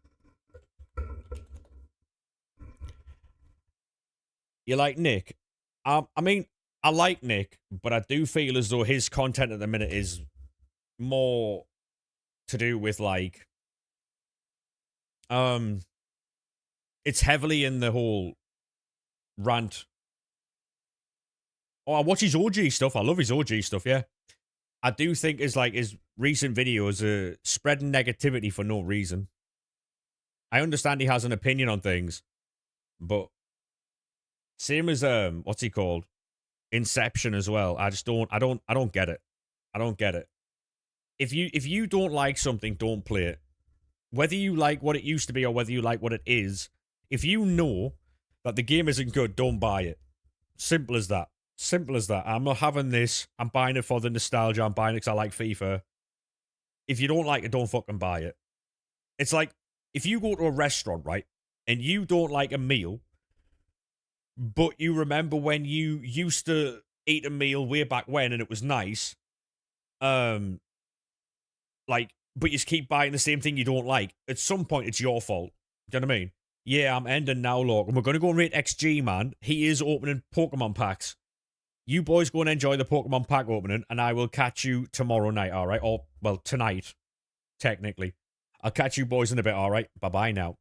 You like Nick? I mean, I like Nick, but I do feel as though his content at the minute is more to do with like, it's heavily in the whole rant. Oh, I watch his OG stuff. I love his OG stuff. Yeah, I do think is like his recent videos are spreading negativity for no reason. I understand he has an opinion on things, but same as what's he called? Inception as well. I just don't I don't get it. I don't get it. If you don't like something, don't play it. Whether you like what it used to be or whether you like what it is, if you know that the game isn't good, don't buy it. Simple as that. Simple as that. I'm not having this. I'm buying it for the nostalgia. I'm buying it because I like FIFA. If you don't like it, don't fucking buy it. It's like if you go to a restaurant, right, and you don't like a meal, but you remember when you used to eat a meal way back when and it was nice, like, but you just keep buying the same thing you don't like. At some point, it's your fault. Do you know what I mean? Yeah, I'm ending now, look. And we're going to go and rate XG, man. He is opening Pokemon packs. You boys go and enjoy the Pokemon pack opening, and I will catch you tomorrow night, all right? Or, well, tonight, technically. I'll catch you boys in a bit, all right? Bye-bye now.